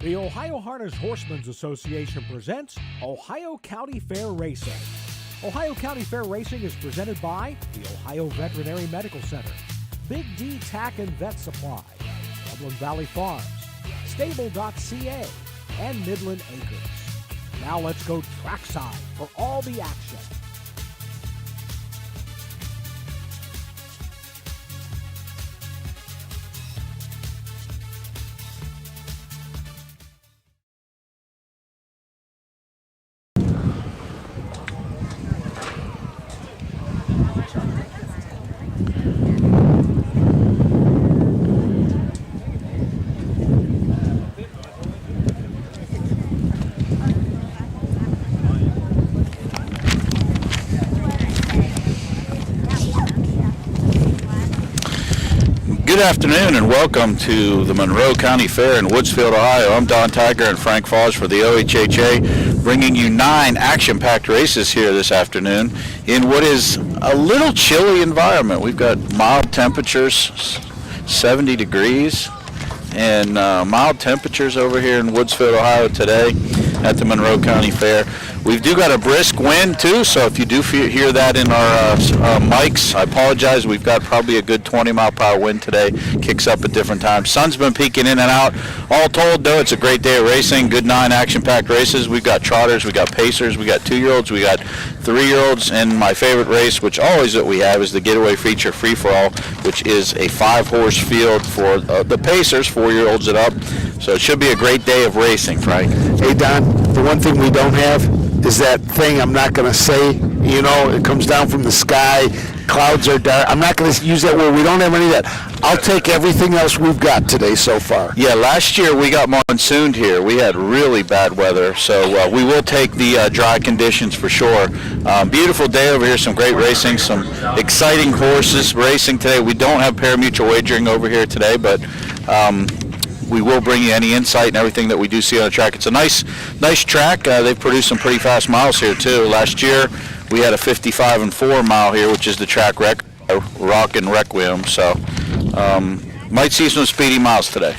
The Ohio Harness Horsemen's Association presents Ohio County Fair Racing. Ohio County Fair Racing is presented by the Ohio Veterinary Medical Center, Big D Tack and Vet Supply, Dublin Valley Farms, Stable.ca, and Midland Acres. Now let's go trackside for all the action. Good afternoon and welcome to the Monroe County Fair in Woodsfield, Ohio. I'm Don Tiger and Frank Foss for the OHHA, bringing you 9 action-packed races here this afternoon in what is a little chilly environment. We've got mild temperatures, 70 degrees, and mild temperatures over here in Woodsfield, Ohio today at the Monroe County Fair. We do got a brisk wind too, so if you do hear that in our mics, I apologize. We've got probably a good 20-mile-per-hour wind today. Kicks up at different times. Sun's been peeking in and out. All told, though, it's a great day of racing. Good 9 action-packed races. We've got trotters, we got pacers, we got 2-year-olds, we got 3-year-olds, and my favorite race, which always that we have, is the Getaway Feature Free-for-All, which is a 5-horse field for the pacers, 4-year-olds and up. So it should be a great day of racing, Frank. Hey, Don, the one thing we don't have is that thing I'm not going to say, you know, it comes down from the sky, clouds are dark. I'm not going to use that word. We don't have any of that. I'll take everything else we've got today so far. Yeah, last year we got monsooned here. We had really bad weather, so we will take the dry conditions for sure. Beautiful day over here, some great racing, some exciting horses racing today. We don't have pari-mutuel wagering over here today, but we will bring you any insight and everything that we do see on the track. It's a nice track. They've produced some pretty fast miles here too. Last year we had a 55-4 mile here, which is the track record, Rock and Requiem. So might see some speedy miles today.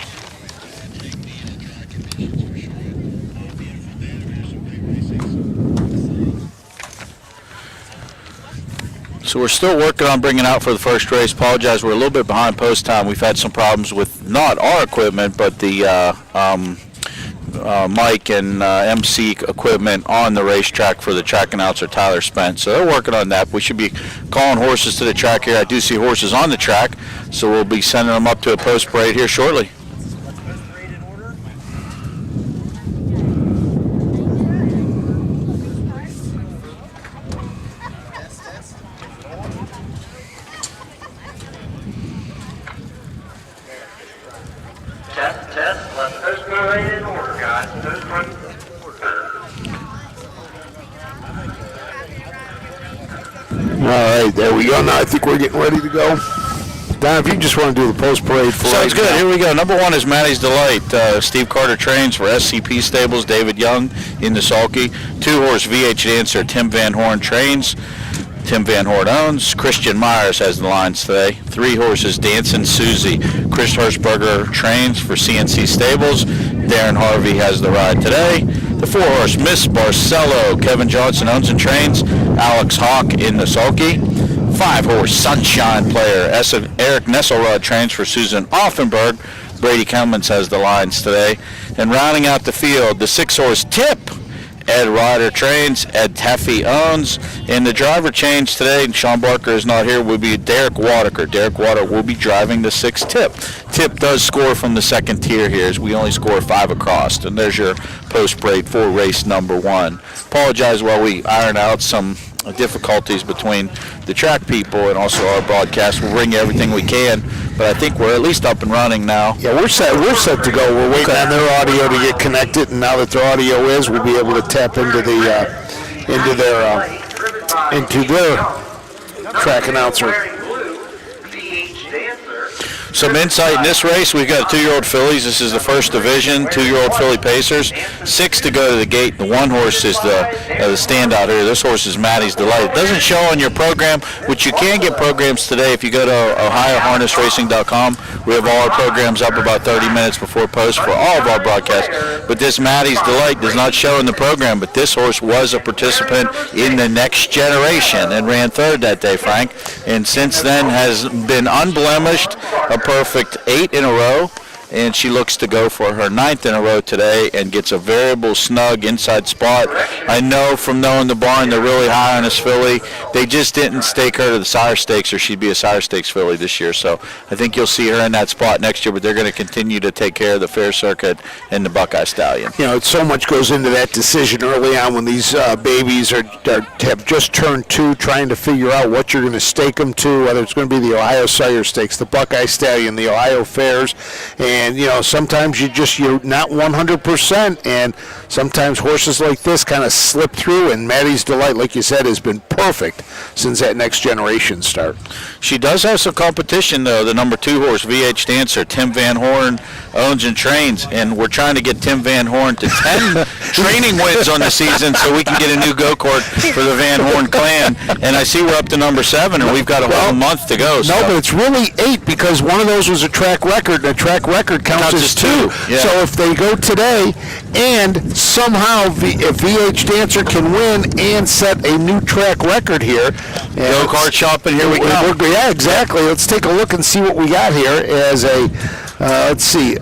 So we're still working on bringing out for the first race. Apologize, we're a little bit behind post time. We've had some problems with not our equipment, but the mic and MC equipment on the racetrack for the track announcer, Tyler Spence. So they're working on that. We should be calling horses to the track here. I do see horses on the track, so we'll be sending them up to a post parade here shortly. Test. Let's post parade in order, guys. Post parade in order. All right, there we go. Now I think we're getting ready to go. Don, if you just want to do the post parade for Sounds good. Here we go. Number 1 is Matty's Delight. Steve Carter trains for SCP Stables. David Young in the sulky. 2-horse VH Dancer. Tim Van Horn trains. Tim Van Horn owns. Christian Myers has the lines today. 3 horses, Dancing Susie. Chris Hirschberger trains for CNC Stables. Darren Harvey has the ride today. The 4-horse, Miss Barcelo. Kevin Johnson owns and trains. Alex Hawk in the sulky. 5-horse, Sunshine Player. Eric Nesselrod trains for Susan Offenberg. Brady Cummins has the lines today. And rounding out the field, the 6-horse, Tip. Ed Ryder trains, Ed Teffey owns, and the driver change today, and Sean Barker is not here, will be Derek Wadaker. Derek Wadaker will be driving the 6 Tip. Tip does score from the second tier here, as we only score 5 across, and there's your post-parade for race number 1. Apologize while we iron out some difficulties between the track people and also our broadcast. We'll bring you everything we can, but I think we're at least up and running now. Yeah, we're set to go. We're waiting on their audio to get connected, and now that their audio is, we'll be able to tap into their track announcer. Some insight in this race, we've got 2-year-old fillies. This is the first division, 2-year-old filly pacers. 6 to go to the gate. The 1 horse is the standout here. This horse is Maddie's Delight. It doesn't show on your program, which you can get programs today if you go to OhioHarnessRacing.com. We have all our programs up about 30 minutes before post for all of our broadcasts. But this Maddie's Delight does not show in the program, but this horse was a participant in the Next Generation and ran third that day, Frank. And since then has been unblemished, a perfect 8 in a row, and she looks to go for her 9th in a row today and gets a variable, snug inside spot. I know from knowing the barn they're really high on this filly. They just didn't stake her to the Sire Stakes, or she'd be a Sire Stakes filly this year. So I think you'll see her in that spot next year, but they're going to continue to take care of the Fair Circuit and the Buckeye Stallion. You know, so much goes into that decision early on when these babies have just turned 2, trying to figure out what you're going to stake them to, whether it's going to be the Ohio Sire Stakes, the Buckeye Stallion, the Ohio Fairs. And, you know, sometimes you're not 100%, and sometimes horses like this kind of slip through, and Maddie's Delight, like you said, has been perfect since that Next Generation start. She does have some competition, though. The number 2 horse, VH Dancer, Tim Van Horn owns and trains, and we're trying to get Tim Van Horn to 10 training wins on the season so we can get a new go-kart for the Van Horn clan. And I see we're up to number 7, and we've got a whole month to go. No, but it's really 8 because one of those was a track record, and a track record counts as 2. Yeah. So if they go today and somehow if VH Dancer can win and set a new track record here. Go-kart shopping, here we go. Yeah, exactly. Let's take a look and see what we got here as a, let's see.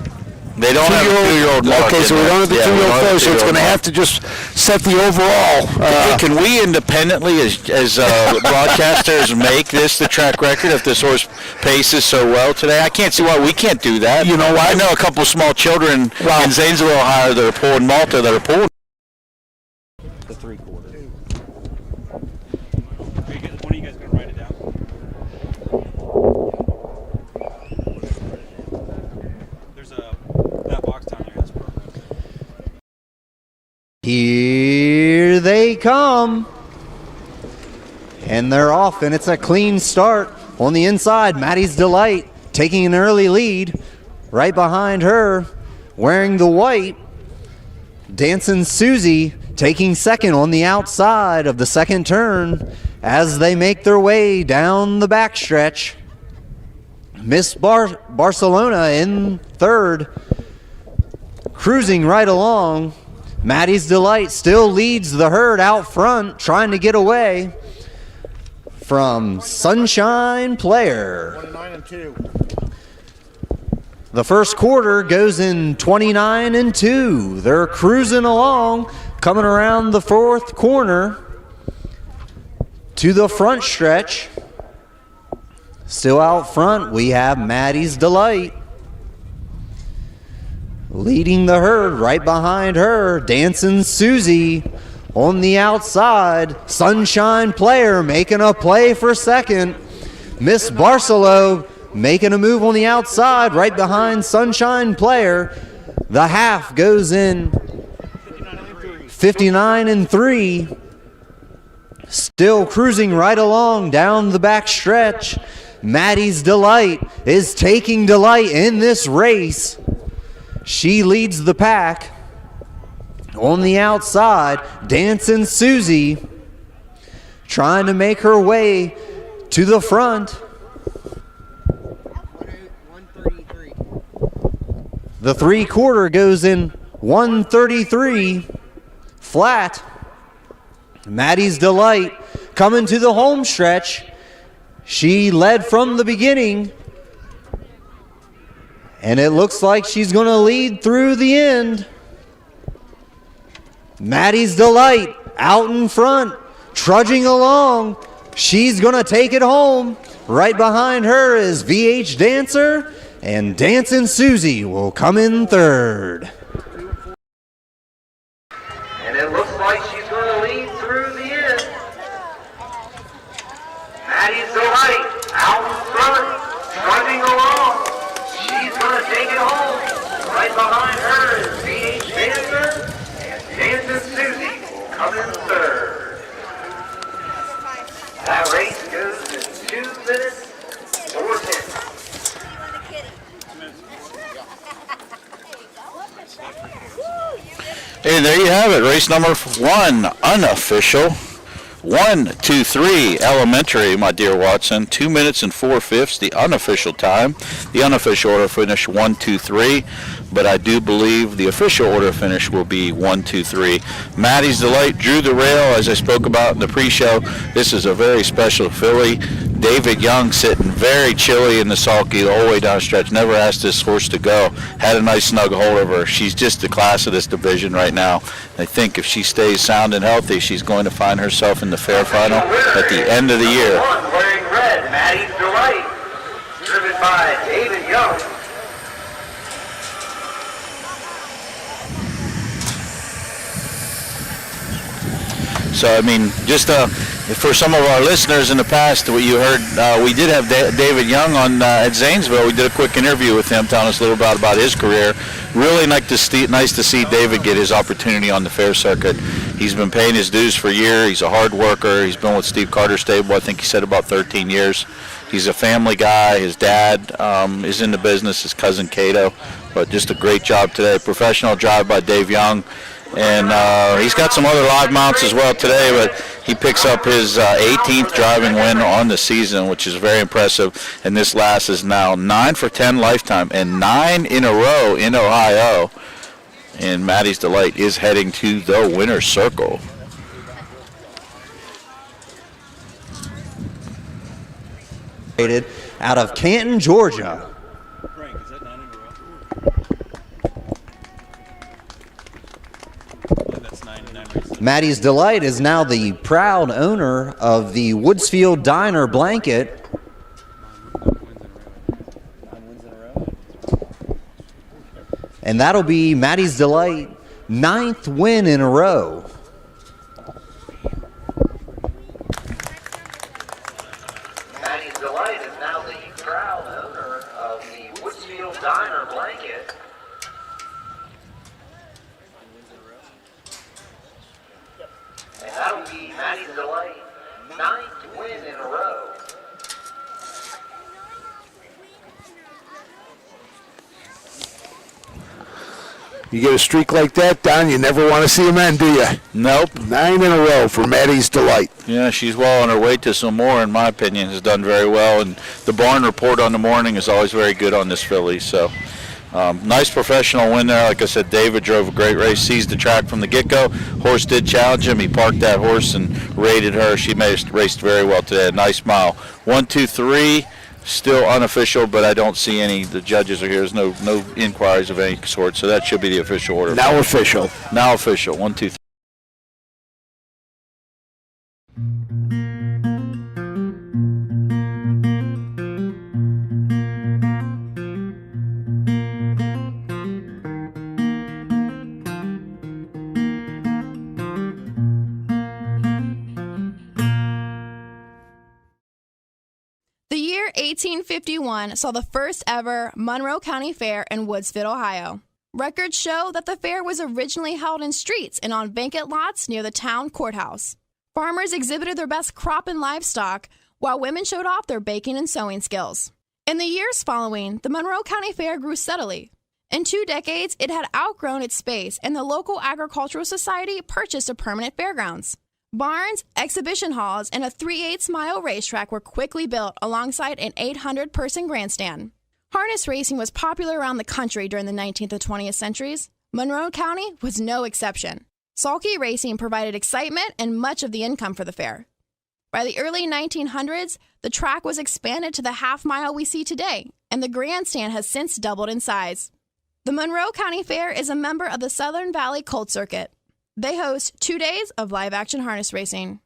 They don't have a 2-year-old mark. Okay, so we don't have the 2-year-old first, so it's going to have to just set the overall. Hey, can we independently, as broadcasters, make this the track record if this horse paces so well today? I can't see why we can't do that. You know why? I know a couple small children in Zanesville, Ohio that are pulling Malta that are pulling. The 3/4. When are you guys going to write it down? There's that box down there has program. Here they come. And they're off, and it's a clean start. On the inside, Maddie's Delight taking an early lead. Right behind her, wearing the white, Dancing Susie taking second on the outside of the second turn as they make their way down the backstretch. Miss Barcelona in third, cruising right along. Maddie's Delight still leads the herd out front, trying to get away from Sunshine Player. 29 and 2. The first quarter goes in 29 and 2. They're cruising along, coming around the fourth corner to the front stretch. Still out front, we have Maddie's Delight. Leading the herd, right behind her, Dancing Susie. On the outside, Sunshine Player making a play for second. Miss Barcelo making a move on the outside, right behind Sunshine Player. The half goes in 59 and 3. Still cruising right along down the back stretch. Maddie's Delight is taking delight in this race. She leads the pack. On the outside, Dancing Susie trying to make her way to the front. 133. The 3/4 goes in 133 flat. Maddie's Delight coming to the home stretch. She led from the beginning, and it looks like she's going to lead through the end. Maddie's Delight out in front, trudging along. She's going to take it home. Right behind her is VH Dancer, and Dancing Susie will come in third. And it looks like she's going to lead through the end. Maddie's Delight out in front, trudging along. She's going to take it home. Right behind her is VH Dancer, and Dancing Susie will come in third. That race goes in 2 minutes 4 10. and there you have it. Race number 1, unofficial. 1, 2, 3, elementary, my dear Watson. 2 minutes and 4/5, the unofficial time. The unofficial order finish 1, 2, 3, but I do believe the official order finish will be 1, 2, 3. Maddie's Delight drew the rail, as I spoke about in the pre-show. This is a very special filly. David Young sitting very chilly in the sulky the whole way down the stretch. Never asked this horse to go. Had a nice snug hold of her. She's just the class of this division right now. I think if she stays sound and healthy, she's going to find herself in the fair final at the end of the year. Wearing red, Maddie's Delight, driven by David Young. So, I mean, just for some of our listeners in the past, what you heard, we did have David Young on at Zanesville. We did a quick interview with him telling us a little about his career. Really nice to see David get his opportunity on the fair circuit. He's been paying his dues for a year. He's a hard worker. He's been with Steve Carter Stable, I think he said about 13 years. He's a family guy. His dad is in the business, his cousin Cato. But just a great job today. Professional drive by Dave Young. And he's got some other live mounts as well today, but he picks up his 18th driving win on the season, which is very impressive. And this last is now 9 for 10 lifetime and 9 in a row in Ohio. And Maddie's Delight is heading to the winner's circle. Out of Canton, Georgia. Frank, is that 9 in a row? That's 9 races. Maddie's Delight is now the proud owner of the Woodsfield Diner blanket. 9 wins in a row. And that'll be Maddie's Delight 9th win in a row. Maddie's Delight is now the proud owner of the Woodsfield Diner blanket. And that'll be Maddie's Delight 9th win in a row. You get a streak like that, Don, you never want to see him end, do you? Nope. 9 in a row for Maddie's Delight. Yeah, she's well on her way to some more, in my opinion. Has done very well. And the barn report on the morning is always very good on this filly. So nice professional win there. Like I said, David drove a great race, seized the track from the get-go. Horse did challenge him. He parked that horse and rated her. She raced very well today. A nice mile. 1, 2, 3. Still unofficial, but I don't see any. The judges are here. There's no inquiries of any sort, so that should be the official order. Now official. Now official. 1, 2, 3. The year 1851 saw the first ever Monroe County Fair in Woodsfield, Ohio. Records show that the fair was originally held in streets and on vacant lots near the town courthouse. Farmers exhibited their best crop and livestock, while women showed off their baking and sewing skills. In the years following, the Monroe County Fair grew steadily. In 2 decades, it had outgrown its space, and the local agricultural society purchased a permanent fairgrounds. Barns, exhibition halls, and a 3/8-mile racetrack were quickly built alongside an 800-person grandstand. Harness racing was popular around the country during the 19th and 20th centuries. Monroe County was no exception. Sulky racing provided excitement and much of the income for the fair. By the early 1900s, the track was expanded to the half-mile we see today, and the grandstand has since doubled in size. The Monroe County Fair is a member of the Southern Valley Colt Circuit. They host 2 days of live-action harness racing.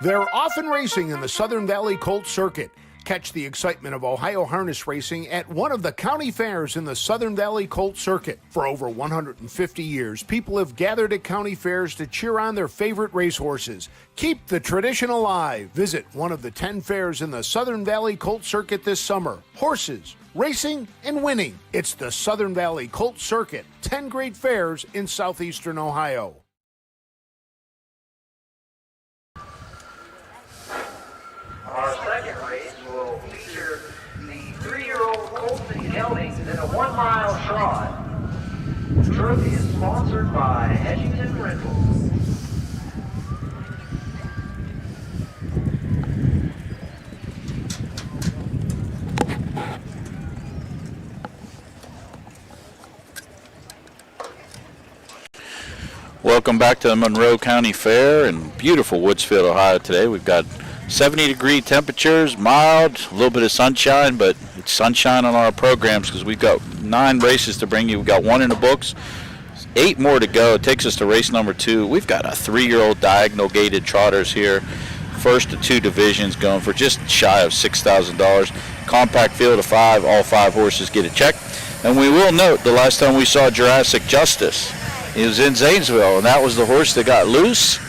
They're often racing in the Southern Valley Colt Circuit. Catch the excitement of Ohio harness racing at one of the county fairs in the Southern Valley Colt Circuit. For over 150 years, people have gathered at county fairs to cheer on their favorite racehorses. Keep the tradition alive. Visit one of the 10 fairs in the Southern Valley Colt Circuit this summer. Horses, racing, and winning. It's the Southern Valley Colt Circuit. 10 great fairs in southeastern Ohio. Our second race will feature the 3-year-old Colton Geldings in a 1-mile trot. The trophy is sponsored by Hedgington Rentals. Welcome back to the Monroe County Fair in beautiful Woodsfield, Ohio today. We've got 70-degree temperatures, mild, a little bit of sunshine, but it's sunshine on our programs because we've got 9 races to bring you. We've got 1 in the books, 8 more to go. It takes us to race number 2. We've got a 3-year-old diagonal gated trotters here. First of 2 divisions going for just shy of $6,000. Compact field of 5, all 5 horses get a check. And we will note the last time we saw Jurassic Justice, he was in Zanesville, and that was the horse that got loose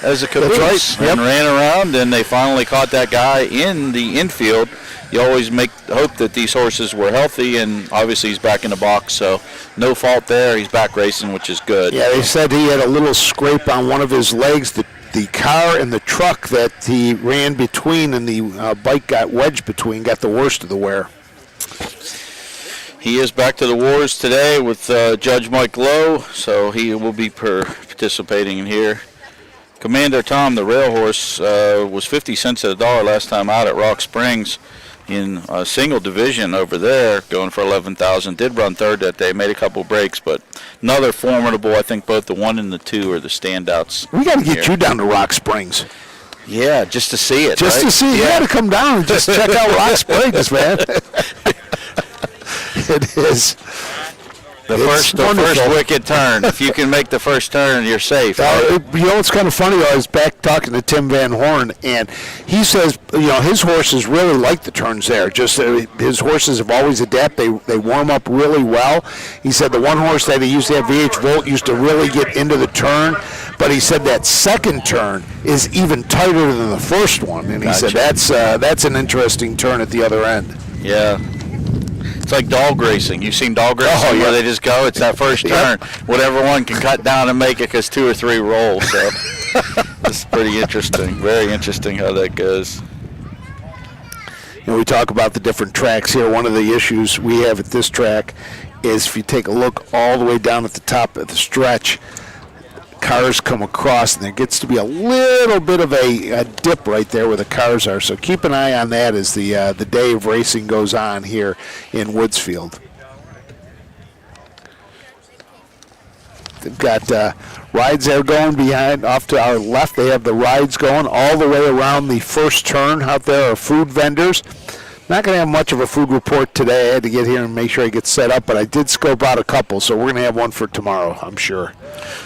as a caboose and ran around, and they finally caught that guy in the infield. You always hope that these horses were healthy, and obviously he's back in the box, so no fault there. He's back racing, which is good. Yeah, they said he had a little scrape on one of his legs. The car and the truck that he ran between and the bike got wedged between got the worst of the wear. He is back to the wars today with Judge Mike Lowe, so he will be participating in here. Commander Tom, the rail horse, was 50 cents at a dollar last time out at Rock Springs in a single division over there, going for $11,000. Did run third that day, made a couple breaks, but another formidable. I think both the 1 and the 2 are the standouts. We got to get you down to Rock Springs. Yeah, just to see it. Just right? to see it. You got to come down and just check out Rock Springs, man. It is. The first wicked turn. If you can make the first turn, you're safe. Right? You know what's kind of funny? I was back talking to Tim Van Horn, and he says, his horses really like the turns there. Just his horses have always adapted. They warm up really well. He said the one horse that he used to have, VH Volt, used to really get into the turn, but he said that second turn is even tighter than the first one, and he said that's an interesting turn at the other end. Yeah. It's like dog racing. You've seen dog racing where they just go. It's that first turn. Whatever one can cut down and make it because 2 or 3 roll. So it's pretty interesting. Very interesting how that goes. We talk about the different tracks here. One of the issues we have at this track is if you take a look all the way down at the top of the stretch, cars come across, and there gets to be a little bit of a dip right there where the cars are. So keep an eye on that as the day of racing goes on here in Woodsfield. They've got rides there going behind. Off to our left, they have the rides going all the way around the first turn. Out there are food vendors. Not going to have much of a food report today. I had to get here and make sure I get set up, but I did scope out a couple, so we're going to have one for tomorrow, I'm sure.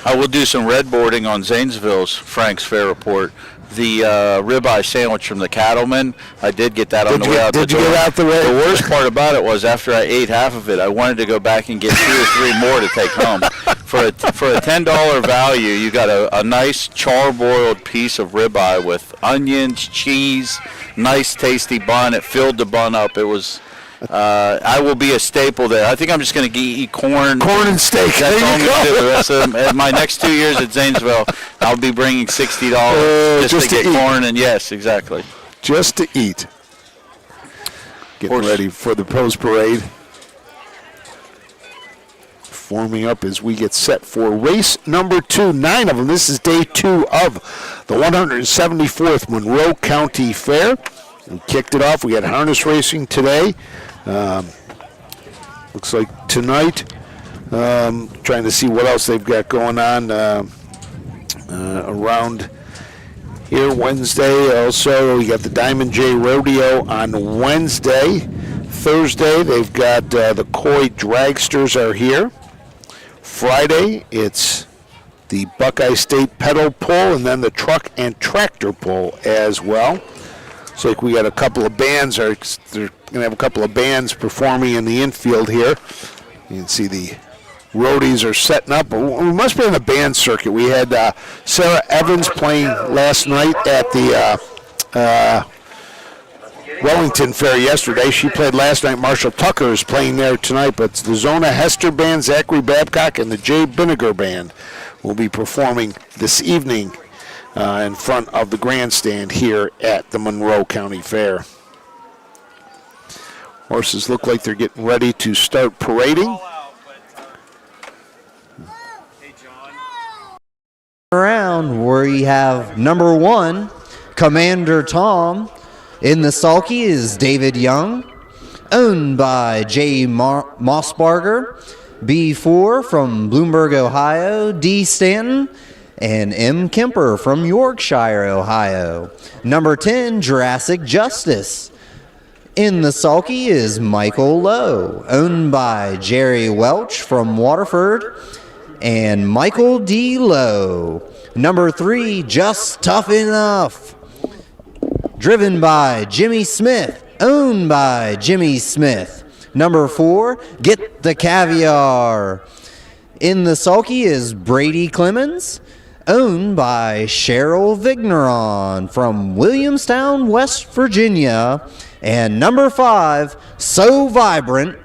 I will do some red boarding on Zanesville's Frank's Fair Report. The ribeye sandwich from the Cattleman, I did get that on the way out the door. Did you get out the red? The worst part about it was after I ate half of it, I wanted to go back and get 2 or 3 more to take home. For a $10 value, you got a nice char-broiled piece of ribeye with onions, cheese, nice tasty bun. It filled the bun up. It was. I will be a staple there. I think I'm just going to eat corn and steak. That's all I'm going to do. The rest of my next 2 years at Zanesville, I'll be bringing $60 just to get corn. And yes, exactly. Just to eat. Getting ready for the post parade. Forming up as we get set for race number 2. 9 of them. This is day 2 of the 174th Monroe County Fair. We kicked it off. We had harness racing today. Looks like tonight, trying to see what else they've got going on around here. Wednesday also, we got the Diamond J Rodeo on Wednesday. Thursday, they've got the Coy Dragsters are here. Friday, it's the Buckeye State Pedal Pull and then the Truck and Tractor Pull as well. Looks like we got a couple of bands. They're going to have a couple of bands performing in the infield here. You can see the roadies are setting up. We must be on the band circuit. We had Sarah Evans playing last night at the Wellington Fair yesterday. She played last night. Marshall Tucker is playing there tonight. But it's the Zona Hester Band, Zachary Babcock, and the Jay Binniger Band will be performing this evening in front of the grandstand here at the Monroe County Fair. Horses look like they're getting ready to start parading. Around where you have number 1, Commander Tom. In the sulky is David Young, owned by J. Mossbarger. B4 from Bloomberg, Ohio, D. Stanton, and M. Kemper from Yorkshire, Ohio. Number 10, Jurassic Justice. In the sulky is Michael Lowe, owned by Jerry Welch from Waterford, and Michael D. Lowe. Number 3, Just Tough Enough, driven by Jimmy Smith, owned by Jimmy Smith. Number 4, Get the Caviar. In the sulky is Brady Clemens, owned by Cheryl Vigneron from Williamstown, West Virginia. And number 5, So Vibrant,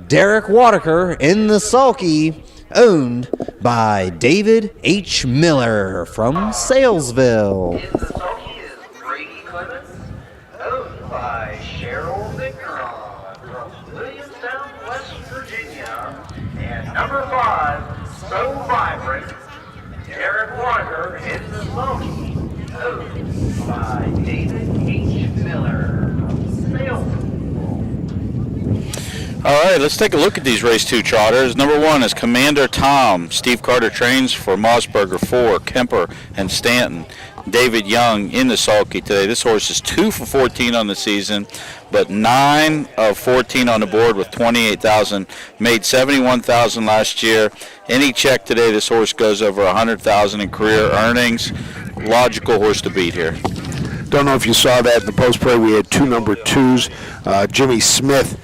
Derek Wadaker. In the sulky, owned by David H. Miller from Salesville. In the sulky is Brady Clemens, owned by Cheryl Vigneron from Williamstown, West Virginia. And number 5, So Vibrant, Derek Walker. In the sulky, owned by David H. Miller from Salesville. All right, let's take a look at these race 2 trotters. Number 1 is Commander Tom. Steve Carter trains for Mossberger 4, Kemper, and Stanton. David Young in the sulky today. This horse is 2 for 14 on the season, but 9 of 14 on the board with 28,000. Made 71,000 last year. Any check today, this horse goes over 100,000 in career earnings. Logical horse to beat here. Don't know if you saw that in the post parade. We had 2 number 2s. Jimmy Smith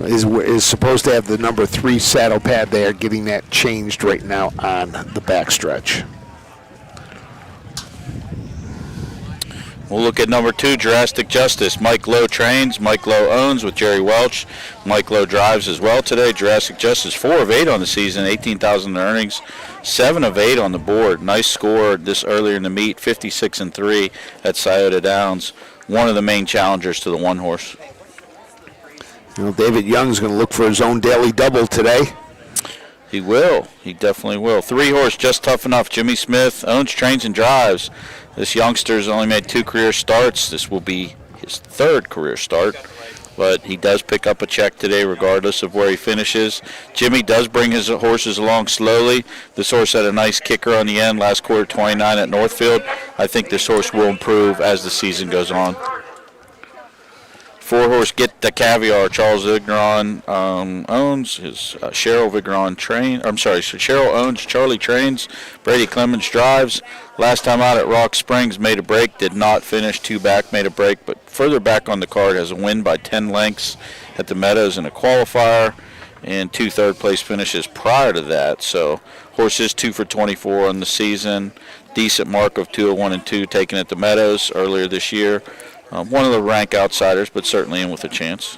is supposed to have the number 3 saddle pad. They are getting that changed right now on the backstretch. We'll look at number 2, Jurassic Justice. Mike Lowe trains. Mike Lowe owns with Jerry Welch. Mike Lowe drives as well today. Jurassic Justice, 4 of 8 on the season, 18,000 in earnings, 7 of 8 on the board. Nice score this earlier in the meet, 56-3 at Scioto Downs. One of the main challengers to the 1 horse. You know, David Young's going to look for his own daily double today. He will. He definitely will. 3 horse, Just Tough Enough. Jimmy Smith owns, trains, and drives. This youngster's only made 2 career starts. This will be his 3rd career start, but he does pick up a check today regardless of where he finishes. Jimmy does bring his horses along slowly. This horse had a nice kicker on the end, last quarter 29 at Northfield. I think this horse will improve as the season goes on. 4 horse, Get the Caviar. Charles Vigneron owns. His Cheryl Vigneron Cheryl owns. Charlie trains. Brady Clemens drives. Last time out at Rock Springs, made a break. Did not finish. 2 back, made a break. But further back on the card, has a win by 10 lengths at the Meadows in a qualifier, and 2 third-place finishes prior to that. So horse is 2 for 24 on the season. Decent mark of 201 and 2 taken at the Meadows earlier this year. One of the rank outsiders, but certainly in with a chance.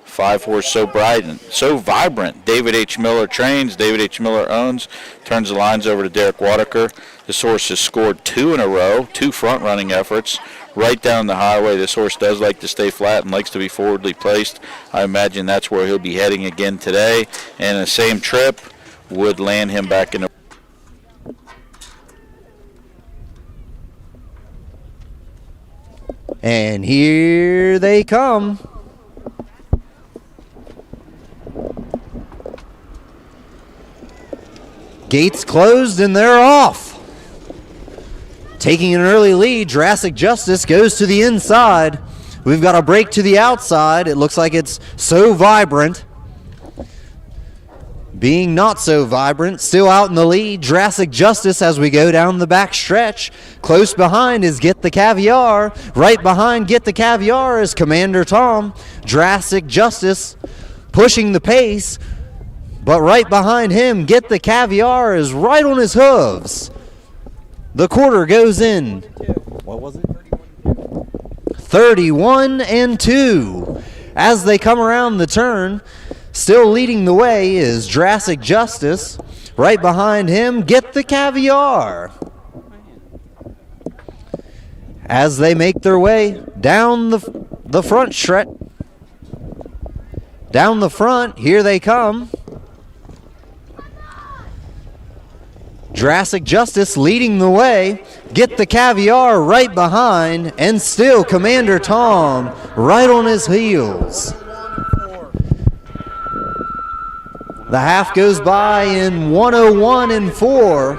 5 horse, So Vibrant. David H. Miller trains. David H. Miller owns. Turns the lines over to Derek Wadaker. This horse has scored 2 in a row, 2 front-running efforts. Right down the highway. This horse does like to stay flat and likes to be forwardly placed. I imagine that's where he'll be heading again today. And the same trip would land him back in the... And here they come. Gates closed and they're off. Taking an early lead, Jurassic Justice goes to the inside. We've got a break to the outside. It looks like it's So Vibrant. Being not so vibrant, still out in the lead, Jurassic Justice as we go down the back stretch. Close behind is Get the Caviar. Right behind Get the Caviar is Commander Tom. Jurassic Justice pushing the pace, but right behind him, Get the Caviar is right on his hooves. The quarter goes in. What was it? 31 and 2. As they come around the turn, still leading the way is Jurassic Justice. Right behind him, Get the Caviar. As they make their way down the front stretch. Down the front, here they come. Jurassic Justice leading the way. Get the Caviar right behind, and still Commander Tom right on his heels. The half goes by in 1:01 and 4.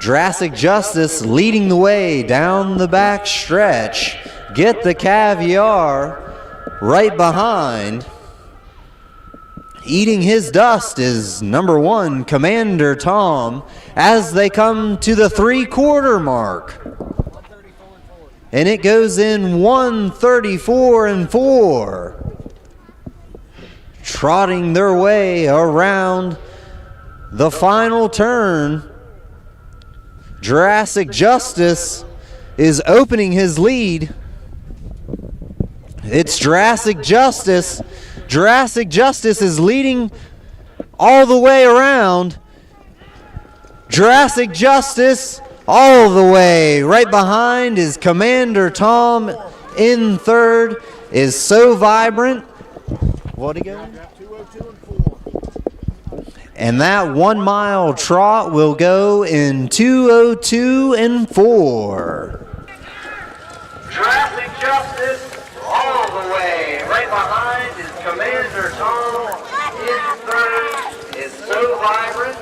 Jurassic Justice leading the way down the back stretch. Get the Caviar right behind. Eating his dust is number 1, Commander Tom, as they come to the 3/4 mark. And it goes in 1:34 and 4. Trotting their way around the final turn. Jurassic Justice is opening his lead. It's Jurassic Justice. Jurassic Justice is leading all the way around. Jurassic Justice all the way. Right behind is Commander Tom. In third is So Vibrant. What again? And that 1 mile trot will go in 2:02 and 4. Jurassic Justice all the way. Right behind is Commander Tom. In third is So Vibrant.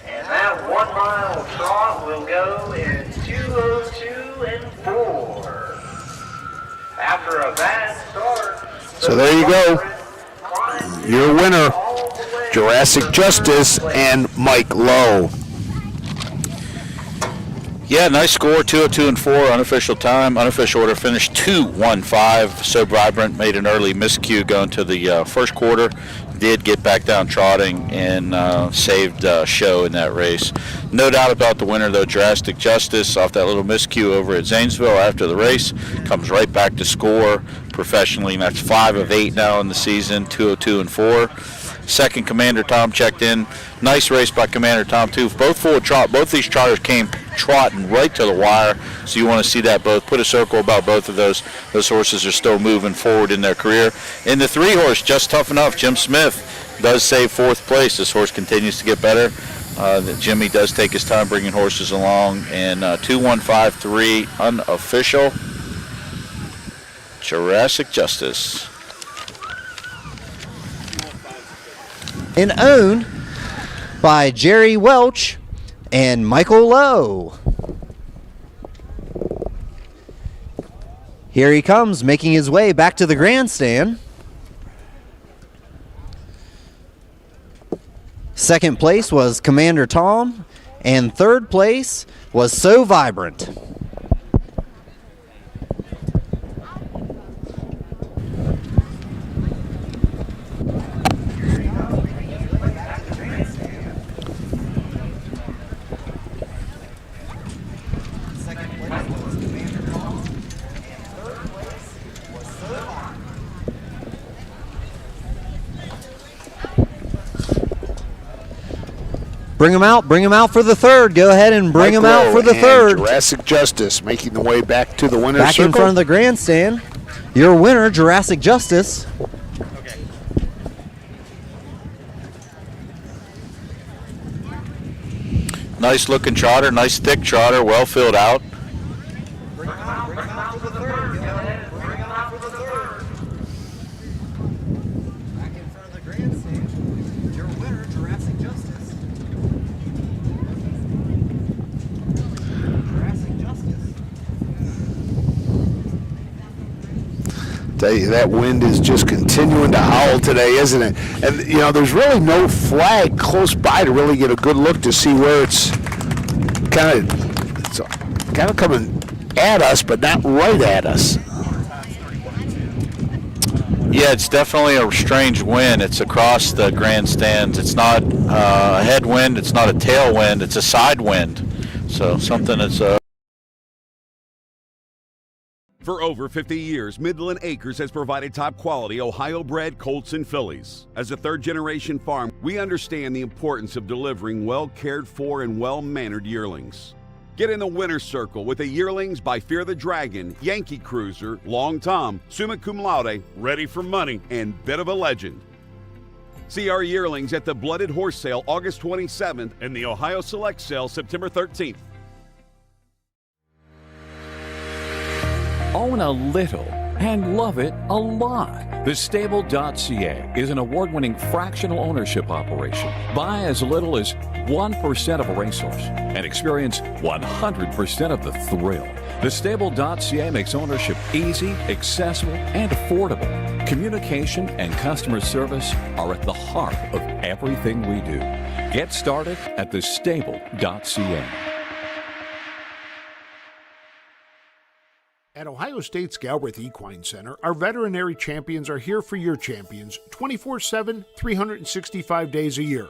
And that 1 mile trot will go in 2:02 and 4. After a bad start. So there you go. Your winner, Jurassic Justice and Mike Lowe. Yeah, nice score, 2:02 and 4, unofficial time. Unofficial order finish 2:15. So Vibrant made an early miscue going to the first quarter. Did get back down trotting and saved show in that race. No doubt about the winner, though, Jurassic Justice, off that little miscue over at Zanesville after the race. Comes right back to score professionally, and that's 5 of 8 now in the season, 2:02 and 4. Second, Commander Tom checked in. Nice race by Commander Tom, too. Both full trot. Both these trotters came trotting right to the wire, so you want to see that both. Put a circle about both of those. Those horses are still moving forward in their career. In the 3-horse, just tough enough, Jim Smith does save 4th place. This horse continues to get better. Jimmy does take his time bringing horses along. And 2-1-5-3, unofficial, Jurassic Justice. And owned by Jerry Welch and Michael Lowe. Here he comes, making his way back to the grandstand. Second place was Commander Tom, and third place was So Vibrant. Bring him out for the third. Go ahead and bring him out for the third. Jurassic Justice making the way back to the winner's back circle. In front of the grandstand. Your winner, Jurassic Justice. Okay. Nice looking trotter, nice thick trotter, well filled out. Bring him out for the third. Go ahead. Bring him out for the third. Back in front of the grandstand. Your winner, Jurassic Justice. Tell you, that wind is just continuing to howl today, isn't it? And, you know, there's really no flag close by to really get a good look to see where it's kind of coming at us, but not right at us. Yeah, it's definitely a strange wind. It's across the grandstands. It's not a headwind. It's not a tailwind. It's a side wind. So something that's... For over 50 years, Midland Acres has provided top-quality Ohio-bred colts and fillies. As a third-generation farm, we understand the importance of delivering well-cared-for and well-mannered yearlings. Get in the winner's circle with the yearlings by Fear the Dragon, Yankee Cruiser, Long Tom, Summa Cum Laude, Ready for Money, and Bit of a Legend. See our yearlings at the Blooded Horse Sale August 27th and the Ohio Select Sale September 13th. Own a little and love it a lot. TheStable.ca is an award-winning fractional ownership operation. Buy as little as 1% of a racehorse and experience 100% of the thrill. TheStable.ca makes ownership easy, accessible, and affordable. Communication and customer service are at the heart of everything we do. Get started at TheStable.ca. At Ohio State's Galbraith Equine Center, our veterinary champions are here for your champions 24/7, 365 days a year.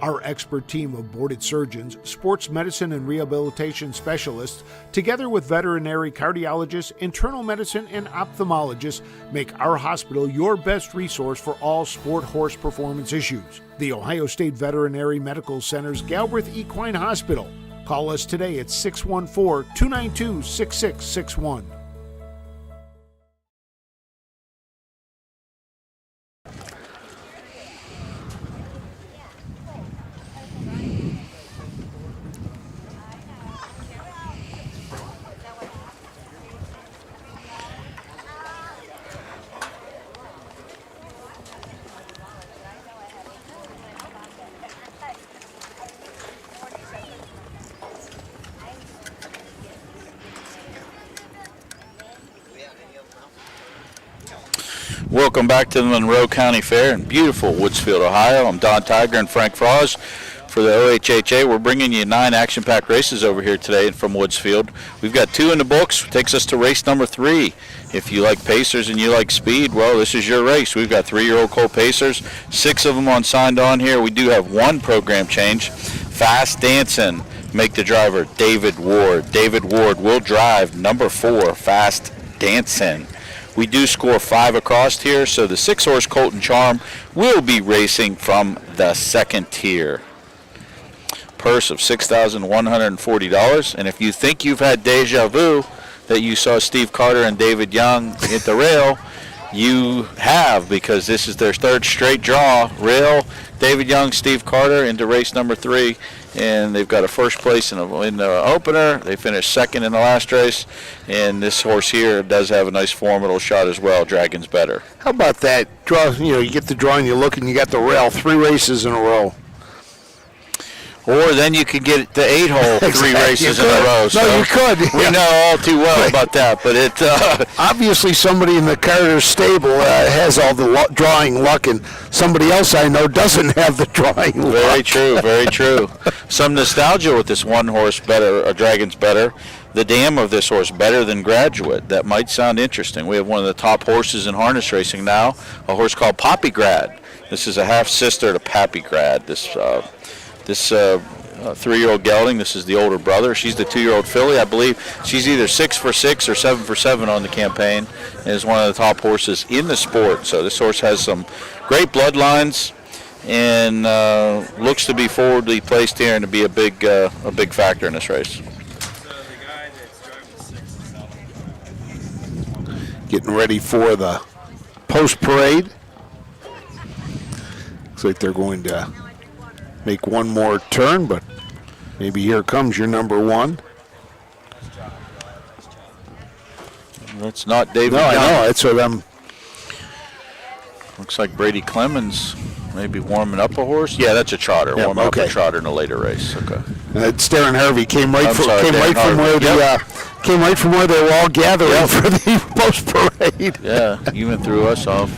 Our expert team of boarded surgeons, sports medicine and rehabilitation specialists, together with veterinary cardiologists, internal medicine, and ophthalmologists, make our hospital your best resource for all sport horse performance issues. The Ohio State Veterinary Medical Center's Galbraith Equine Hospital. Call us today at 614-292-6661. Welcome back to the Monroe County Fair in beautiful Woodsfield, Ohio. I'm Don Tiger and Frank Froz for the OHHA. We're bringing you 9 action-packed races over here today from Woodsfield. We've got 2 in the books. Takes us to race number 3. If you like pacers and you like speed, well, this is your race. We've got 3-year-old colt pacers, 6 of them signed on here. We do have 1 program change. Fast Dancing, make the driver David Ward. David Ward will drive number 4, Fast Dancing. We do score 5 across here, so the 6-horse Colton Charm will be racing from the 2nd tier. Purse of $6,140. And if you think you've had deja vu that you saw Steve Carter and David Young hit the rail, you have, because this is their 3rd straight draw. Rail, David Young, Steve Carter into race number 3. And they've got a first place in the opener. They finished 2nd in the last race. And this horse here does have a nice formidable shot as well. Dragon's Better. How about that? Draw, you get the draw and you look and you got the rail, 3 races in a row. Or then you could get the 8-hole 3 races in a row. So you could. We know all too well about that. But it obviously somebody in the Carter stable has all the drawing luck, and somebody else I know doesn't have the drawing luck. Very true, very true. Some nostalgia with this 1 horse better, Dragon's Better. The dam of this horse, Better Than Graduate. That might sound interesting. We have one of the top horses in harness racing now, a horse called Poppy Grad. This is a half-sister to Pappy Grad. This 3-year-old gelding, this is the older brother. She's the 2-year-old filly. I believe she's either 6 for 6 or 7 for 7 on the campaign, and is one of the top horses in the sport. So this horse has some great bloodlines and looks to be forwardly placed here and to be a big factor in this race. Getting ready for the post parade. Looks like they're going to make one more turn, but maybe here comes your number 1. That's not David No, I Young. know. That's what I'm. Looks like Brady Clemens maybe warming up a horse. Yeah, that's a trotter. Yeah, warming okay. up a trotter in a later race. Okay. It's Darren Harvey came right from where they were all gathering for the post parade. Yeah, even threw us off.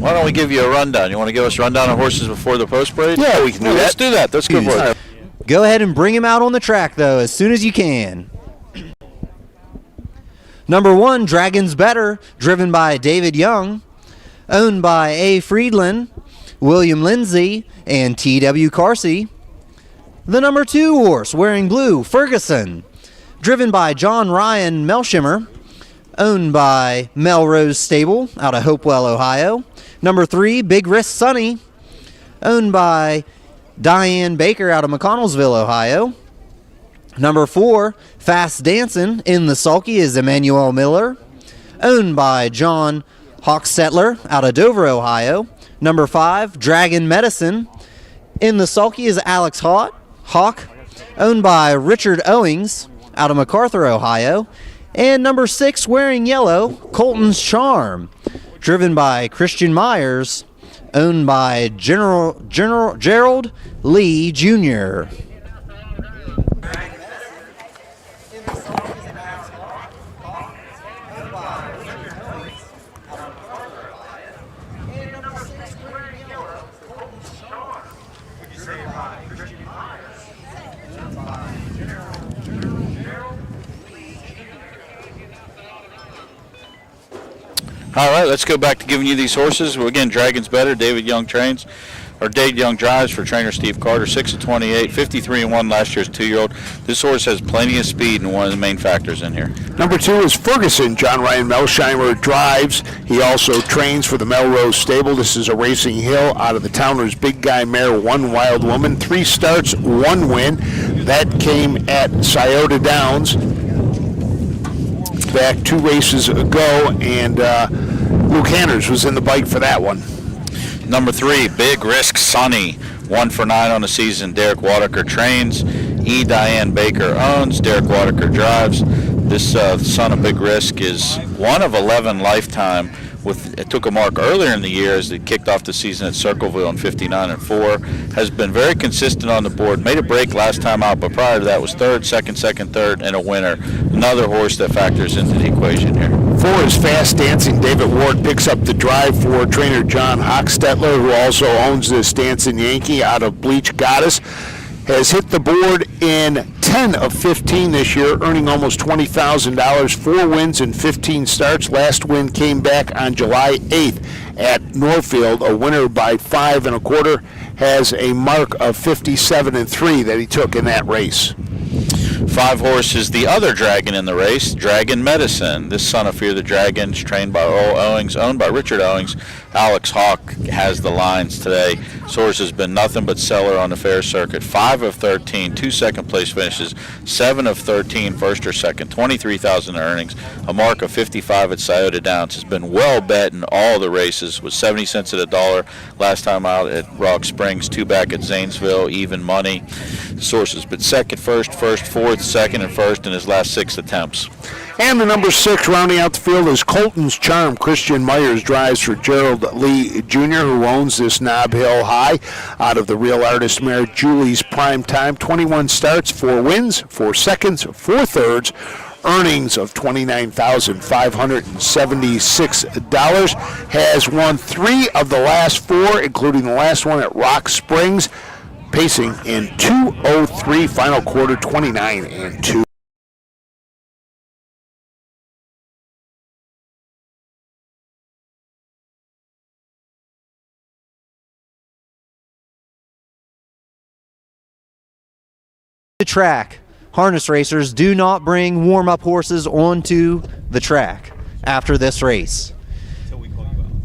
Why don't we give you a rundown? You want to give us a rundown of horses before the post parade? Yeah, we can do that. Let's do that. That's good for it. Go ahead and bring him out on the track, though, as soon as you can. Number 1, Dragon's Better, driven by David Young, owned by A. Friedland, William Lindsay, and T.W. Carsey. The number 2 horse, wearing blue, Ferguson, driven by John Ryan Melshimmer, owned by Melrose Stable out of Hopewell, Ohio. Number 3, Big Risk Sunny, owned by Diane Baker out of McConnellsville, Ohio. Number 4, Fast Dancing in the sulky is Emmanuel Miller, owned by John Hochstetler out of Dover, Ohio. Number 5, Dragon Medicine. In the sulky is Alex Hawk, owned by Richard Owings out of MacArthur, Ohio. And number 6, wearing yellow, Colton's Charm, driven by Christian Myers, owned by Gerald Lee Jr. All right, let's go back to giving you these horses. Well, again, Dragon's better. David Young drives for trainer Steve Carter. 6-28, 53-1 last year's 2-year-old. This horse has plenty of speed and one of the main factors in here. Number 2 is Ferguson. John Ryan Melsheimer drives. He also trains for the Melrose stable. This is a Racing Hill out of the Towner's Big Guy mare, One Wild Woman. 3 starts, 1 win. That came at Scioto Downs back 2 races ago, and Luke Hanners was in the bike for that one. Number 3, Big Risk Sonny. 1 for 9 on the season. Derek Wadaker trains. E. Diane Baker owns. Derek Wadaker drives. This son of Big Risk is one of 11 lifetime. It took a mark earlier in the year as they kicked off the season at Circleville in 59-4. Has been very consistent on the board. Made a break last time out, but prior to that was third, second, third, and a winner. Another horse that factors into the equation here. 4 is Fast Dancing. David Ward picks up the drive for trainer John Hochstetler, who also owns this Dancing Yankee out of Bleach Goddess. Has hit the board in 10 of 15 this year, earning almost $20,000, 4 wins and 15 starts. Last win came back on July 8th at Northfield, a winner by 5 1/4. Has a mark of 57-3 that he took in that race. 5 horses, the other dragon in the race, Dragon Medicine. This son of Fear the Dragons, trained by Earl Owings, owned by Richard Owings. Alex Hawk has the lines today. This horse has been nothing but seller on the fair circuit. 5 of 13, 2 second-place finishes, 7 of 13 first or second, 23,000 earnings, a mark of 55 at Scioto Downs. Has been well bet in all the races, with 70 cents at $1 last time out at Rock Springs, 2 back at Zanesville, even money. This horse has been second, first, fourth, second, and first in his last 6 attempts. And the number 6 rounding out the field is Colton's Charm. Christian Myers drives for Gerald Lee Jr., who owns this Nob Hill High out of the Real Artist mare Julie's Prime Time. 21 starts, 4 wins, 4 seconds, 4 thirds. Earnings of $29,576. Has won 3 of the last 4, including the last one at Rock Springs. Pacing in 2:03, final quarter, 29-2. The track. Harness racers do not bring warm-up horses onto the track after this race.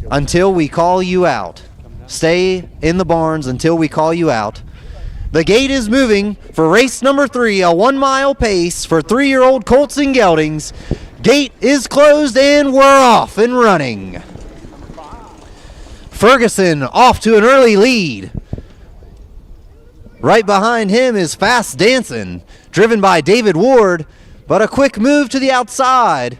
Until we call you out. Stay in the barns until we call you out. The gate is moving for race number 3, a 1-mile pace for 3-year-old colts and geldings. Gate is closed and we're off and running. Ferguson off to an early lead. Right behind him is Fast Dancing, driven by David Ward, but a quick move to the outside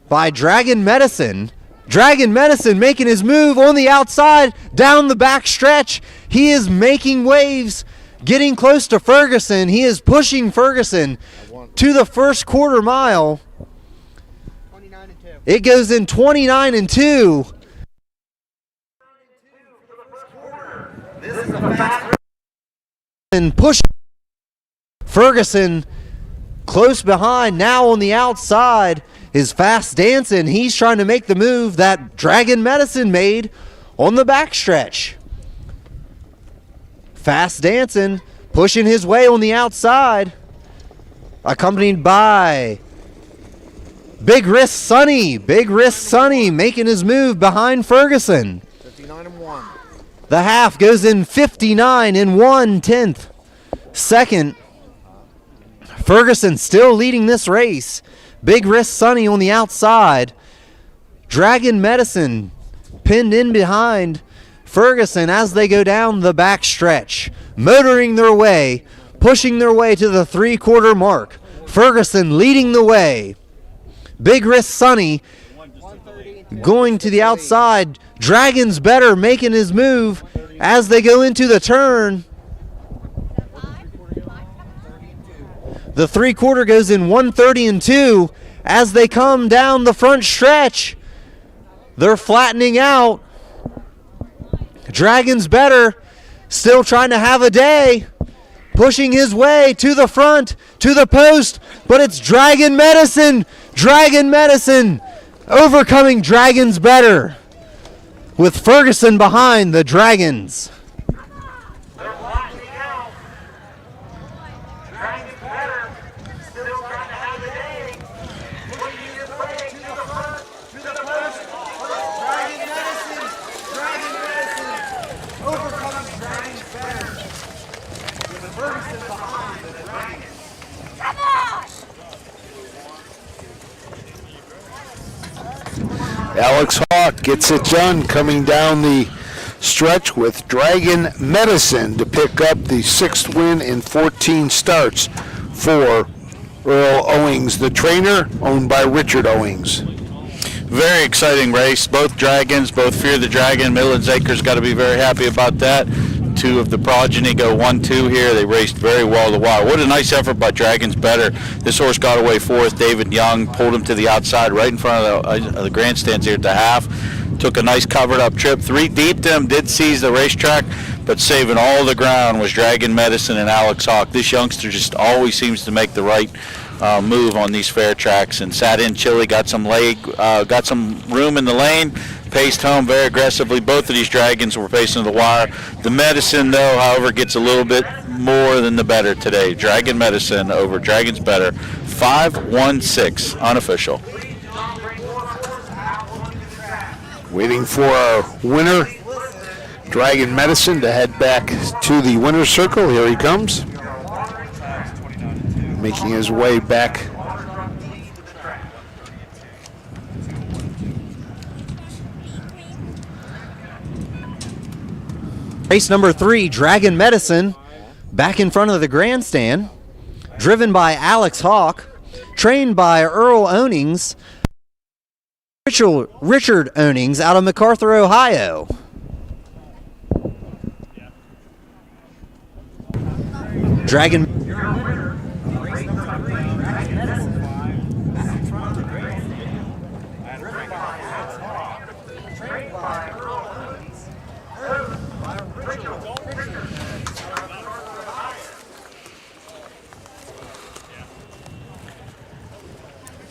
by Dragon Medicine. Dragon Medicine making his move on the outside down the back stretch. He is making waves, getting close to Ferguson. He is pushing Ferguson to the first quarter mile. 29-2. It goes in 29-2. And push Ferguson close behind. Now on the outside is Fast Dancing. He's trying to make the move that Dragon Medicine made on the backstretch. Fast Dancing pushing his way on the outside, accompanied by Big Risk Sonny. Big Risk Sonny making his move behind Ferguson. 59-1. The half goes in 59 1/10. Second, Ferguson still leading this race. Big Wrist Sonny on the outside. Dragon Medicine pinned in behind Ferguson as they go down the back stretch, motoring their way, pushing their way to the 3/4 mark. Ferguson leading the way. Big Wrist Sonny going to the outside. Dragon's Better making his move as they go into the turn. The 3/4 goes in 1:30.2 as they come down the front stretch. They're flattening out. Dragon's Better still trying to have a day, pushing his way to the front, to the post, but it's Dragon Medicine. Dragon Medicine overcoming Dragon's Better with Ferguson behind the Dragons. Alex Hawk gets it done coming down the stretch with Dragon Medicine to pick up the 6th win in 14 starts for Earl Owings, the trainer, owned by Richard Owings. Very exciting race. Both Dragons, both Fear the Dragon. Midlands Acres got to be very happy about that. Two of the progeny go 1-2 here. They raced very well the wire. What a nice effort by Dragon's Better. This horse got away 4th. David Young pulled him to the outside right in front of the grandstands here at the half. Took a nice covered up trip. 3 deep them, did seize the racetrack, but saving all the ground was Dragon Medicine and Alex Hawk. This youngster just always seems to make the right move on these fair tracks, and sat in chilly, got some room in the lane, paced home very aggressively. Both of these Dragons were pacing the wire. The Medicine, though, however, gets a little bit more than the Better today. Dragon Medicine over Dragon's Better, 5-1-6, unofficial. Waiting for our winner, Dragon Medicine, to head back to the winner's circle. Here he comes, making his way back. Race number 3, Dragon Medicine, back in front of the grandstand, driven by Alex Hawk, trained by Earl Owings, Richard Owings out of MacArthur, Ohio. Dragon.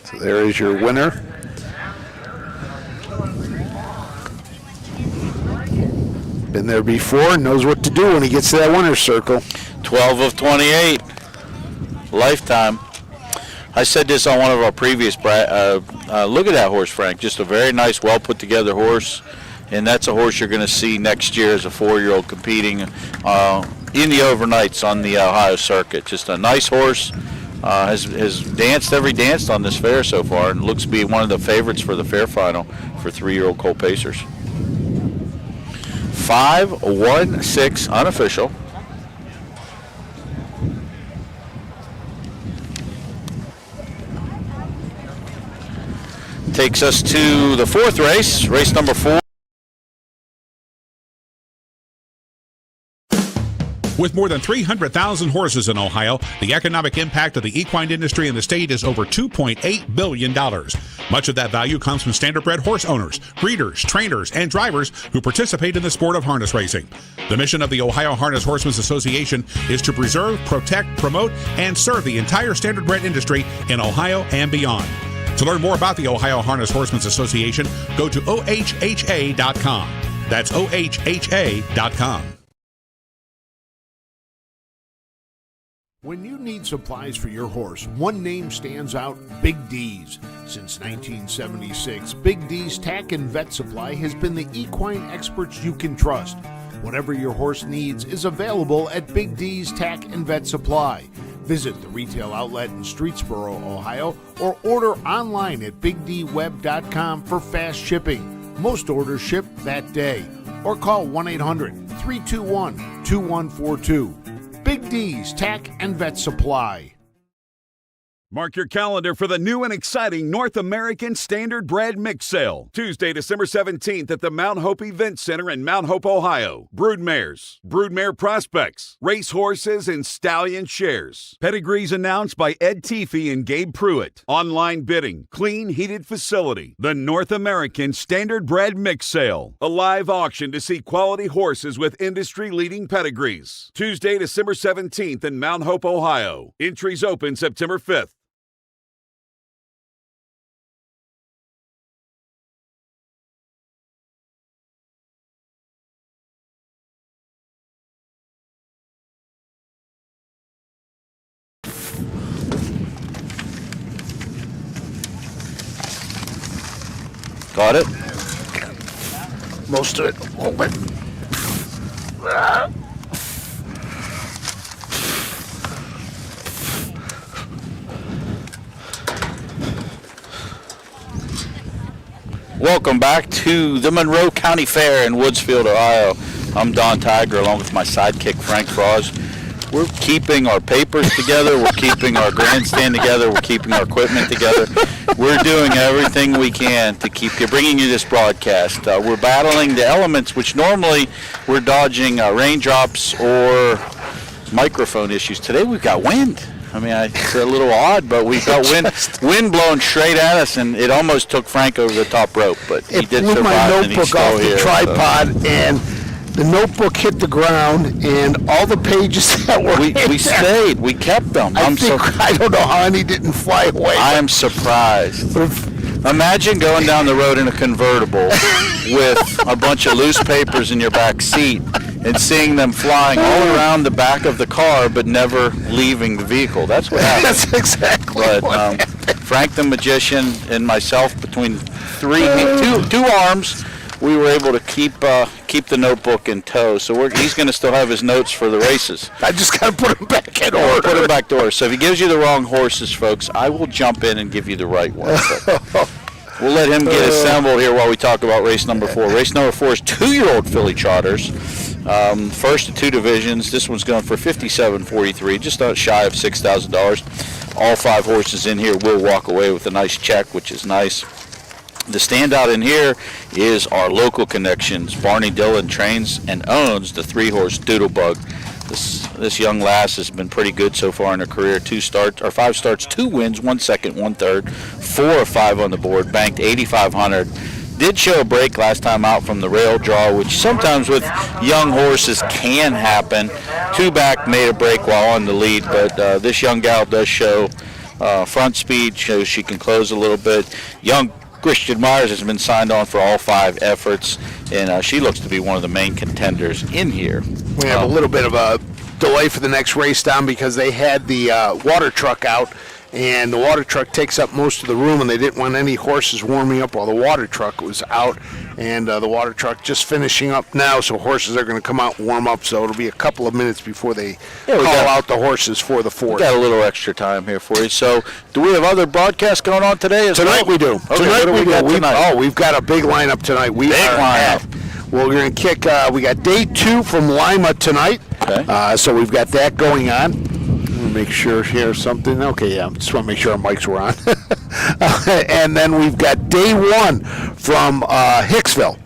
So there is your winner. Been there before, knows what to do when he gets to that winner's circle. 12 of 28, lifetime. I said this on one of our previous, look at that horse, Frank. Just a very nice, well put together horse. And that's a horse you're going to see next year as a 4-year-old competing in the overnights on the Ohio circuit. Just a nice horse. Has danced every dance on this fair so far and looks to be one of the favorites for the fair final for 3-year-old Colt Pacers. 5-1-6 unofficial. Takes us to the 4th race, race number 4. With more than 300,000 horses in Ohio, the economic impact of the equine industry in the state is over $2.8 billion. Much of that value comes from standardbred horse owners, breeders, trainers, and drivers who participate in the sport of harness racing. The mission of the Ohio Harness Horsemen's Association is to preserve, protect, promote, and serve the entire standardbred industry in Ohio and beyond. To learn more about the Ohio Harness Horsemen's Association, go to ohha.com. That's ohha.com. When you need supplies for your horse, one name stands out, Big D's. Since 1976, Big D's Tack and Vet Supply has been the equine experts you can trust. Whatever your horse needs is available at Big D's Tack and Vet Supply. Visit the retail outlet in Streetsboro, Ohio, or order online at bigdweb.com for fast shipping. Most orders ship that day. Or call 1-800-321-2142. Big D's Tack and Vet Supply. Mark your calendar for the new and exciting North American Standard Bred Mix Sale. Tuesday, December 17th at the Mount Hope Event Center in Mount Hope, Ohio. Broodmares, broodmare prospects, racehorses, and stallion shares. Pedigrees announced by Ed Teefee and Gabe Pruitt. Online bidding, clean, heated facility. The North American Standard Bred Mix Sale. A live auction to see quality horses with industry-leading pedigrees. Tuesday, December 17th in Mount Hope, Ohio. Entries open September 5th. Got it? Most of it. Open. Welcome back to the Monroe County Fair in Woodsfield, Ohio. I'm Don Tiger along with my sidekick Frank Frost. We're keeping our papers together. We're keeping our grandstand together. We're keeping our equipment together. We're doing everything we can to keep bringing you this broadcast. We're battling the elements, which normally we're dodging raindrops or microphone issues. Today we've got wind. I mean, it's a little odd, but we've got wind blowing straight at us, and it almost took Frank over the top rope. But he did survive. It blew my notebook off the tripod, and the notebook hit the ground, and all the pages that were we stayed. We kept them. I don't know how any didn't fly away. I am surprised. Imagine going down the road in a convertible with a bunch of loose papers in your back seat and seeing them flying all around the back of the car but never leaving the vehicle. That's what happened. That's exactly what happened. Frank the Magician and myself, between two arms, we were able to keep the notebook in tow. So he's going to still have his notes for the races. I just got to put him back in order. Put him back to order. So if he gives you the wrong horses, folks, I will jump in and give you the right ones. We'll let him get assembled here while we talk about race number 4. Race number 4 is 2-year-old filly trotters. First of 2 divisions. This one's going for $57.43, just shy of $6,000. All 5 horses in here will walk away with a nice check, which is nice. The standout in here is our local connections. Barney Dillon trains and owns the 3-horse Doodlebug. This young lass has been pretty good so far in her career. 5 starts, 2 wins, 1 second, 1 third, 4 of 5 on the board, banked $8,500. Did show a break last time out from the rail draw, which sometimes with young horses can happen. 2 back made a break while on the lead, but this young gal does show front speed, shows she can close a little bit. Young Christian Myers has been signed on for all 5 efforts, and she looks to be one of the main contenders in here. We have a little bit of a delay for the next race down because they had the water truck out, and the water truck takes up most of the room, and they didn't want any horses warming up while the water truck was out, and the water truck just finishing up now, so horses are going to come out and warm up, so it'll be a couple of minutes before they call out the horses for the 4th. We got a little extra time here for you. So do we have other broadcasts going on today? Tonight we do. Okay, tonight we do. We've got a big lineup tonight. Big lineup. Well, we're going to kick, we got day 2 from Lima tonight, okay. So we've got that going on. Make sure here something. Okay, yeah. Just want to make sure our mics were on. And then we've got day 1 from Hicksville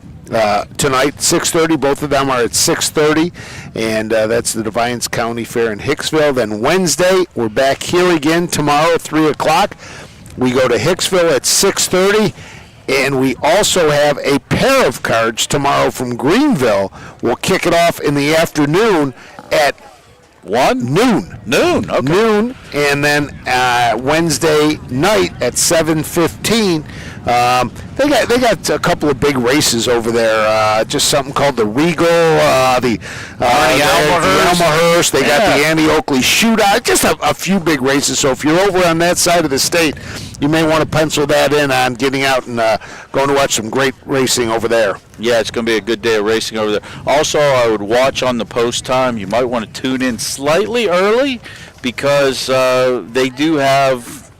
tonight, 6:30. Both of them are at 6:30, and that's the Defiance County Fair in Hicksville. Then Wednesday, we're back here again tomorrow at 3 o'clock. We go to Hicksville at 6:30. And we also have a pair of cards tomorrow from Greenville. We'll kick it off in the afternoon at 1? Noon. Okay. Noon, and then Wednesday night at 7:15. They got a couple of big races over there. Just something called the Regal, the Almahurst. They got the Andy Oakley Shootout. Just a few big races. So if you're over on that side of the state, you may want to pencil that in on getting out and going to watch some great racing over there. Yeah, it's going to be a good day of racing over there. Also, I would watch on the post time. You might want to tune in slightly early because they do have,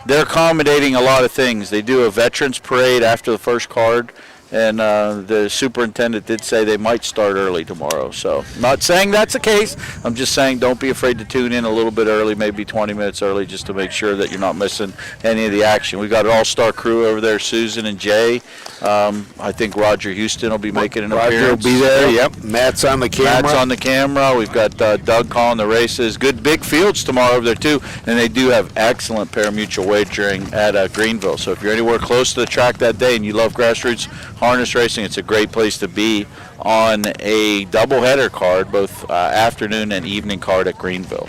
they're accommodating a lot of things. They do a veterans parade after the first card, and the superintendent did say they might start early tomorrow. So not saying that's the case. I'm just saying don't be afraid to tune in a little bit early, maybe 20 minutes early, just to make sure that you're not missing any of the action. We've got an all-star crew over there, Susan and Jay. I think Roger Houston will be making an appearance. Roger will be there, yep. Matt's on the camera. Matt's on the camera. We've got Doug calling the races. Good big fields tomorrow over there, too. And they do have excellent pari-mutuel wagering at Greenville. So if you're anywhere close to the track that day and you love grassroots harness racing, it's a great place to be on a doubleheader card, both afternoon and evening card at Greenville.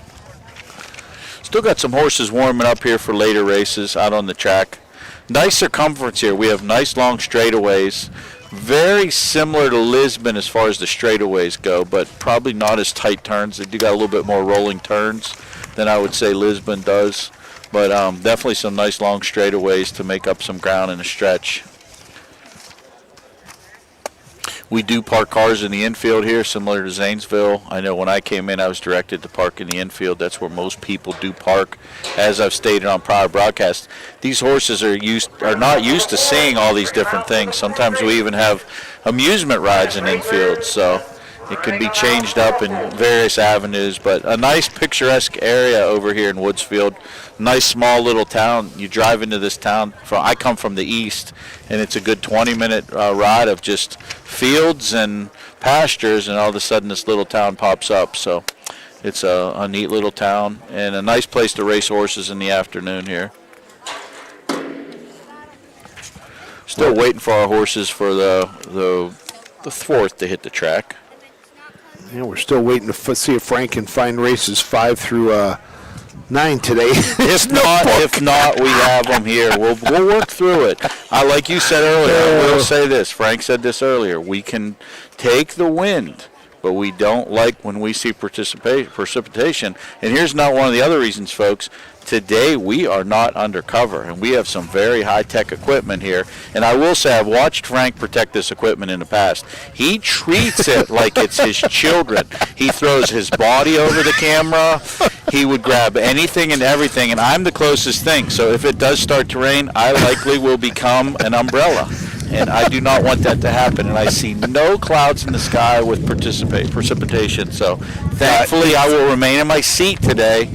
Still got some horses warming up here for later races out on the track. Nice circumference here. We have nice long straightaways. Very similar to Lisbon as far as the straightaways go, but probably not as tight turns. They do got a little bit more rolling turns than I would say Lisbon does. But definitely some nice long straightaways to make up some ground in a stretch. We do park cars in the infield here, similar to Zanesville. I know when I came in, I was directed to park in the infield. That's where most people do park. As I've stated on prior broadcasts, these horses are not used to seeing all these different things. Sometimes we even have amusement rides in infield, so it can be changed up in various avenues. But a nice picturesque area over here in Woodsfield. Nice small little town. You drive into this town. I come from the east, and it's a good 20-minute ride of just fields and pastures, and all of a sudden this little town pops up. So it's a neat little town and a nice place to race horses in the afternoon here. Still waiting for our horses for the fourth to hit the track. Yeah, we're still waiting to see if Frank can find races 5 through 9 today. If not, we have them here. We'll work through it. Like you said earlier, I will say this. Frank said this earlier. We can take the wind, but we don't like when we see precipitation. And here's not one of the other reasons, folks. Today we are not undercover, and we have some very high-tech equipment here. And I will say I've watched Frank protect this equipment in the past. He treats it like it's his children. He throws his body over the camera. He would grab anything and everything, and I'm the closest thing. So if it does start to rain, I likely will become an umbrella. And I do not want that to happen. And I see no clouds in the sky with precipitation. So thankfully I will remain in my seat today.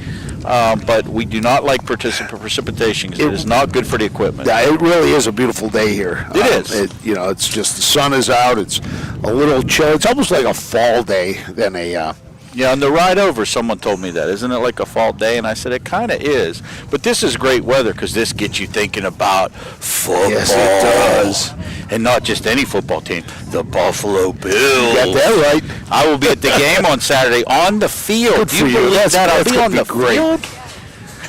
But we do not like precipitation because it is not good for the equipment. Yeah, it really is a beautiful day here. It is. It's just the sun is out. It's a little chill. It's almost like a fall day than a... Yeah, on the ride over, someone told me that. Isn't it like a fall day? And I said, it kind of is. But this is great weather because this gets you thinking about football. Yes, it does. And not just any football team, the Buffalo Bills. You got that right. I will be at the game on Saturday on the field. Good Do you for you. believe that? I'll be on the great. field?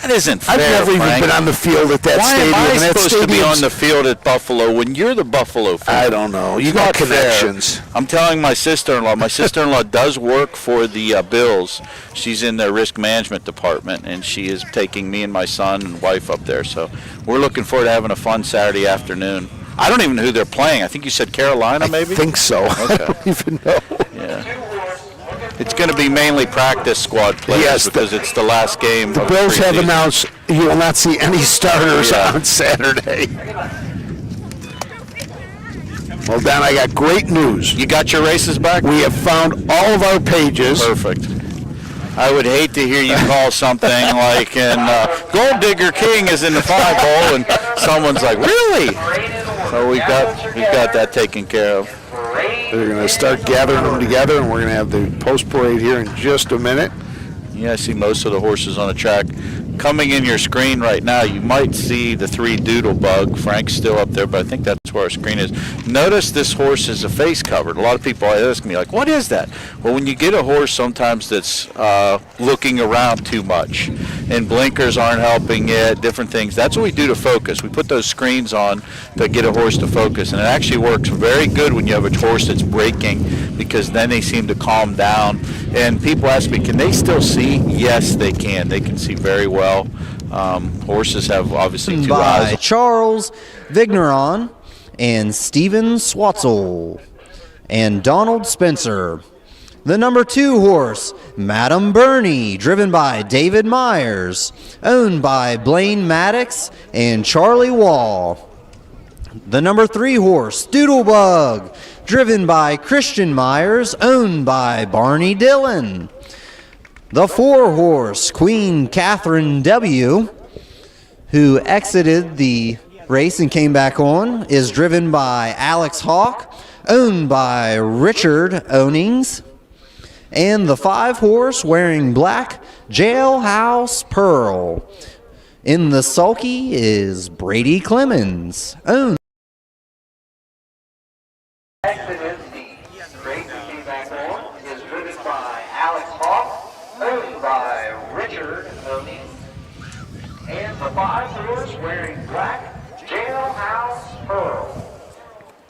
That isn't fair, I've never even Frank. been on the field at that stadium. Why am I and supposed to be on the field at Buffalo when you're the Buffalo fan? I don't know. You It's got not connections. fair. I'm telling my sister-in-law. My sister-in-law does work for the Bills. She's in their risk management department, and she is taking me and my son and wife up there. So we're looking forward to having a fun Saturday afternoon. I don't even know who they're playing. I think you said Carolina, maybe? I think so. Okay. I don't even know. Yeah. It's going to be mainly practice squad players because it's the last game. The Bills have announced you will not see any starters on Saturday. Well, Dan, I got great news. You got your races back? We have found all of our pages. Perfect. I would hate to hear you call something like, Gold Digger King is in the 5 hole, and someone's like, really? So we've got that taken care of. They're going to start gathering them together, and we're going to have the post parade here in just a minute. Yeah, I see most of the horses on the track. Coming in your screen right now, you might see the 3 Doodle Bug. Frank's still up there, but I think that's where our screen is. Notice this horse is a face covered. A lot of people ask me, like, what is that? Well, when you get a horse sometimes that's looking around too much and blinkers aren't helping it, different things, that's what we do to focus. We put those screens on to get a horse to focus, and it actually works very good when you have a horse that's braking because then they seem to calm down. And people ask me, can they still see? Yes, they can. They can see very well. Horses have obviously 2 eyes. By Charles Vigneron and Steven Swatzel and Donald Spencer. The number 2 horse, Madam Bernie, driven by David Myers, owned by Blaine Maddox and Charlie Wall. The number 3 horse, Doodlebug, driven by Christian Myers, owned by Barney Dillon. The 4 horse, Queen Catherine W., who exited the race and came back on, is driven by Alex Hawk, owned by Richard Ownings. And the 5 horse wearing black, Jailhouse Pearl. In the sulky is Brady Clemens, owned. Exited the race that came back on is driven by Alex Hawk, owned by Richard Owney. And the 5 horse wearing black, Jailhouse Pearl.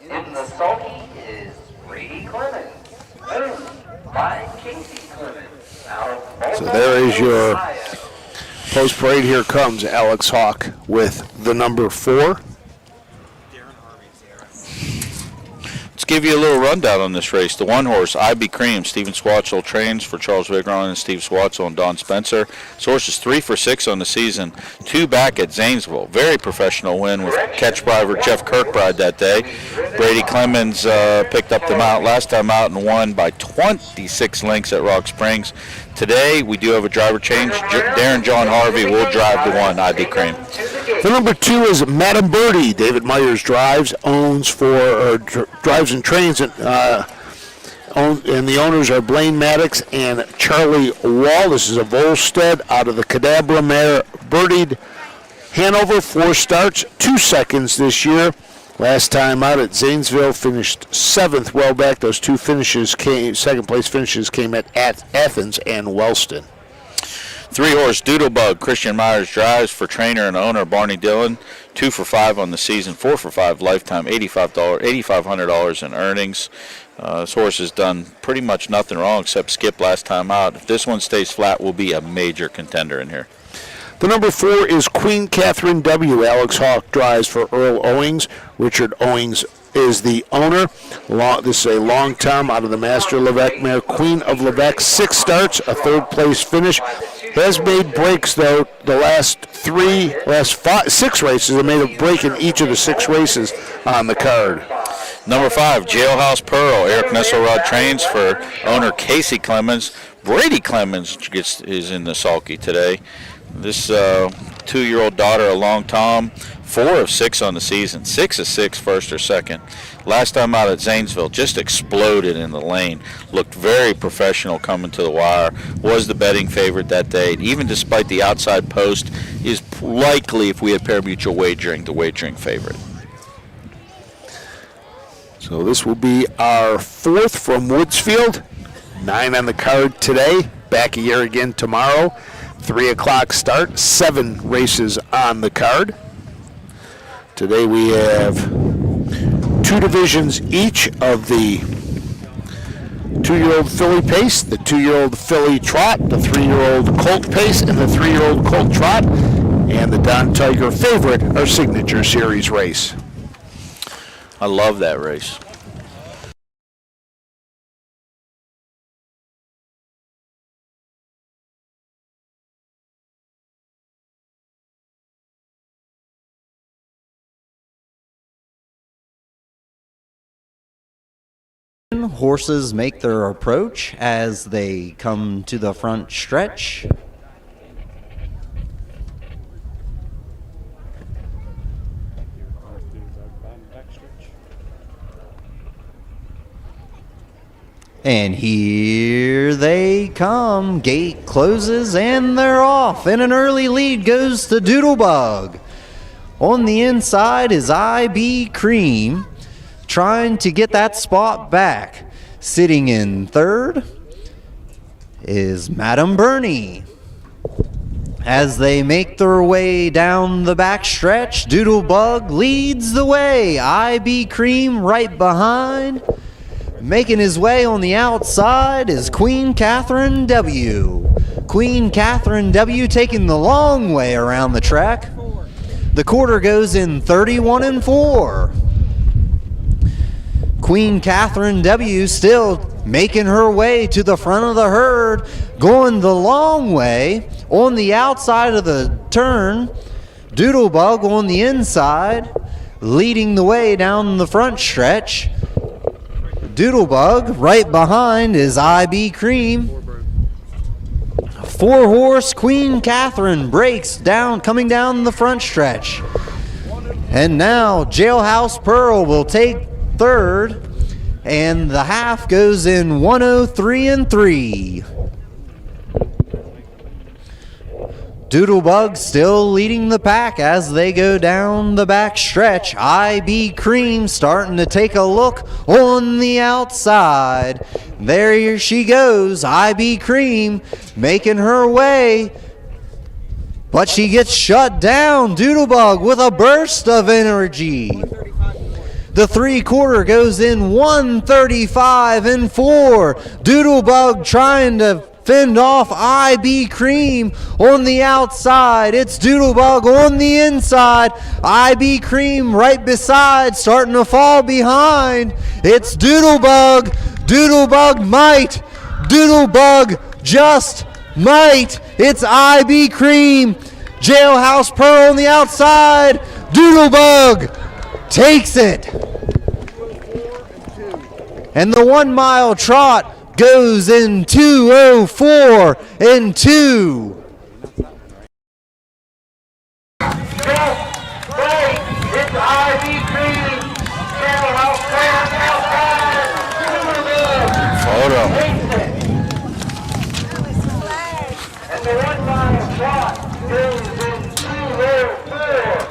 In the sulky is Brady Clemens, owned by Casey Clemens. Out of Monroe, So there is your Ohio. post-parade. Here comes Alex Hawk with the number 4. Let's give you a little rundown on this race. The 1 horse, IB Cream, Stephen Swatzel trains for Charles Vigron and Steve Swatzel and Don Spencer. This horse is 3 for 6 on the season. 2 back at Zanesville. Very professional win with catch driver Jeff Kirkbride that day. Brady Clemens picked up the mount last time out and won by 26 lengths at Rock Springs. Today we do have a driver change. Darren John Harvey will drive the 1, IB Cream. The number 2 is Madam Birdie. David Myers drives, drives and trains, and the owners are Blaine Maddox and Charlie Wall. This is a Volstead out of the Cadabra mare, birdied Hanover, 4 starts, 2 seconds this year. Last time out at Zanesville, finished 7th. Well back, those 2 finishes came, second place finishes came at Athens and Wellston. 3 horse Doodlebug, Christian Myers drives for trainer and owner Barney Dillon. 2 for 5 on the season, 4 for 5 lifetime, $8,500 in earnings. This horse has done pretty much nothing wrong except skip last time out. If this one stays flat, will be a major contender in here. The number 4 is Queen Catherine W. Alex Hawk drives for Earl Owings. Richard Owings is the owner. This is a long time out of the Master Levesque mare, Queen of Levesque. 6 starts, a 3rd place finish. Has made breaks, though, the last 6 races. They made a break in each of the 6 races on the card. Number 5, Jailhouse Pearl. Eric Nesselrod trains for owner Casey Clemens. Brady Clemens is in the sulky today. This 2-year-old daughter, a long Tom, 4 of 6 on the season, 6 of 6 first or second. Last time out at Zanesville, just exploded in the lane. Looked very professional coming to the wire. Was the betting favorite that day. Even despite the outside post, is likely, if we had pari-mutuel wagering, the wagering favorite. So this will be our 4th from Woodsfield. 9 on the card today. Back here again tomorrow. 3 o'clock start. 7 races on the card. Today we have 2 divisions each of the 2-year-old filly pace, the 2-year-old filly trot, the 3-year-old colt pace, and the 3-year-old colt trot, and the Don Tiger favorite, our signature series race. I love that race. Horses make their approach as they come to the front stretch. And here they come. Gate closes and they're off. And an early lead goes to Doodlebug. On the inside is IB Cream, trying to get that spot back. Sitting in 3rd is Madam Bernie. As they make their way down the back stretch, Doodlebug leads the way. IB Cream right behind. Making his way on the outside is Queen Catherine W. Queen Catherine W taking the long way around the track. The quarter goes in 31 and 4. Queen Catherine W still making her way to the front of the herd, going the long way on the outside of the turn. Doodlebug on the inside, leading the way down the front stretch. Doodlebug right behind is IB Cream. 4-horse Queen Catherine breaks down, coming down the front stretch. And now Jailhouse Pearl will take third, and the half goes in 103 3. Doodlebug still leading the pack as they go down the back stretch. IB Cream starting to take a look on the outside. There she goes, IB Cream making her way, but she gets shut down. Doodlebug with a burst of energy. The 3/4 goes in 135 4. Doodlebug trying to fend off IB Cream on the outside. It's Doodlebug on the inside. IB Cream right beside, starting to fall behind. It's Doodlebug. Doodlebug might. Doodlebug just might. It's IB Cream. Jailhouse Pearl on the outside. Doodlebug takes it. And the 1 mile trot goes in 2:04 2. It's IB Cream. Jailhouse Pearl outside. Photo. And the 1 mile trot goes in 2:04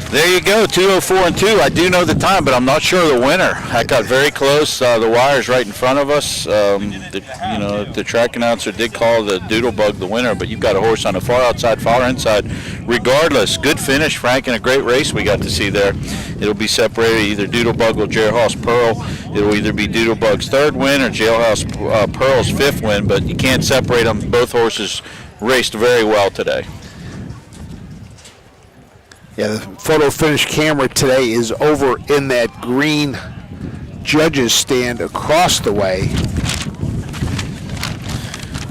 There you go, 2:04 2. I do know the time, but I'm not sure of the winner. That got very close. The wire's right in front of us. The track announcer did call the Doodlebug the winner, but you've got a horse on the far outside, far inside. Regardless, good finish, Frank, and a great race we got to see there. It'll be separated, either Doodlebug or Jailhouse Pearl. It'll either be Doodlebug's third win or Jailhouse Pearl's fifth win, but you can't separate them. Both horses raced very well today. Yeah, the photo finish camera today is over in that green judges stand across the way.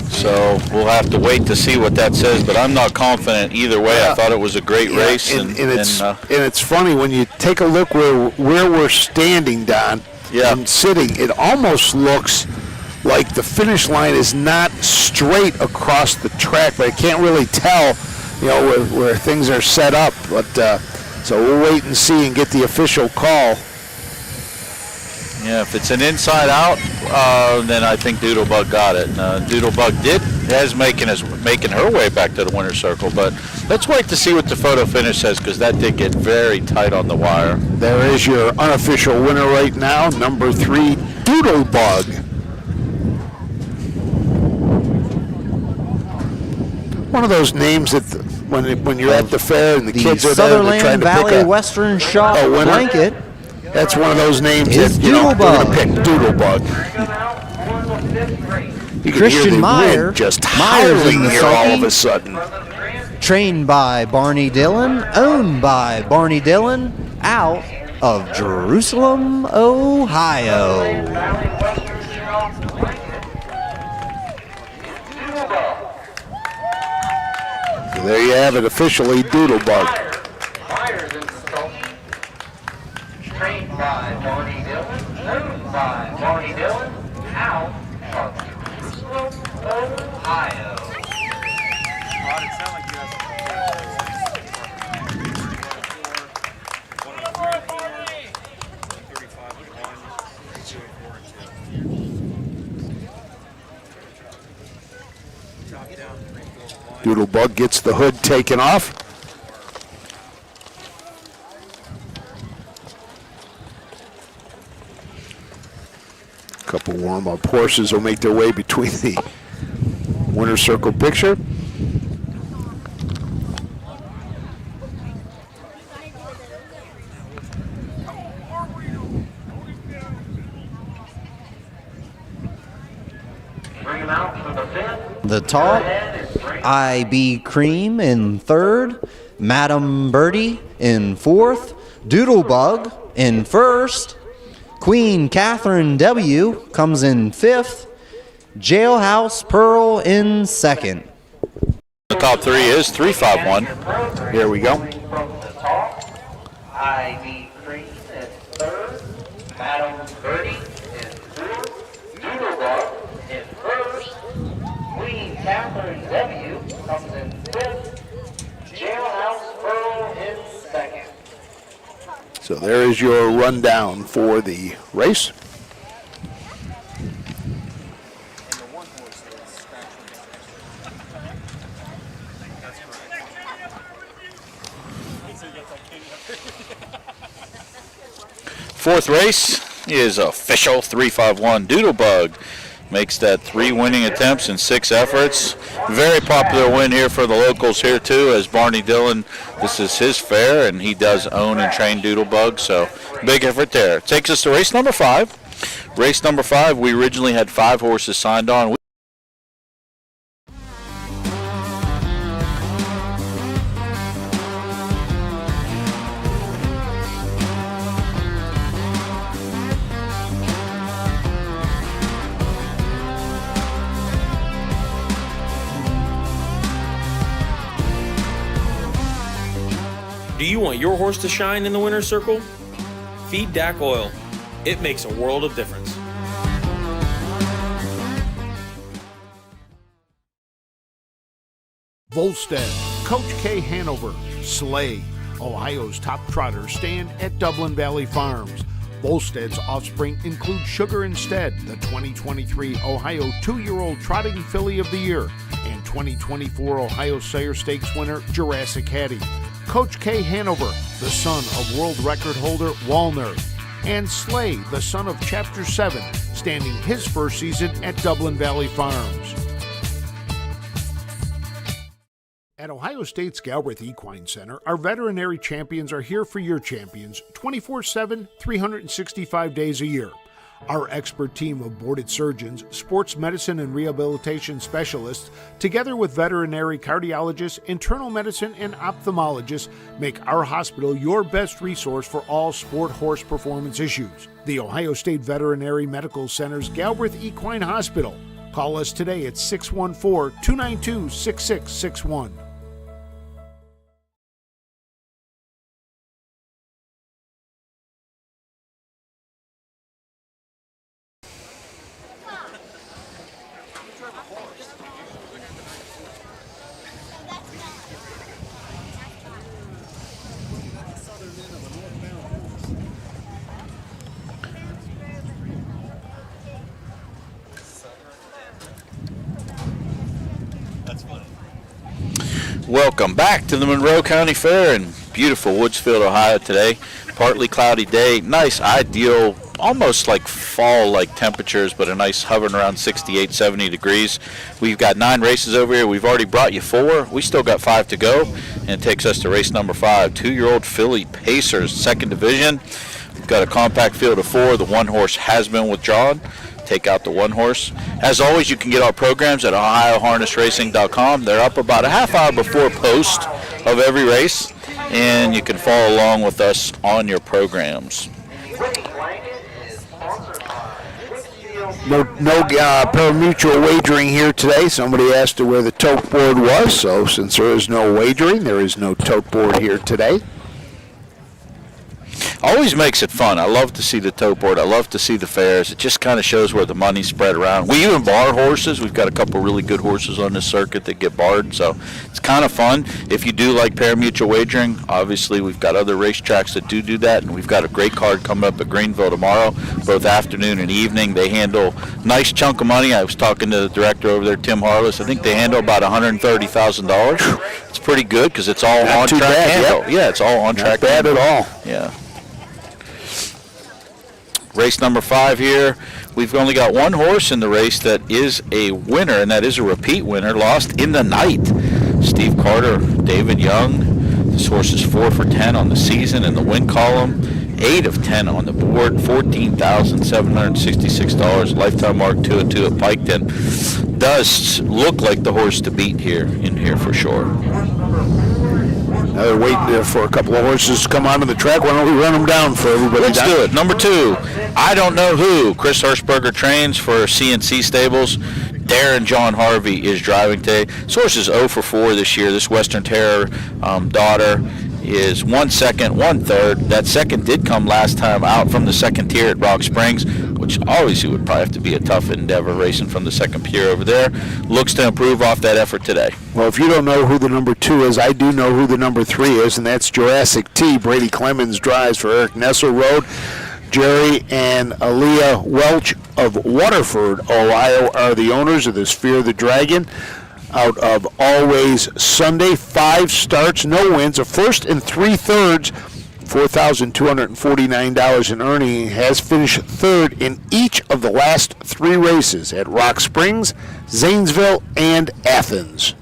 So we'll have to wait to see what that says, but I'm not confident either way. I thought it was a great race. And it's funny when you take a look where we're standing, Don, and sitting, it almost looks like the finish line is not straight across the track, but I can't really tell, where things are set up. But so we'll wait and see and get the official call. Yeah, if it's an inside out, then I think Doodlebug got it. Doodlebug is making her way back to the winner's circle, but let's wait to see what the photo finish says, because that did get very tight on the wire. There is your unofficial winner right now, number 3, Doodlebug. One of those names that when you're at the fair and the kids are there and they're trying to Valley pick a Western Shop winner. blanket. That's one of those names Is that they're going to Doodlebug. pick Doodlebug. You can Christian hear the Meyer. wind just Myers howling in the here all sulky. of a sudden. Trained by Barney Dillon, owned by Barney Dillon, out of Jerusalem, Ohio. So there you have it, officially Doodlebug. Myers in the sulky. Trained by Barney Dillon, owned by Barney Dillon, out of Jerusalem, Ohio. Doodlebug gets the hood taken off. A couple warm-up horses will make their way between the winner's circle picture. The top, IB Cream in third, Madam Birdie in fourth, Doodlebug in first. Queen Catherine W. comes in fifth. Jailhouse Pearl in second. The top three is 351. Here we go. Ivy Green in third. Madam Birdie in fourth. Doodlebug in first. Queen Catherine W. comes in fifth. Jailhouse Pearl in second. So there is your rundown for the race. Fourth race is official. 351 Doodlebug makes that 3 winning attempts in 6 efforts. Very popular win here for the locals here too, as Barney Dillon, this is his fair and he does own and train Doodlebug, so big effort there. Takes us to race number 5. Race number 5, we originally had 5 horses signed on. Do you want your horse to shine in the winner's circle? Feed DAC Oil. It makes a world of difference. Volstead, Coach K. Hanover, Slay, Ohio's top trotters stand at Dublin Valley Farms. Volstead's offspring include Sugar Instead, the 2023 Ohio 2-year-old Trotting Filly of the Year, and 2024 Ohio Sire Stakes winner Jurassic Hattie. Coach K. Hanover, the son of world record holder Walner, and Slay, the son of Chapter 7, standing his first season at Dublin Valley Farms. At Ohio State's Galbraith Equine Center, our veterinary champions are here for your champions 24/7, 365 days a year. Our expert team of boarded surgeons, sports medicine and rehabilitation specialists, together with veterinary cardiologists, internal medicine, and ophthalmologists, make our hospital your best resource for all sport horse performance issues. The Ohio State Veterinary Medical Center's Galbraith Equine Hospital. Call us today at 614-292-6661. Welcome back to the Monroe County Fair in beautiful Woodsfield, Ohio today. Partly cloudy day, nice, ideal, almost like fall-like temperatures, but a nice hovering around 68, 70 degrees. We've got 9 races over here. We've already brought you 4. We still got 5 to go, and it takes us to race number 5, 2-year-old filly Pacers, 2nd division. We've got a compact field of 4. The 1 horse has been withdrawn. Take out the 1 horse. As always, you can get our programs at ohioharnessracing.com. They're up about a half hour before post of every race, and you can follow along with us on your programs. No pari-mutuel wagering here today. Somebody asked where the tote board was, so since there is no wagering, there is no tote board here today. Always makes it fun. I love to see the tote board. I love to see the fairs. It just kind of shows where the money's spread around. We even bar horses. We've got a couple really good horses on this circuit that get barred, so it's kind of fun. If you do like pari-mutuel wagering, obviously we've got other racetracks that do that, and we've got a great card coming up at Greenville tomorrow, both afternoon and evening. They handle a nice chunk of money. I was talking to the director over there, Tim Harless. I think they handle about $130,000. It's pretty good because it's all on track handle. Yeah, it's all on track. Not bad at all. Yeah. Race number 5 here. We've only got 1 horse in the race that is a winner, and that is a repeat winner, lost in the night. Steve Carter, David Young. This horse is 4 for 10 on the season in the win column. 8 of 10 on the board, $14,766. Lifetime mark 2 and 2 at Piketon. Does look like the horse to beat here for sure. They're waiting there for a couple of horses to come onto the track. Why don't we run them down for everybody? Let's do it. Number 2, I Don't Know Who. Chris Hirschberger trains for CNC Stables. Darren John Harvey is driving today. This horse is 0 for 4 this year. This Western Terror daughter is 1 second, 1 third. That second did come last time out from the second tier at Rock Springs, which obviously would probably have to be a tough endeavor racing from the second tier over there. Looks to improve off that effort today. Well, if you don't know who the number 2 is, I do know who the number 3 is, and that's Jurassic T. Brady Clemens drives for Eric Nessel Road. Jerry and Aaliyah Welch of Waterford, Ohio, are the owners of this Fear the Dragon. Out of Always Sunday, 5 starts, no wins, a first and 3/3, $4,249 in earning. Has finished 3rd in each of the last 3 races at Rock Springs, Zanesville, and Athens.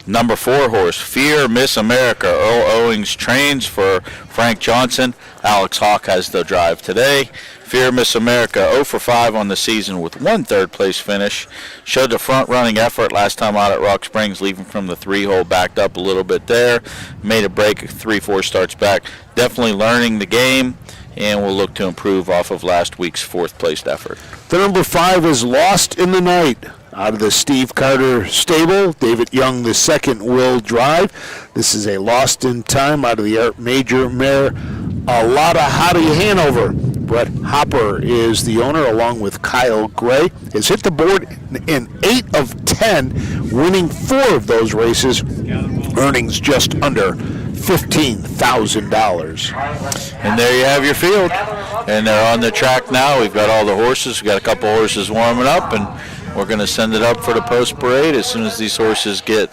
Number 4 horse, Fear Miss America. Earl Owings trains for Frank Johnson. Alex Hawk has the drive today. Fear Miss America 0 for 5 on the season with 1 third-place finish. Showed the front-running effort last time out at Rock Springs, leaving from the 3-hole, backed up a little bit there. Made a break 3-4 starts back. Definitely learning the game, and will look to improve off of last week's 4th-placed effort. The number 5 is Lost in the Night. Out of the Steve Carter stable, David Young II will drive. This is a Lost in Time out of the Art Major mare, Alada Hottie Hanover. Brett Hopper is the owner, along with Kyle Gray. Has hit the board in 8 of 10, winning 4 of those races. Earnings just under $15,000. And there you have your field. And they're on the track now. We've got all the horses. We've got a couple horses warming up, and we're going to send it up for the post parade as soon as these horses get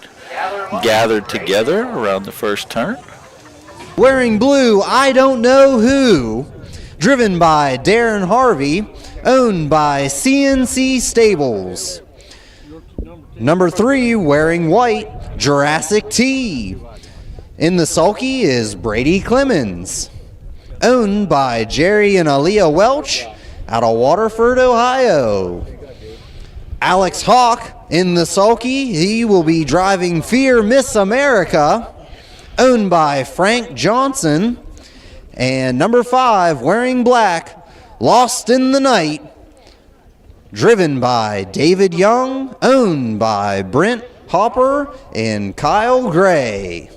gathered together around the first turn. Wearing blue, I Don't Know Who. Driven by Darren Harvey, owned by CNC Stables. Number 3, wearing white, Jurassic T. In the sulky is Brady Clemens, owned by Jerry and Aaliyah Welch out of Waterford, Ohio. Alex Hawk in the sulky, he will be driving Fear Miss America, owned by Frank Johnson. And number 5, wearing black, Lost in the Night, driven by David Young, owned by Brent Hopper and Kyle Gray.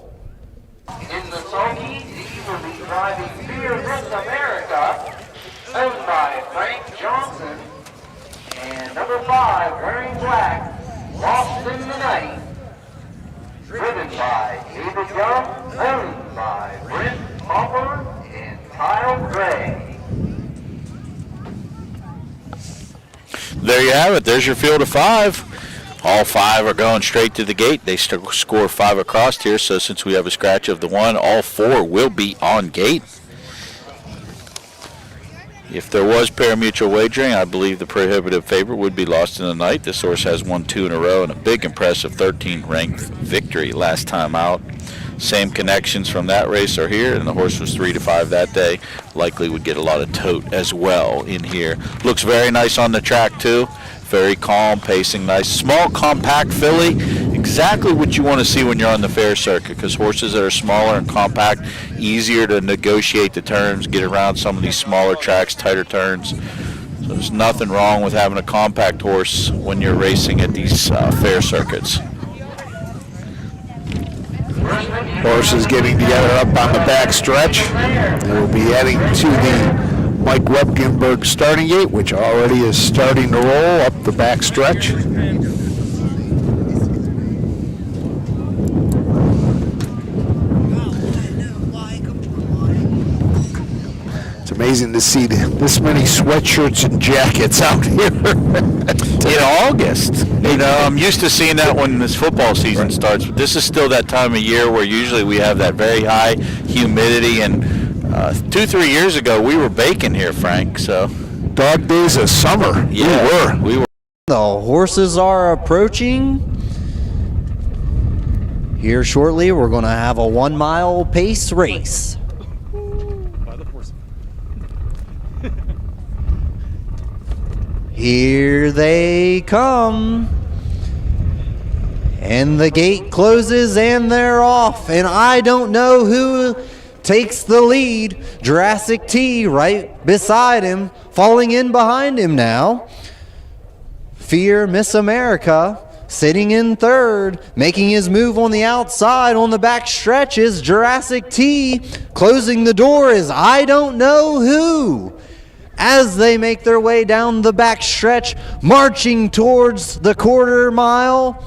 In the sulky, he will be driving Fear Miss America, owned by Frank Johnson. And number 5, wearing black, Lost in the Night, driven by David Young, owned by Brent Hopper and Kyle Gray. There you have it. There's your field of 5. All 5 are going straight to the gate. They score 5 across here, so since we have a scratch of the 1, all 4 will be on gate. If there was pari-mutuel wagering, I believe the prohibitive favorite would be Lost in the Night. This horse has won 2 in a row and a big, impressive 13th-ranked victory last time out. Same connections from that race are here, and the horse was 3 to 5 that day. Likely would get a lot of tote as well in here. Looks very nice on the track, too. Very calm, pacing nice. Small, compact filly. Exactly what you want to see when you're on the fair circuit, because horses that are smaller and compact, easier to negotiate the turns, get around some of these smaller tracks, tighter turns. So there's nothing wrong with having a compact horse when you're racing at these fair circuits. Horses getting together up on the back stretch. They will be heading to the Mike Webgenberg starting gate, which already is starting to roll up the back stretch. It's amazing to see this many sweatshirts and jackets out here in August. You know, I'm used to seeing that when this football season starts, but this is still that time of year where usually we have that very high humidity, and 2-3 years ago we were baking here, Frank. So dog days of summer. Yeah, we were. The horses are approaching. Here shortly we're going to have a 1-mile pace race. Here they come. And the gate closes and they're off. And I don't know who takes the lead. Jurassic T right beside him, falling in behind him now. Fear Miss America sitting in third, making his move on the outside. On the back stretch is Jurassic T. Closing the door is I don't know who. As they make their way down the back stretch, marching towards the quarter mile,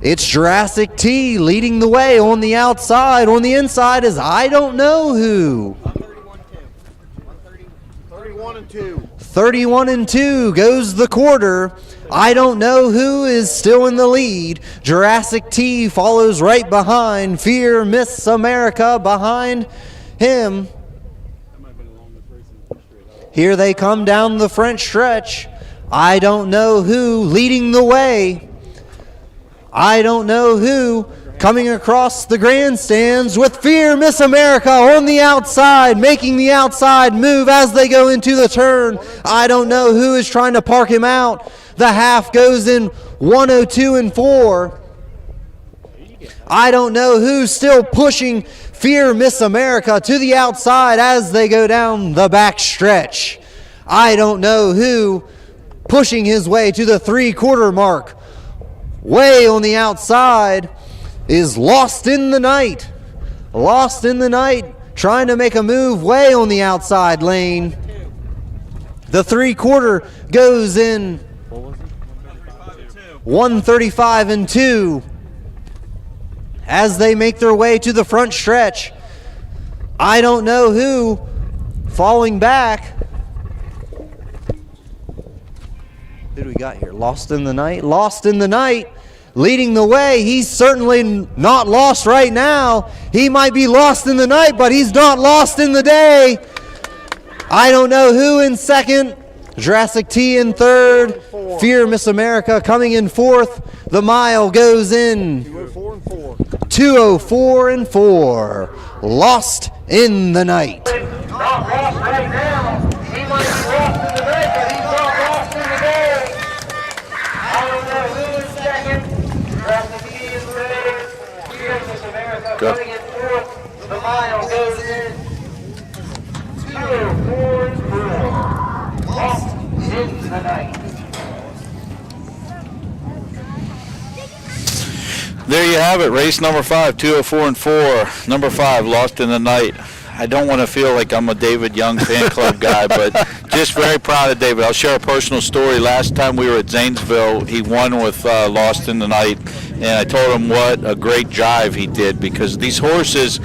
it's Jurassic T leading the way on the outside. On the inside is I don't know who. 31 and 2. 31 and 2 goes the quarter. I don't know who is still in the lead. Jurassic T follows right behind. Fear Miss America behind him. Here they come down the front stretch. I don't know who leading the way. I don't know who coming across the grandstands with Fear Miss America on the outside, making the outside move as they go into the turn. I don't know who is trying to park him out. The half goes in 102 and 4. I don't know who's still pushing Fear Miss America to the outside as they go down the back stretch. I don't know who pushing his way to the 3/4 mark. Way on the outside is Lost in the Night. Lost in the Night trying to make a move way on the outside lane. The 3/4 goes in 135 and 2 as they make their way to the front stretch. I don't know who falling back. Who do we got here? Lost in the Night. Lost in the Night leading the way. He's certainly not lost right now. He might be lost in the night, but he's not lost in the day. I don't know who in second. Jurassic T in third. Fear Miss America coming in fourth. The mile goes in 2:04 and 4. Lost in the Night. Not lost right now. He might be lost in the night, but he's not lost in the day. I don't know who is second. Jurassic T is third. Fear Miss America coming in fourth. The mile goes in 2:04 and 4. Lost in the night. There you have it, race number 5, 2:04 and 4. Number 5, Lost in the Night. I don't want to feel like I'm a David Young fan club guy, but just very proud of David. I'll share a personal story. Last time we were at Zanesville, he won with Lost in the Night, and I told him what a great drive he did, because these horses,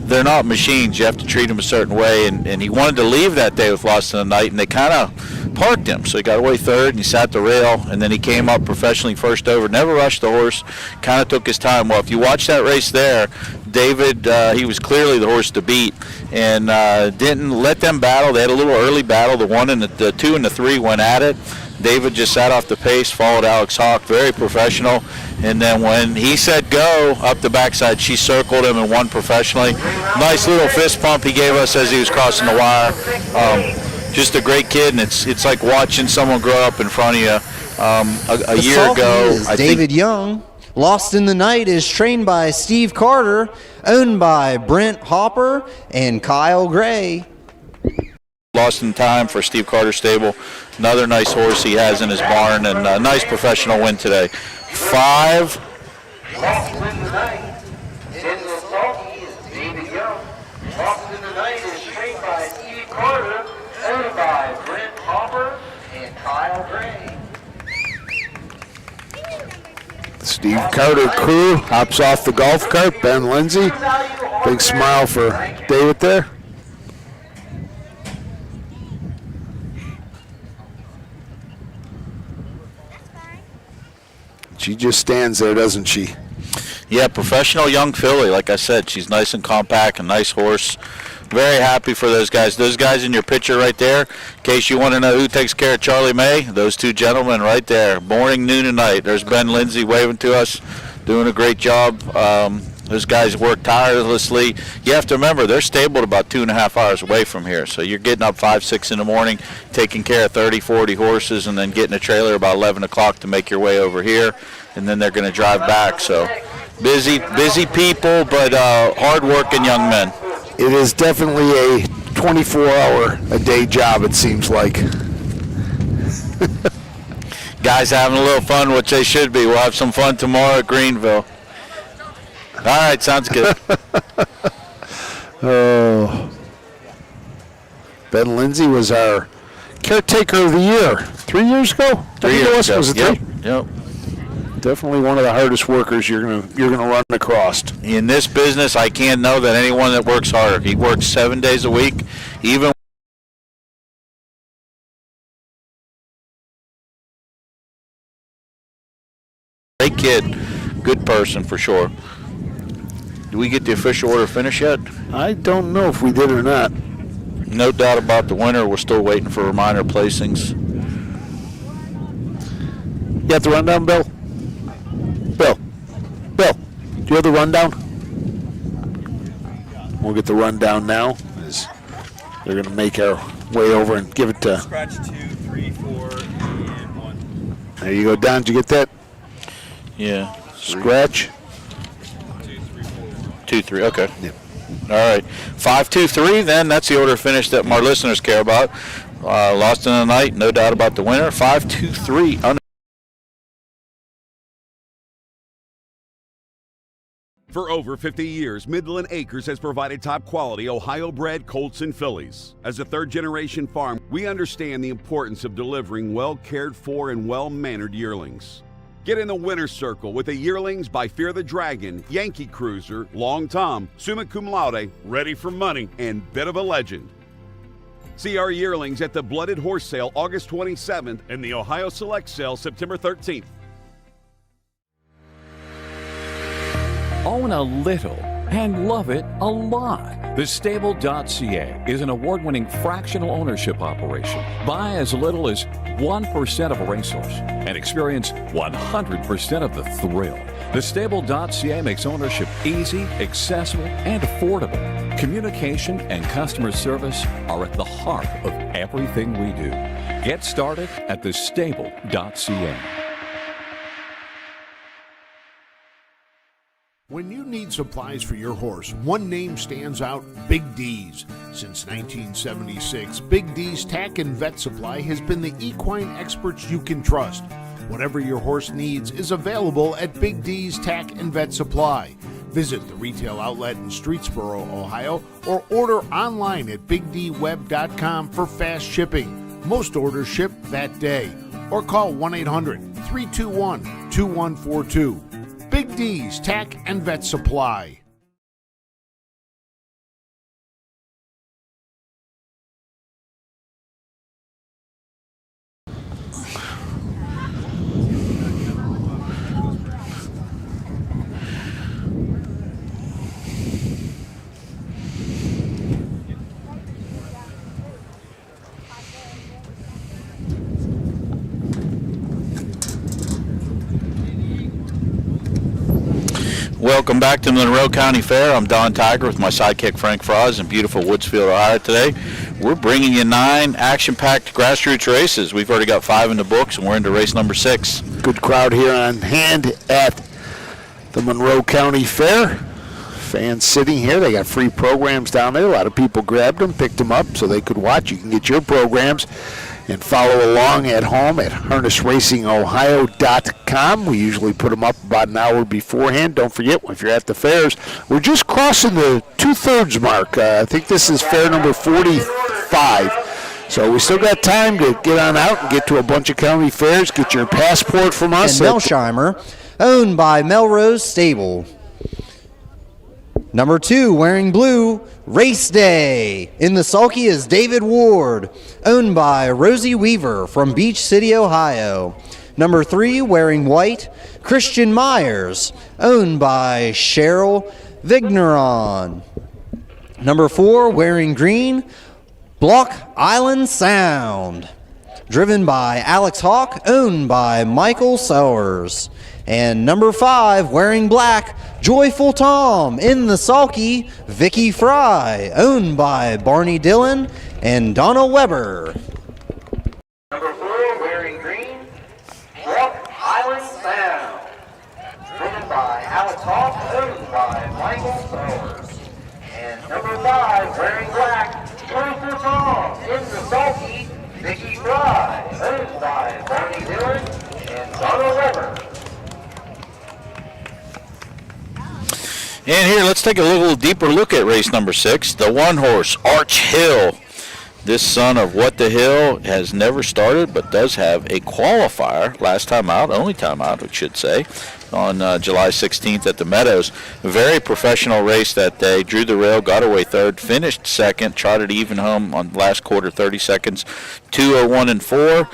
they're not machines. You have to treat them a certain way, and he wanted to leave that day with Lost in the Night, and they kind of parked him. So he got away third, and he sat the rail, and then he came up professionally first over. Never rushed the horse, kind of took his time. Well, if you watch that race there, David, he was clearly the horse to beat, and didn't let them battle. They had a little early battle. The 1 and the 2 and the 3 went at it. David just sat off the pace, followed Alex Hawk, very professional. And then when he said go up the backside, she circled him and won professionally. Nice little fist pump he gave us as he was crossing the wire. Just a great kid, and it's like watching someone grow up in front of you. A year ago, I David Young. Lost in the Night is trained by Steve Carter, owned by Brent Hopper and Kyle Gray. Lost in Time for Steve Carter Stable. Another nice horse he has in his barn, and a nice professional win today. 5. Lost in the Night. In the sulky is David Young. Lost in the Night is trained by Steve Carter, owned by Brent Hopper and Kyle Gray. Steve Carter crew hops off the golf cart. Ben Lindsay, big smile for David there. She just stands there, doesn't she? Yeah, professional young filly. Like I said, she's nice and compact, a nice horse. Very happy for those guys. Those guys in your picture right there, in case you want to know who takes care of Charlie May, those two gentlemen right there, morning, noon, and night. There's Ben Lindsay waving to us, doing a great job. Those guys work tirelessly. You have to remember, they're stabled about 2.5 hours away from here. So you're getting up 5, 6 in the morning, taking care of 30, 40 horses, and then getting a trailer about 11 o'clock to make your way over here. and then they're going to drive back. So busy people, but hard-working young men. It is definitely a 24-hour-a-day job, it seems like. Guys having a little fun, which they should be. We'll have some fun tomorrow at Greenville. All right, sounds good. Oh, Ben Lindsay was our caretaker of the year 3 years ago. 3 years ago. Was it Yep. 3? Yep. Definitely one of the hardest workers you're gonna run across. In this business, I can't know that anyone that works harder. He works 7 days a week, even. Great kid, good person for sure. Do we get the official order finished yet? I don't know if we did or not. No doubt about the winner. We're still waiting for minor placings. You have the rundown, Bill? Bill, do you have the rundown? We'll get the rundown now. As they're going to make our way over and give it to. Scratch 2, 3, 4, and 1. There you go, Don. Did you get that? Yeah. Scratch. 2, 3. Okay. Yeah. All right. 5, 2, 3. Then that's the order finish that our listeners care about. Lost in the night. No doubt about the winner. 5, 2, 3. For over 50 years, Midland Acres has provided top-quality Ohio-bred colts and fillies. As a third-generation farm, we understand the importance of delivering well-cared-for and well-mannered yearlings. Get in the winner's circle with the yearlings by Fear the Dragon, Yankee Cruiser, Long Tom, Summa Cum Laude, Ready for Money, and Bit of a Legend. See our yearlings at the Blooded Horse Sale August 27th and the Ohio Select Sale September 13th. Own a little and love it a lot. TheStable.ca is an award-winning fractional ownership operation. Buy as little as 1% of a racehorse and experience 100% of the thrill. TheStable.ca makes ownership easy, accessible, and affordable. Communication and customer service are at the heart of everything we do. Get started at TheStable.ca. When you need supplies for your horse, one name stands out: Big D's. Since 1976, Big D's Tack and Vet Supply has been the equine experts you can trust. Whatever your horse needs is available at Big D's Tack and Vet Supply. Visit the retail outlet in Streetsboro, Ohio, or order online at BigDWeb.com for fast shipping. Most orders ship that day. Or call 1-800-321-2142. Big D's Tack and Vet Supply. Welcome back to the Monroe County Fair. I'm Don Tiger with my sidekick Frank Froz in beautiful Woodsfield, Ohio today. We're bringing you 9 action-packed grassroots races. We've already got 5 in the books, and we're into race number 6. Good crowd here on hand at the Monroe County Fair. Fans sitting here. They got free programs down there. A lot of people grabbed them, picked them up so they could watch. You can get your programs and follow along at home at harnessracingohio.com. We usually put them up about an hour beforehand. Don't forget, if you're at the fairs, we're just crossing the 2/3 mark. I think this is fair number 45. So we still got time to get on out and get to a bunch of county fairs. Get your passport from us. And Melsheimer, owned by Melrose Stable. Number 2, wearing blue, Race Day. In the sulky is David Ward, owned by Rosie Weaver from Beach City, Ohio. Number 3, wearing white, Christian Myers, owned by Cheryl Vigneron. Number 4, wearing green, Block Island Sound, driven by Alex Hawk, owned by Michael Sowers. And number 5, wearing black, Joyful Tom. In the sulky, Vicky Fry, owned by Barney Dillon and Donna Weber. Number 4, wearing green, Block Island Sound, 5, wearing black, Joyful Tom. In the sulky, Vicky Fry. Owned by Barney Dillon and Donna Weber. And here, let's take a little deeper look at race number 6, the one horse, Arch Hill. This son of What the Hill has never started, but does have a qualifier, last time out, only time out, we should say, on July 16th at the Meadows. A very professional race that day. Drew the rail, got away third, finished second, trotted even home on last quarter, 30 seconds, 2:01 and 4.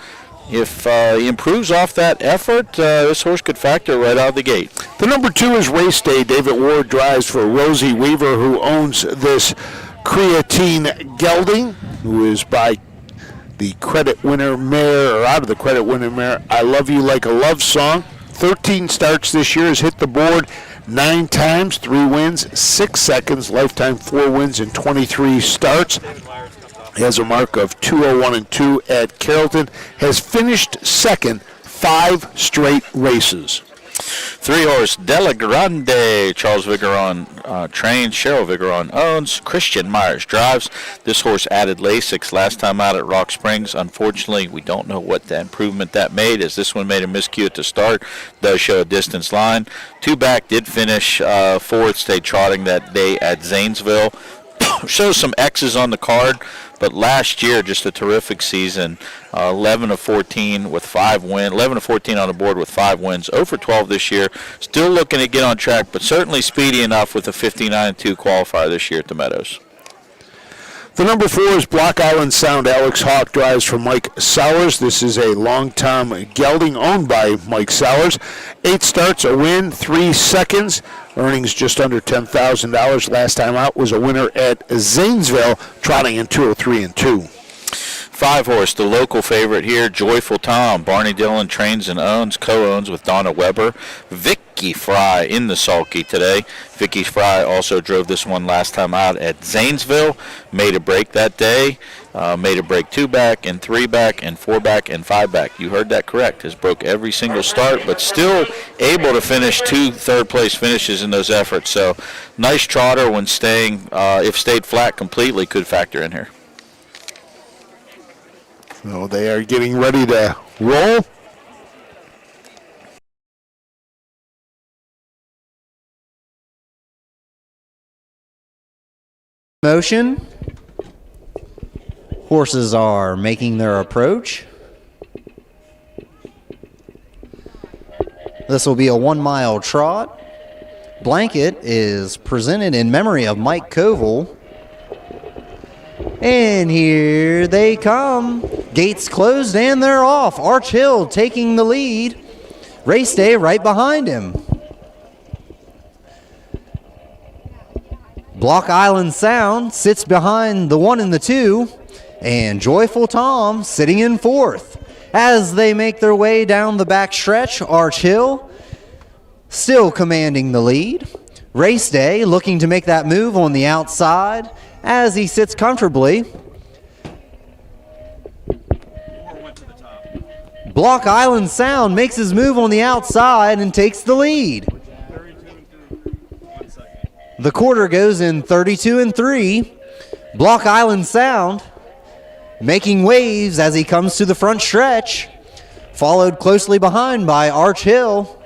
If he improves off that effort, this horse could factor right out of the gate. The number 2 is Race Day. David Ward drives for Rosie Weaver, who owns this creatine gelding, who is by the credit winner mare, or out of the credit winner mare, I Love You Like a Love Song. 13 starts this year, has hit the board 9 times, 3 wins, 6 seconds, lifetime 4 wins in 23 starts. He has a mark of 2:01 and 2 at Carrollton, has finished second 5 straight races. 3-horse Della Grande, Charles Vigeron trains, Cheryl Vigeron owns, Christian Myers drives. This horse added Lasix last time out at Rock Springs. Unfortunately, we don't know what the improvement that made, as this one made a miscue at the start. Does show a distance line. 2 back did finish 4th, stayed trotting that day at Zanesville. Shows some X's on the card, but last year just a terrific season. 11 of 14 with 5 wins. 11 of 14 on the board with 5 wins. 0 for 12 this year. Still looking to get on track, but certainly speedy enough with a 59-2 qualifier this year at the Meadows. The number 4 is Block Island Sound. Alex Hawk drives for Mike Sowers. This is a long-time gelding owned by Mike Sowers. 8 starts, a win, 3 seconds. Earnings just under $10,000. Last time out was a winner at Zanesville, trotting in 2:03 and 2. 5-horse, the local favorite here, Joyful Tom. Barney Dillon trains and owns, co-owns with Donna Weber. Vicky Fry in the sulky today. Vicky Fry also drove this one last time out at Zanesville. Made a break that day. Made a break 2 back and 3 back and 4 back and 5 back. You heard that correct. Has broke every single start, but still able to finish 2 third-place finishes in those efforts. So nice trotter when staying, if stayed flat completely, could factor in here. So they are getting ready to roll. Motion. Horses are making their approach. This will be a 1-mile trot. Blanket is presented in memory of Mike Koval. And here they come. Gates closed and they're off. Arch Hill taking the lead. Race Day right behind him. Block Island Sound sits behind the 1 and the 2. And Joyful Tom sitting in 4th. As they make their way down the back stretch, Arch Hill still commanding the lead. Race Day looking to make that move on the outside as he sits comfortably. Block Island Sound makes his move on the outside and takes the lead. The quarter goes in 32 and 3. Block Island Sound making waves as he comes to the front stretch, followed closely behind by Arch Hill.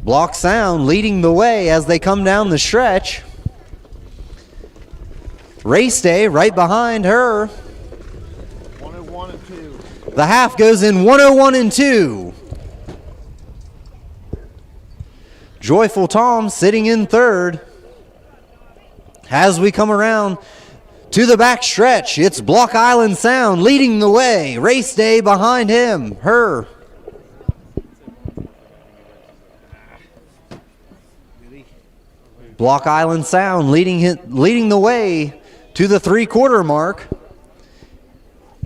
Block Sound leading the way as they come down the stretch. Race Day right behind her. 101 and 2. The half goes in 101 and 2. Joyful Tom sitting in 3rd. As we come around to the back stretch, it's Block Island Sound leading the way. Race Day behind him, her. Block Island Sound leading the way to the 3/4 mark.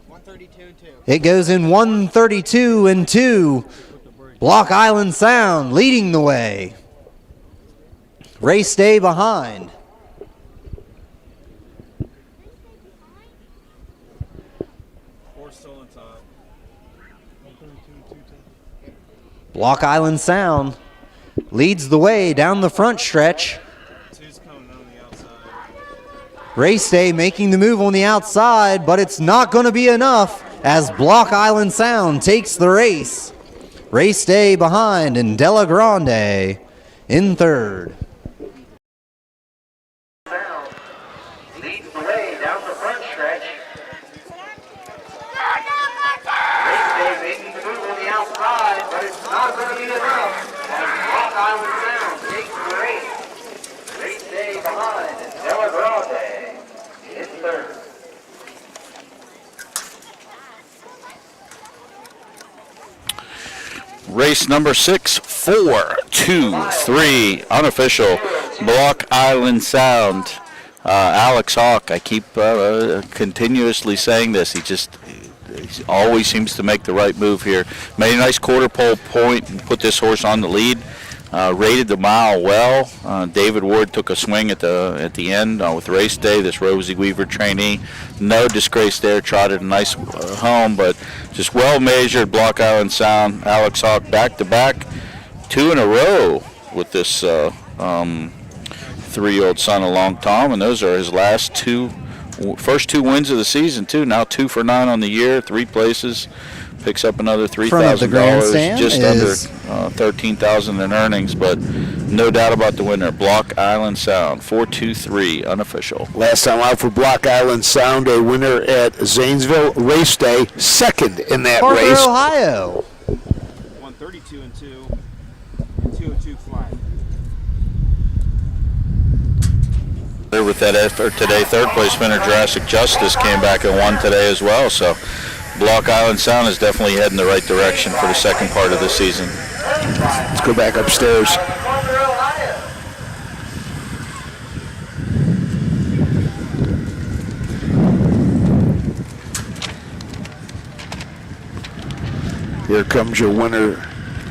132 and 2. It goes in 132 and 2. Block Island Sound leading the way. Race Day behind. Block Island Sound leads the way down the front stretch. Race Day making the move on the outside, but it's not going to be enough as Block Island Sound takes the race. Race Day behind and Della Grande in third. Leads the way down the front stretch. Race Day making the move on the outside, but it's not going to be enough as Block Island Sound takes the race. Race Day behind and Della Grande in third. Race number 6, 4, 2, 3, unofficial, Block Island Sound. Alex Hawk, I keep continuously saying this. He always seems to make the right move here. Made a nice quarter pole point and put this horse on the lead. Rated the mile well. David Ward took a swing at the end with Race Day, this Rosie Weaver trainee. No disgrace there, trotted a nice home, but just well measured. Block Island Sound, Alex Hawk back-to-back, 2 in a row with this 3-year-old son of Long Tom, and those are his first 2 wins of the season too. Now 2 for 9 on the year, 3 places. Picks up another $3,000, just under $13,000 in earnings, but no doubt about the winner, Block Island Sound, 4-2-3, unofficial. Last time out for Block Island Sound, a winner at Zanesville Race Day, second in that Parker, race. Ohio. 132 and 2, and 202 flat. There with that effort today, third place winner Jurassic Justice came back and won today as well, so Block Island Sound is definitely heading the right direction for the second part of the season. Let's go back upstairs. Here comes your winner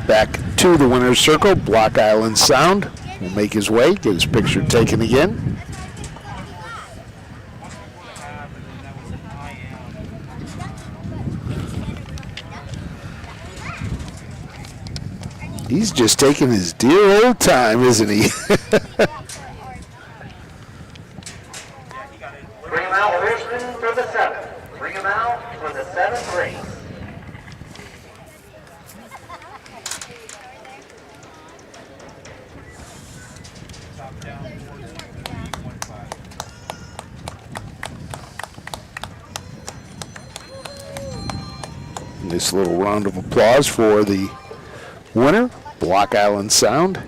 back to the winner's circle. Block Island Sound will make his way, get his picture taken again. He's just taking his dear old time, isn't he? Bring him out, horseman, for the 7th. Bring him out for the 7th race. Nice little round of applause for the winner, Block Island Sound.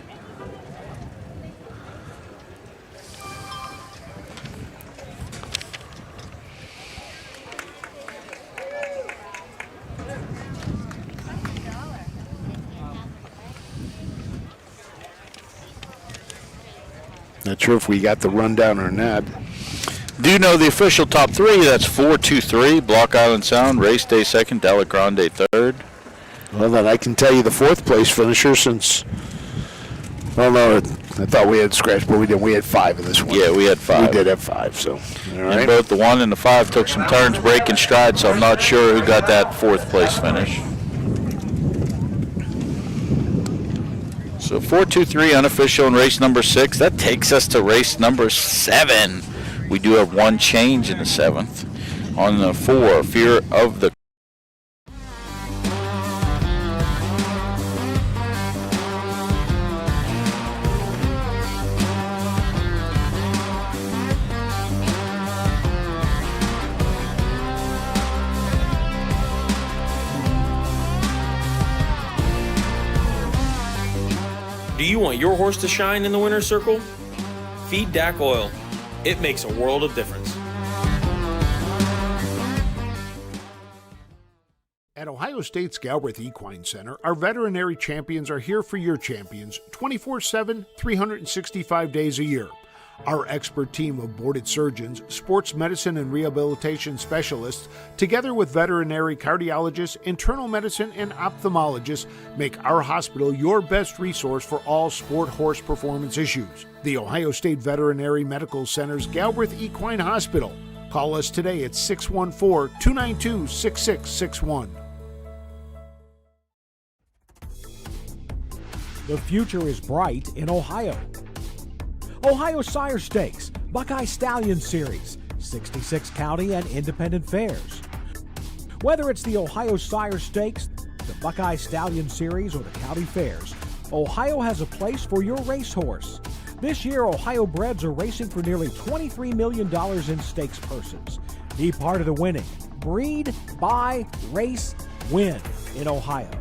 Not sure if we got the rundown or not. Do you know the official top 3? That's 4-2-3, Block Island Sound, Race Day second, Della Grande third. Well, then I can tell you the 4th place finisher since, well, no, I thought we had scratched, but we didn't. We had 5 in this one. Yeah, we had 5. We did have 5, so. All right. And both the 1 and the 5 took some turns breaking stride, so I'm not sure who got that 4th place finish. So 4-2-3 unofficial in race number 6. That takes us to race number 7. We do have one change in the 7th. On the 4, Fear of the Do you want your horse to shine in the winner's circle? Feed DAC Oil. It makes a world of difference. At Ohio State's Galbraith Equine Center, our veterinary champions are here for your champions 24/7, 365 days a year. Our expert team of boarded surgeons, sports medicine and rehabilitation specialists, together with veterinary cardiologists, internal medicine, and ophthalmologists, make our hospital your best resource for all sport horse performance issues. The Ohio State Veterinary Medical Center's Galbraith Equine Hospital. Call us today at 614-292-6661. The future is bright in Ohio. Ohio Sire Stakes, Buckeye Stallion Series, 66 county and independent fairs. Whether it's the Ohio Sire Stakes, the Buckeye Stallion Series, or the county fairs, Ohio has a place for your racehorse. This year, Ohio breds are racing for nearly $23 million in stakes purses. Be part of the winning. Breed, buy, race, win in Ohio.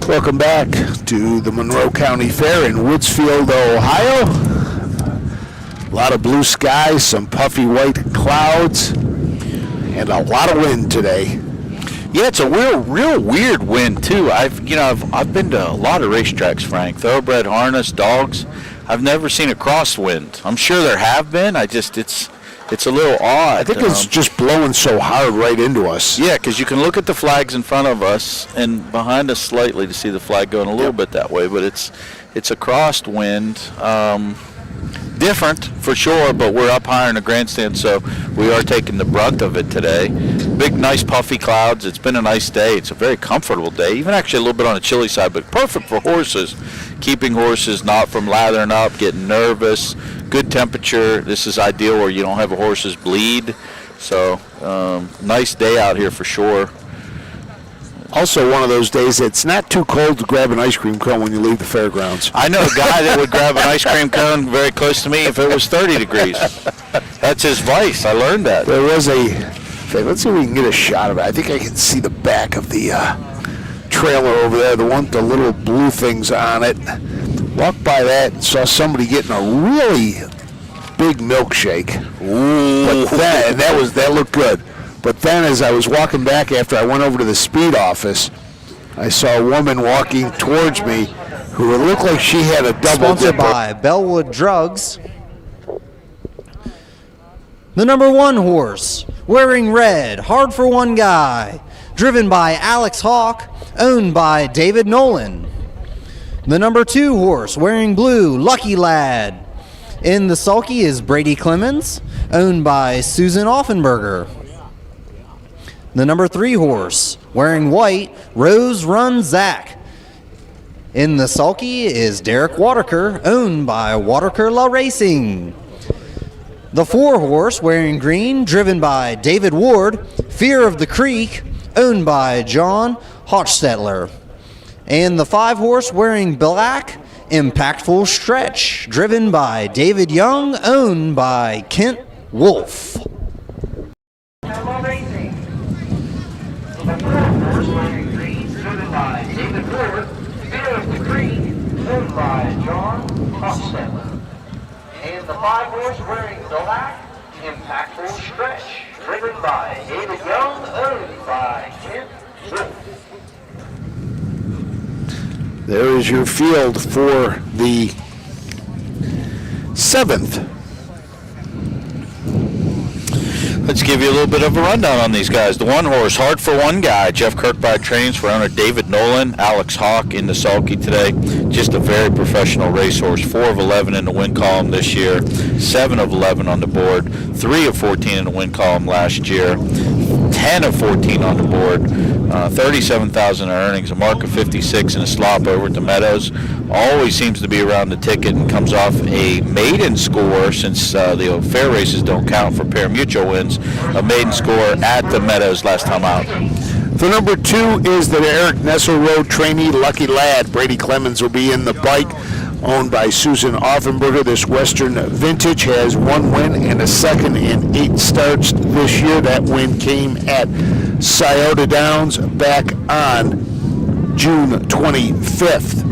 Welcome back to the Monroe County Fair in Woodsfield, Ohio. A lot of blue skies, some puffy white clouds, and a lot of wind today. Yeah, it's a real weird wind too. I've been to a lot of racetracks, Frank. Thoroughbred harness, dogs. I've never seen a crosswind. I'm sure there have been. It's a little odd. I think it's just blowing so hard right into us. Yeah, because you can look at the flags in front of us and behind us slightly to see the flag going a little bit that way, but it's a crossed wind. Different for sure, but we're up higher in the grandstand, so we are taking the brunt of it today. Big, nice, puffy clouds. It's been a nice day. It's a very comfortable day, even actually a little bit on the chilly side, but perfect for horses. Keeping horses not from lathering up, getting nervous. Good temperature. This is ideal where you don't have a horses bleed. So, nice day out here for sure. Also one of those days it's not too cold to grab an ice cream cone when you leave the fairgrounds. I know a guy that would grab an ice cream cone very close to me if it was 30 degrees. That's his vice. I learned that. There was let's see if we can get a shot of it. I think I can see the back of the trailer over there, the little blue things on it. Walked by that and saw somebody getting a really big milkshake. Ooh. But that looked good. But then as I was walking back after I went over to the speed office, I saw a woman walking towards me who looked like she had a double Sponsored dipper. by Bellwood Drugs. The number 1 horse, wearing red, hard for one guy, driven by Alex Hawk, owned by David Nolan. The number 2 horse, wearing blue, Lucky Lad. In the sulky is Brady Clemens, owned by Susan Offenberger. The number 3 horse, wearing white, Rose Run Zach. In the sulky is Derek Waterker, owned by Waterker La Racing. The 4 horse, wearing green, driven by David Ward, Fear of the Creek, owned by John Hochstetler. And the 5 horse, wearing black, Impactful Stretch, driven by David Young, owned by Kent Wolf. The 4 horse wearing green, driven by David Ward, Fear of the Creek, owned by John Hochstetler. And the 5 horse wearing black, Impactful Stretch, driven by David Young, owned by Kent Wolf. There is your field for the 7th. Let's give you a little bit of a rundown on these guys. The 1 horse, hard for one guy. Jeff Kirkbride trains for owner David Nolan. Alex Hawk in the sulky today. Just a very professional racehorse. 4 of 11 in the win column this year. 7 of 11 on the board. 3 of 14 in the win column last year. 10 of 14 on the board. 37,000 earnings. A mark of 56 in a slop over at the Meadows. Always seems to be around the ticket and comes off a maiden score since the fair races don't count for pari-mutuel wins. A maiden score at the Meadows last time out. The number 2 is the Eric Nessel Road trainee Lucky Lad. Brady Clemens will be in the bike, owned by Susan Offenberger. This Western Vintage has 1 win and a 2nd in 8 starts this year. That win came at Scioto Downs back on June 25th.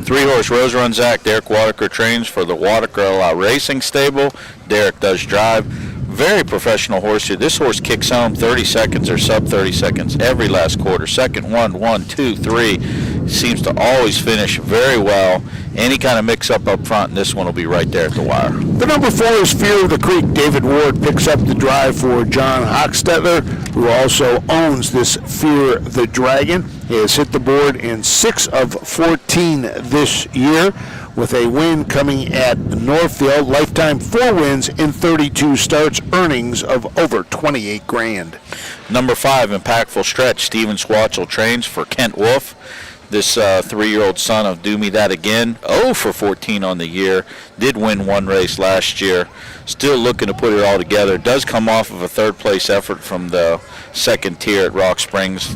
3 horse Rose Run Zach. Derek Waterker trains for the Waterker La Racing stable. Derek does drive. Very professional horse here. This horse kicks home 30 seconds or sub 30 seconds every last quarter. Second 1, 1, 2, 3. seems to always finish very well. Any kind of mix-up up front, and this one will be right there at the wire. The number 4 is Fear of the Creek. David Ward picks up the drive for John Hochstetler, who also owns this Fear the Dragon. He has hit the board in 6 of 14 this year, with a win coming at Northfield. Lifetime 4 wins in 32 starts, earnings of over 28 grand. Number 5, Impactful Stretch. Steven Squatchel trains for Kent Wolf. This 3-year-old son of Do Me That Again, 0 for 14 on the year, did win 1 race last year, still looking to put it all together, does come off of a 3rd place effort from the 2nd tier at Rock Springs.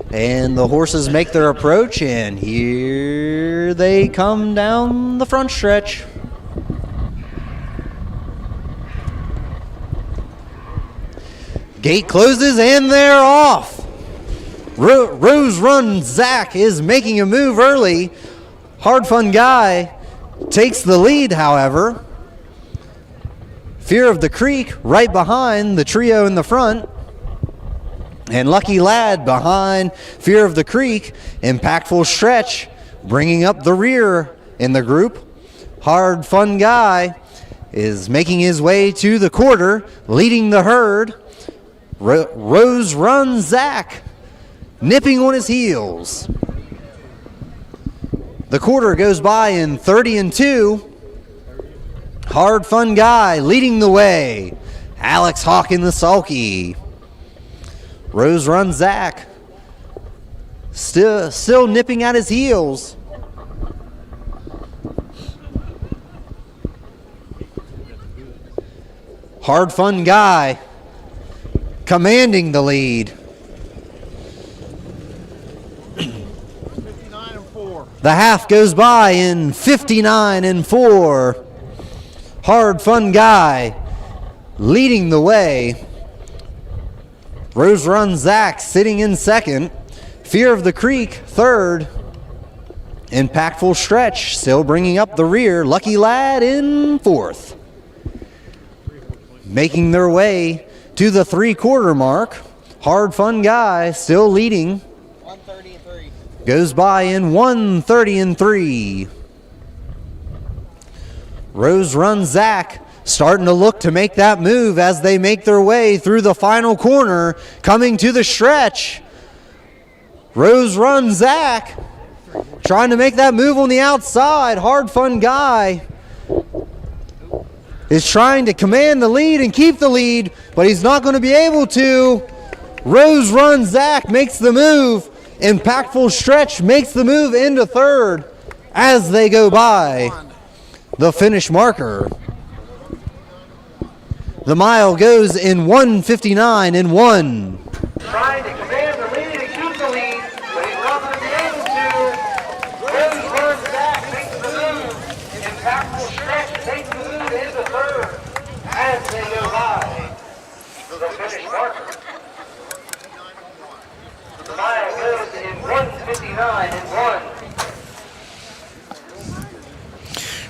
And the horses make their approach, and here they come down the front stretch. Gate closes, and they're off. Rose Run Zach is making a move early. Hard Fun Guy takes the lead, however. Fear of the Creek right behind the trio in the front. And Lucky Lad behind Fear of the Creek. Impactful Stretch bringing up the rear in the group. Hard Fun Guy is making his way to the quarter, leading the herd. Rose Run Zach nipping on his heels. The quarter goes by in 30-2. Hard Fun Guy leading the way. Alex Hawk in the sulky. Rose Run Zach still nipping at his heels. Hard Fun Guy commanding the lead. 59-4. The half goes by in 59-4. Hard Fun Guy leading the way. Rose Run Zach sitting in second. Fear of the Creek third. Impactful Stretch still bringing up the rear. Lucky Lad in fourth. Making their way to the 3/4 mark. Hard Fun Guy still leading. 1:33. Goes by in 1:30-3. Rose Run Zach starting to look to make that move as they make their way through the final corner, coming to the stretch. Rose Run Zach trying to make that move on the outside. Hard Fun Guy is trying to command the lead and keep the lead, but he's not going to be able to. Rose Run Zach makes the move. Impactful Stretch makes the move into third as they go by the finish marker. The mile goes in 1:59-1. Trying to command the lead and keep the lead, but he's not going to be able to. Rose Run Zach makes the move. Impactful Stretch takes the move into third as they go by the finish marker. The mile goes in 1:59-1.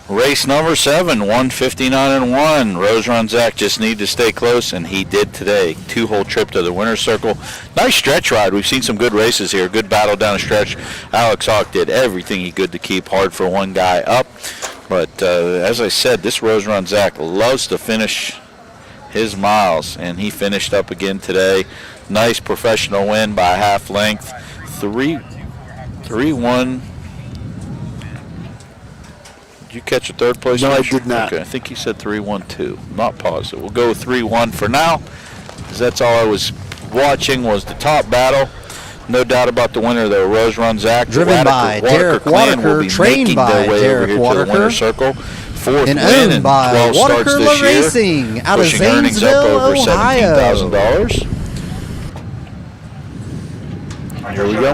Race number 7, 1:59-1. Rose Run Zach just need to stay close, and he did today. 2-hole trip to the winner's circle. Nice stretch ride. We've seen some good races here. Good battle down the stretch. Alex Hawk did everything he could to keep Hard for One Guy up. But as I said, this Rose Run Zach loves to finish his miles, and he finished up again today. Nice professional win by a half length. 3-1. Did you catch a third place? No, I did not. Okay, I think he said 3-1-2. Not positive. We'll go 3-1 for now, because that's all I was watching was the top battle. No doubt about the winner, though. Rose Run Zach. Driven by Derek Waterker, trained by Derek Waterker, circle. Fourth and win owned in by 12 starts Waterker this year, Racing out of pushing earnings up Zanesville, over Ohio. $17,000. Here we go.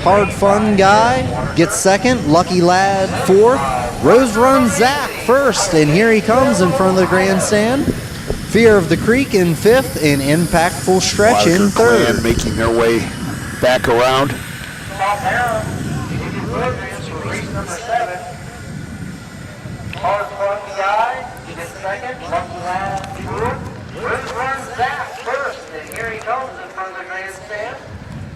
Hard Fun Guy gets second. Lucky Lad fourth. Rose Run Zach first. And here he comes in front of the grandstand. Fear of the Creek in 5th, and Impactful Stretch in 3rd. Making their way back around. Top down, Indian Footprints for race number 7. Hard Funky Guy in second, Funky Lad through. Woods runs Zach first, and here he comes in front of the grandstand.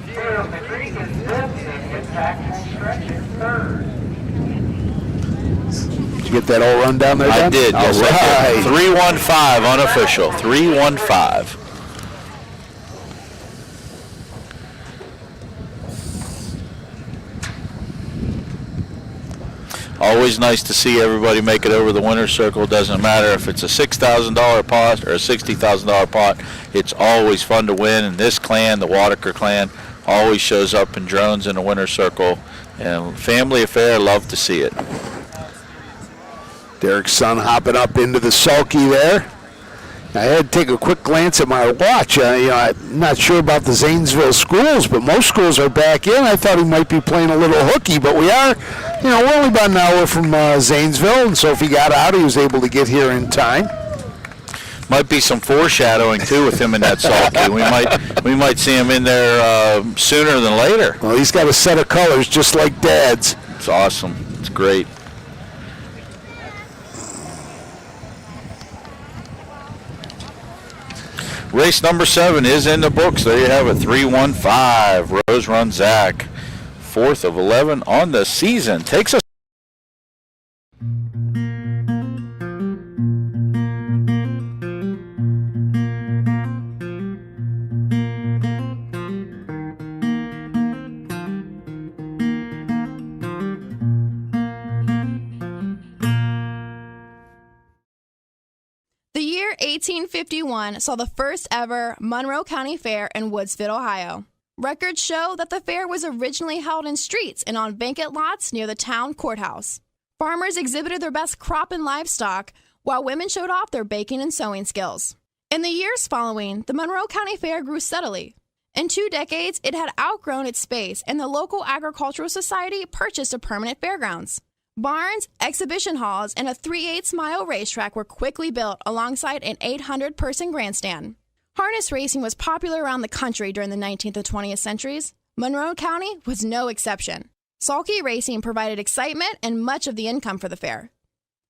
Fear of the Creek in 5th, and Impactful Stretch in 3rd. Did you get that all run down there, John? I did. Yes, all right. I did. 315 unofficial. 315. Always nice to see everybody make it over the winner's circle. Doesn't matter if it's a $6,000 pot or a $60,000 pot. It's always fun to win. And this clan, the Wadaker clan, always shows up in drones in the winner's circle. And family affair, love to see it. Derek's son hopping up into the sulky there. I had to take a quick glance at my watch. I'm not sure about the Zanesville schools, but most schools are back in. I thought he might be playing a little hooky, but we are, we're only about an hour from Zanesville, and so if he got out, he was able to get here in time. Might be some foreshadowing too with him in that sulky. We might see him in there sooner than later. Well, he's got a set of colors just like Dad's. It's awesome. It's great. Race number 7 is in the books. There you have it, 315. Rose Run Zach, 4th of 11 on the season. Takes us. The year 1851 saw the first ever Monroe County Fair in Woodsfield, Ohio. Records show that the fair was originally held in streets and on vacant lots near the town courthouse. Farmers exhibited their best crop and livestock, while women showed off their baking and sewing skills. In the years following, the Monroe County Fair grew steadily. In 2 decades, it had outgrown its space, and the local agricultural society purchased a permanent fairgrounds. Barns, exhibition halls, and a 3/8-mile racetrack were quickly built alongside an 800-person grandstand. Harness racing was popular around the country during the 19th and 20th centuries. Monroe County was no exception. Sulky racing provided excitement and much of the income for the fair.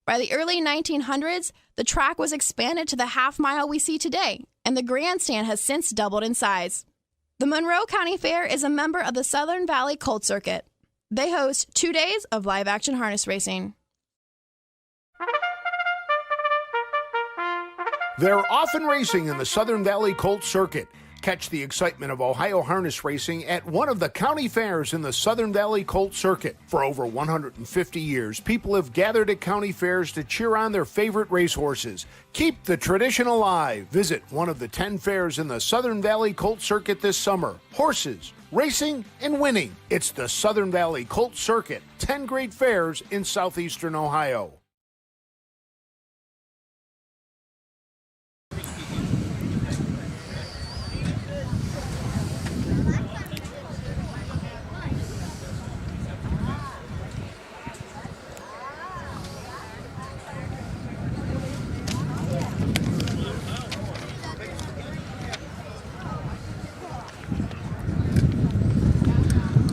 By the early 1900s, the track was expanded to the half-mile we see today, and the grandstand has since doubled in size. The Monroe County Fair is a member of the Southern Valley Colt Circuit. They host 2 days of live-action harness racing. They're often racing in the Southern Valley Colt Circuit. Catch the excitement of Ohio harness racing at one of the county fairs in the Southern Valley Colt Circuit. For over 150 years, people have gathered at county fairs to cheer on their favorite racehorses. Keep the tradition alive. Visit one of the 10 fairs in the Southern Valley Colt Circuit this summer. Horses, racing, and winning. It's the Southern Valley Colt Circuit. 10 great fairs in southeastern Ohio.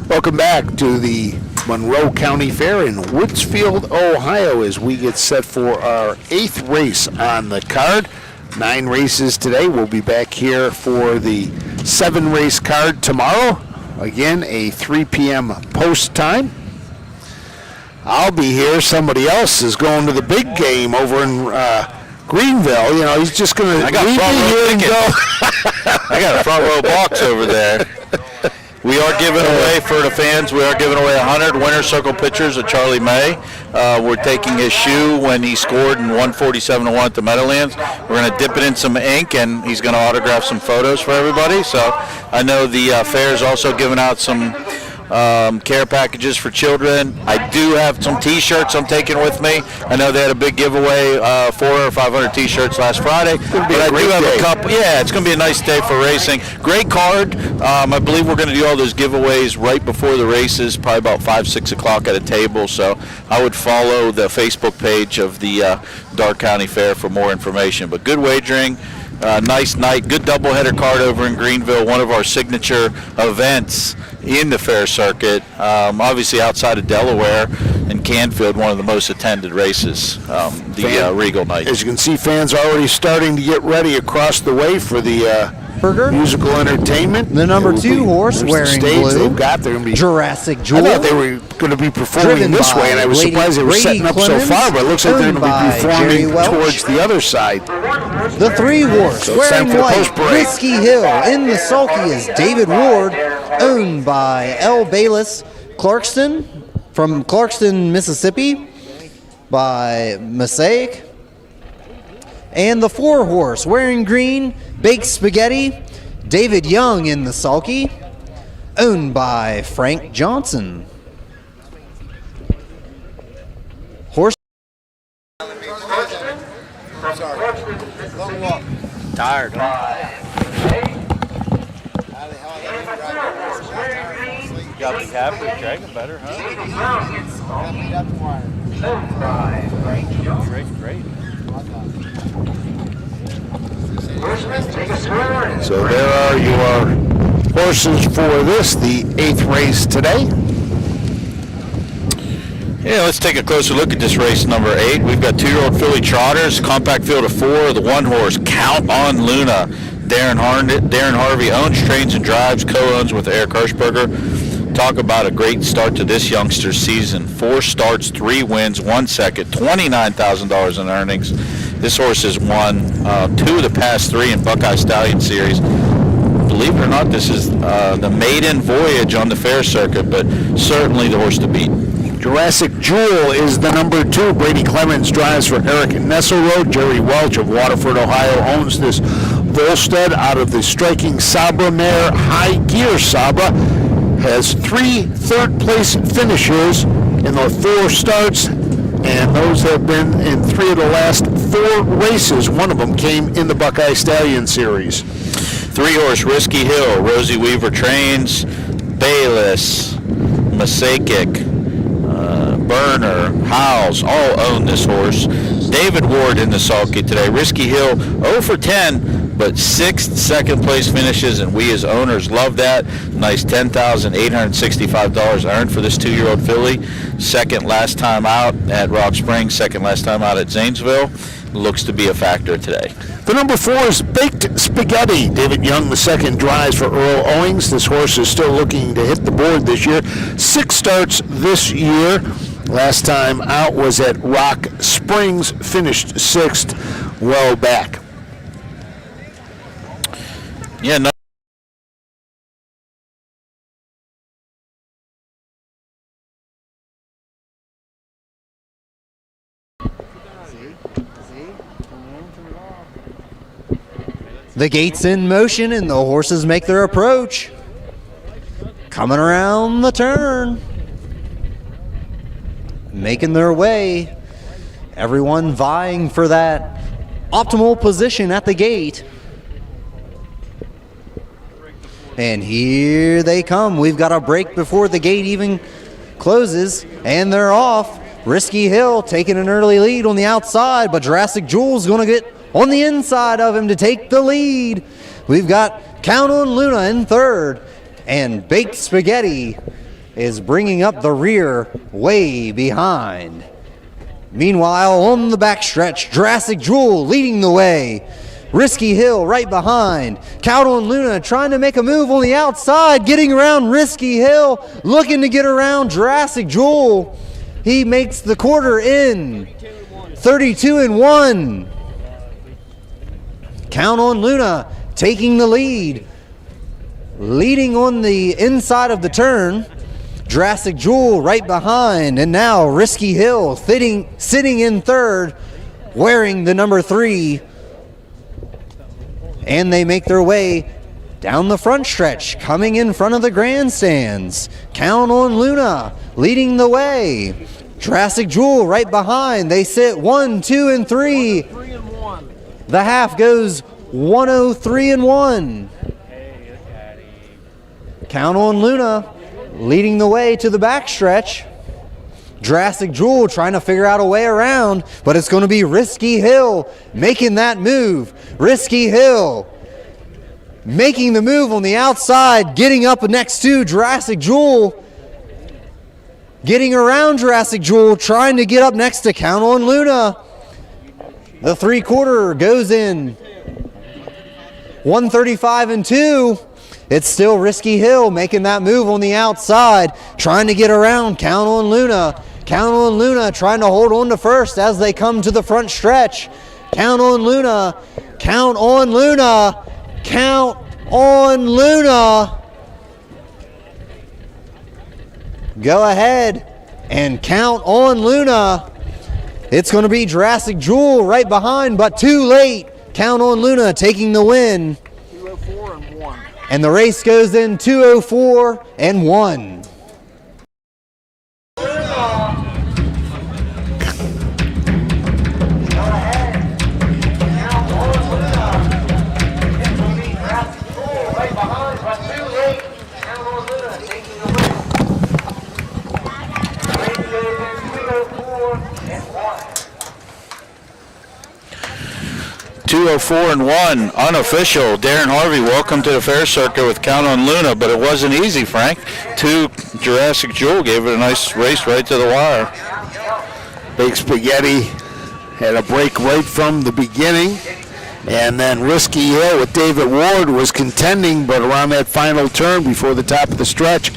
Welcome back to the Monroe County Fair in Woodsfield, Ohio, as we get set for our 8th race on the card. 9 races today. We'll be back here for the 7-race card tomorrow. Again, a 3 p.m. post time. I'll be here. Somebody else is going to the big game over in Greenville. You know, he's just going to leave me here and go. I got a front row box over there. We are giving away, for the fans, we are giving away 100 winner's circle pictures of Charlie May. We're taking his shoe when he scored in 147-1 at the Meadowlands. We're going to dip it in some ink, and he's going to autograph some photos for everybody. So I know the fair is also giving out some care packages for children. I do have some T-shirts I'm taking with me. I know they had a big giveaway, 400 or 500 T-shirts last Friday. But I do have a couple. Yeah, it's going to be a nice day for racing. Great card. I believe we're going to do all those giveaways right before the races, probably about 5, 6 o'clock at a table. So I would follow the Facebook page of the Darke County Fair for more information. But good wagering. Nice night, good doubleheader card over in Greenville, one of our signature events in the fair circuit. Obviously outside of Delaware and Canfield, one of the most attended races, the Regal Night. As you can see, fans are already starting to get ready across the way for the musical entertainment. The number 2 horse wearing blue. They've got, they're going to be Jurassic Jewel. I thought they were going to be performing this way, and I was surprised they were setting up so far, but it looks like they're going to be performing towards the other side. The 3 horse wearing white, Whiskey Hill. In the sulky is David Ward, owned by L. Bayless Clarkston from Clarkston, Mississippi, by Mosaic. And the 4 horse wearing green, Baked Spaghetti, David Young in the sulky, owned by Frank Johnson. Horse. Tired, huh? You got to be happy with dragging better, huh? Great. So there are your horses for this, the 8th race today. Yeah, let's take a closer look at this race number 8. We've got 2-year-old filly trotters, compact field of 4. The 1 horse, Count on Luna. Darren Harvey owns, trains, and drives, co-owns with Eric Hirschberger. Talk about a great start to this youngster's season. 4 starts, 3 wins, 1 second, $29,000 in earnings. This horse has won 2 of the past 3 in Buckeye Stallion Series. Believe it or not, this is the maiden voyage on the fair circuit, but certainly the horse to beat. Jurassic Jewel is the number 2. Brady Clemens drives for Eric Nesselrode. Jerry Welch of Waterford, Ohio, owns this Volstead out of the striking Sabra mare High Gear. Sabra has 3 third-place finishes in the 4 starts, and those have been in 3 of the last 4 races. One of them came in the Buckeye Stallion Series. 3-horse Risky Hill, Rosie Weaver trains, Bayless, Masakik, Burner, Howells, all own this horse. David Ward in the sulky today. Risky Hill 0 for 10, but 6 second-place finishes, and we as owners love that. Nice $10,865 earned for this 2-year-old filly. Second last time out at Rock Springs, second last time out at Zanesville. Looks to be a factor today. The number 4 is Baked Spaghetti. David Young, the second, drives for Earl Owings. This horse is still looking to hit the board this year. 6 starts this year. Last time out was at Rock Springs, finished 6th, well back. Yeah, no. The gate's in motion and the horses make their approach. Coming around the turn. Making their way. Everyone vying for that optimal position at the gate. And here they come. We've got a break before the gate even closes, and they're off. Risky Hill taking an early lead on the outside, but Jurassic Jewel's going to get on the inside of him to take the lead. We've got Count on Luna in third, and Baked Spaghetti is bringing up the rear way behind. Meanwhile, on the backstretch, Jurassic Jewel leading the way. Risky Hill right behind. Count on Luna trying to make a move on the outside, getting around Risky Hill, looking to get around Jurassic Jewel. He makes the quarter in 32-1. Count on Luna taking the lead. Leading on the inside of the turn. Jurassic Jewel right behind, and now Risky Hill sitting in third, wearing the number 3. And they make their way Down the front stretch, coming in front of the grandstands. Count on Luna, leading the way. Jurassic Jewel right behind. They sit 1, 2, and 3. The half goes 103 and 1. Count on Luna, leading the way to the backstretch. Jurassic Jewel trying to figure out a way around, but it's going to be Risky Hill making that move. Risky Hill making the move on the outside, getting up next to Jurassic Jewel, getting around Jurassic Jewel, trying to get up next to Count on Luna. The 3/4 goes in 135 and 2. It's still Risky Hill making that move on the outside, trying to get around Count on Luna. Count on Luna trying to hold on to first as they come to the front stretch. Count on Luna. Count on Luna. Count on Luna. Go ahead and count on Luna. It's going to be Jurassic Jewel right behind, but too late. Count on Luna taking the win. 204 and 1. And the race goes in 204 and 1. And 1, unofficial. Darren Harvey, welcome to the fair circuit with Count on Luna, but it wasn't easy, Frank. Jurassic Jewel gave it a nice race right to the wire. Big Spaghetti had a break right from the beginning, and then Risky Hill with David Ward was contending, but around that final turn before the top of the stretch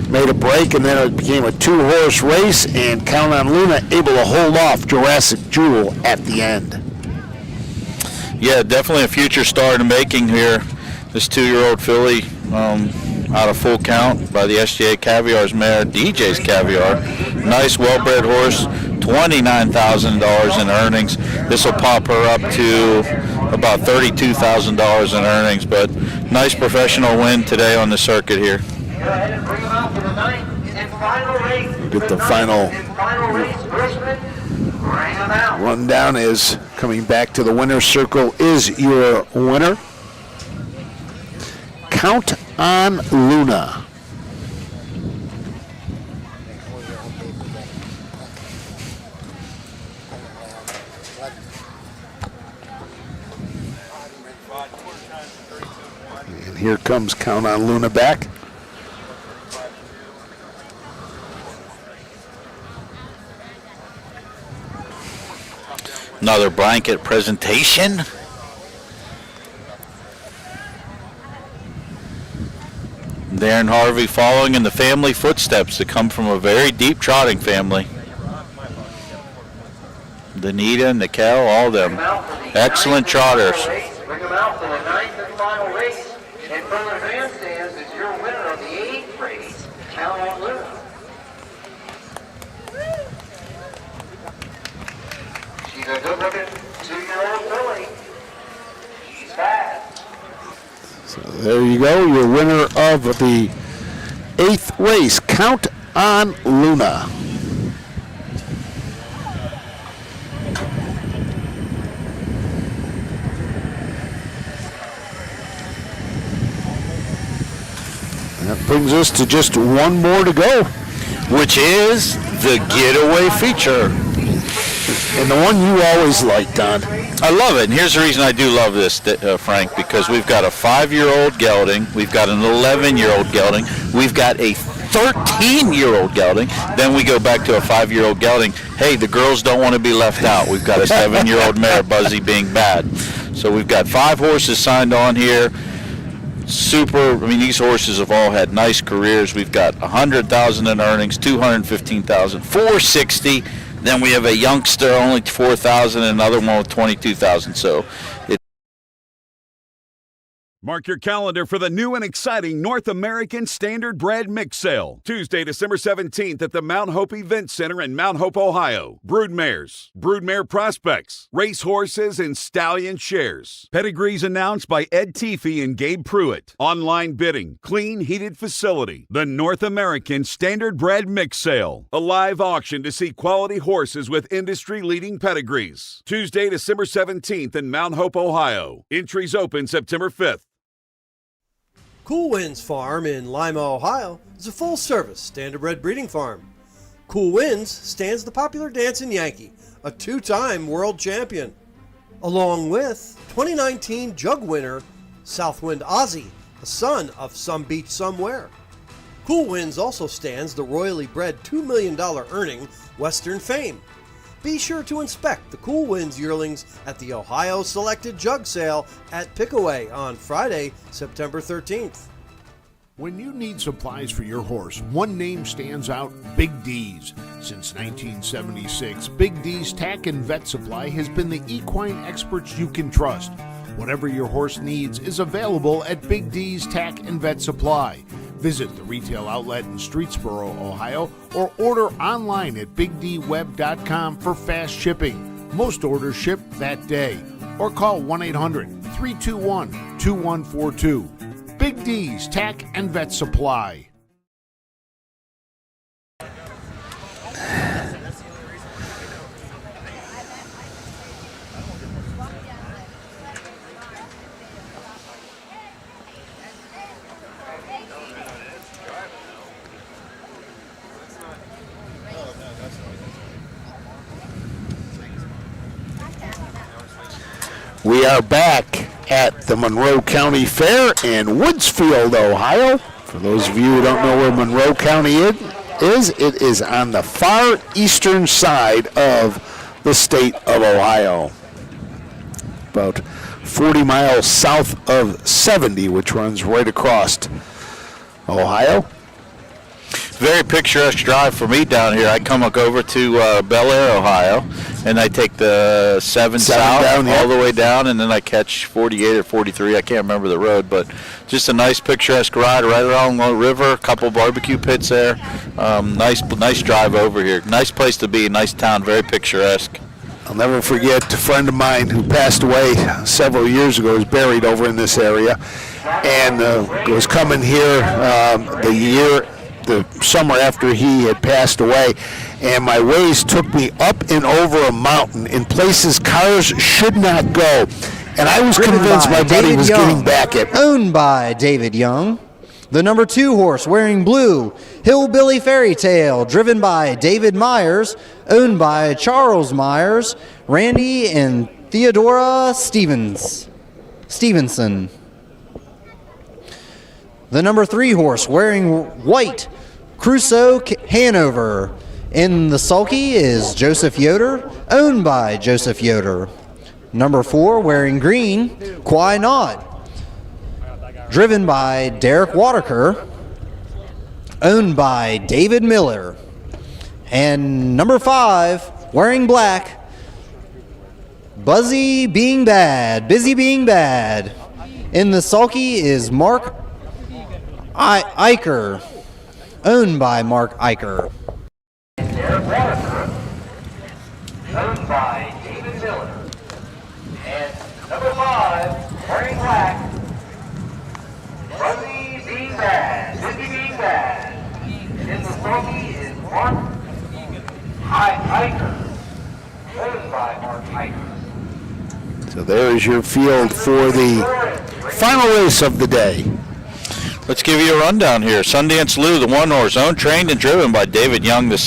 made a break, and then it became a 2-horse race, and Count on Luna able to hold off Jurassic Jewel at the end. Yeah, definitely a future star in the making here. This 2-year-old filly out of Full Count by the SGA Caviar's mare, DJ's Caviar. Nice, well-bred horse, $29,000 in earnings. This will pop her up to about $32,000 in earnings, but nice professional win today on the circuit here. Get the final rundown is coming back to the winner's circle is your winner, Count on Luna. And here comes Count on Luna back. Another blanket presentation. Darren Harvey following in the family footsteps that come from a very deep trotting family. Danita, Nikel, all them. Excellent trotters. Bring them out for the 9th and final race. In front of the grandstands is your winner of the 8th race, Count on Luna. She's a good-looking 2-year-old filly. She's fast. So there you go, your winner of the 8th race, Count on Luna. That brings us to just one more to go, which is the getaway feature. And the one you always like, Don. I love it, and here's the reason I do love this, Frank, because we've got a 5-year-old gelding, we've got an 11-year-old gelding, we've got a 13-year-old gelding, then we go back to a 5-year-old gelding. Hey, the girls don't want to be left out. We've got a 7-year-old mare, Buzzy being bad. So we've got 5 horses signed on here. These horses have all had nice careers. We've got $100,000 in earnings, $215,000, $460,000. Then we have a youngster, only $4,000, and another one with $22,000. So Mark your calendar for the new and exciting North American Standard Bred Mix Sale. Tuesday, December 17th at the Mount Hope Event Center in Mount Hope, Ohio. Broodmares, broodmare prospects, racehorses, and stallion shares. Pedigrees announced by Ed Teefee and Gabe Pruitt. Online bidding, clean, heated facility. The North American Standard Bred Mix Sale. A live auction to see quality horses with industry-leading pedigrees. Tuesday, December 17th in Mount Hope, Ohio. Entries open September 5th. Cool Winds Farm in Lima, Ohio is a full-service standardbred breeding farm. Cool Winds stands the popular Dancing Yankee, a two-time world champion, along with 2019 jug winner Southwind Ozzy, a son of Some Beach Somewhere. Cool Winds also stands the royally bred $2 million earning Western Fame. Be sure to inspect the Cool Winds yearlings at the Ohio Selected Jug Sale at Pickaway on Friday, September 13th. When you need supplies for your horse, one name stands out: Big D's. Since 1976, Big D's Tack and Vet Supply has been the equine experts you can trust. Whatever your horse needs is available at Big D's Tack and Vet Supply. Visit the retail outlet in Streetsboro, Ohio, or order online at bigdweb.com for fast shipping. Most orders ship that day. Or call 1-800-321-2142. Big D's Tack and Vet Supply. We are back at the Monroe County Fair in Woodsfield, Ohio. For those of you who don't know where Monroe County is, it is on the far eastern side of the state of Ohio. About 40 miles south of 70, which runs right across Ohio. Very picturesque drive for me down here. I come over to Bel Air, Ohio, and I take the 7 south down, all the way down, and then I catch 48 or 43. I can't remember the road, but just a nice picturesque ride right along the river. A couple barbecue pits there. Nice drive over here. Nice place to be. Nice town. Very picturesque. I'll never forget a friend of mine who passed away several years ago, was buried over in this area, and was coming here the summer after he had passed away, and my ways took me up and over a mountain in places cars should not go, and I was convinced my buddy was getting back at me. Owned by David Young. The number 2 horse wearing blue, Hillbilly Fairy Tale, driven by David Myers, owned by Charles Myers, Randy and Theodora Stevenson. The number 3 horse wearing white, Crusoe Hanover. In the sulky is Joseph Yoder, owned by Joseph Yoder. Number 4 wearing green, Quai Nod, driven by Derek Waterker, owned by David Miller. And number 5 wearing black, Busy Being Bad. In the sulky is Mark Eicher, owned by Mark Eicher. Derek Waterker, owned by David Miller. And number 5, wearing black, Busy Being Bad. In the sulky is Mark Eicher, owned by Mark Eicher. So there is your field for the final race of the day. Let's give you a rundown here. Sundance Lou, the 1 horse, owned, trained, and driven by David Young II.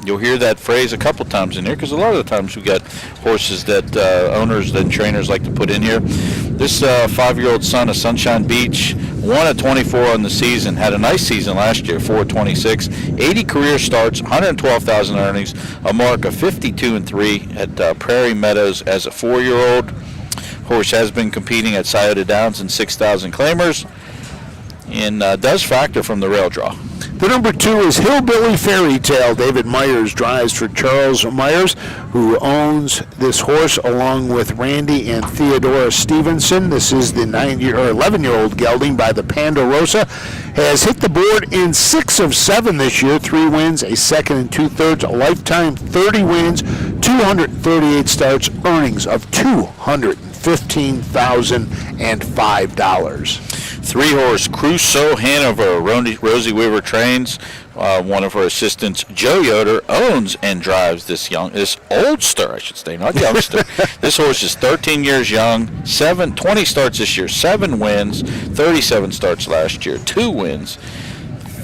You'll hear that phrase a couple times in here because a lot of the times we got horses that owners and trainers like to put in here. This 5-year-old son of Sunshine Beach won at 24 on the season. Had a nice season last year, 426. 80 career starts, 112,000 earnings, a mark of 52-3 at Prairie Meadows as a 4-year-old. Horse has been competing at Scioto Downs in 6,000 claimers, and does factor from the rail draw. The number 2 is Hillbilly Fairy Tale. David Myers drives for Charles Myers, who owns this horse along with Randy and Theodora Stevenson. This is the 11-year-old gelding by the Ponderosa. Has hit the board in 6 of 7 this year, 3 wins, a 2 2/3, a lifetime 30 wins, 238 starts, earnings of $215,005. 3-horse Crusoe Hanover. Rosie Weaver trains. One of her assistants, Joe Yoder, owns and drives this oldster, I should say, not youngster. This horse is 13 years young, 20 starts this year, 7 wins, 37 starts last year, 2 wins,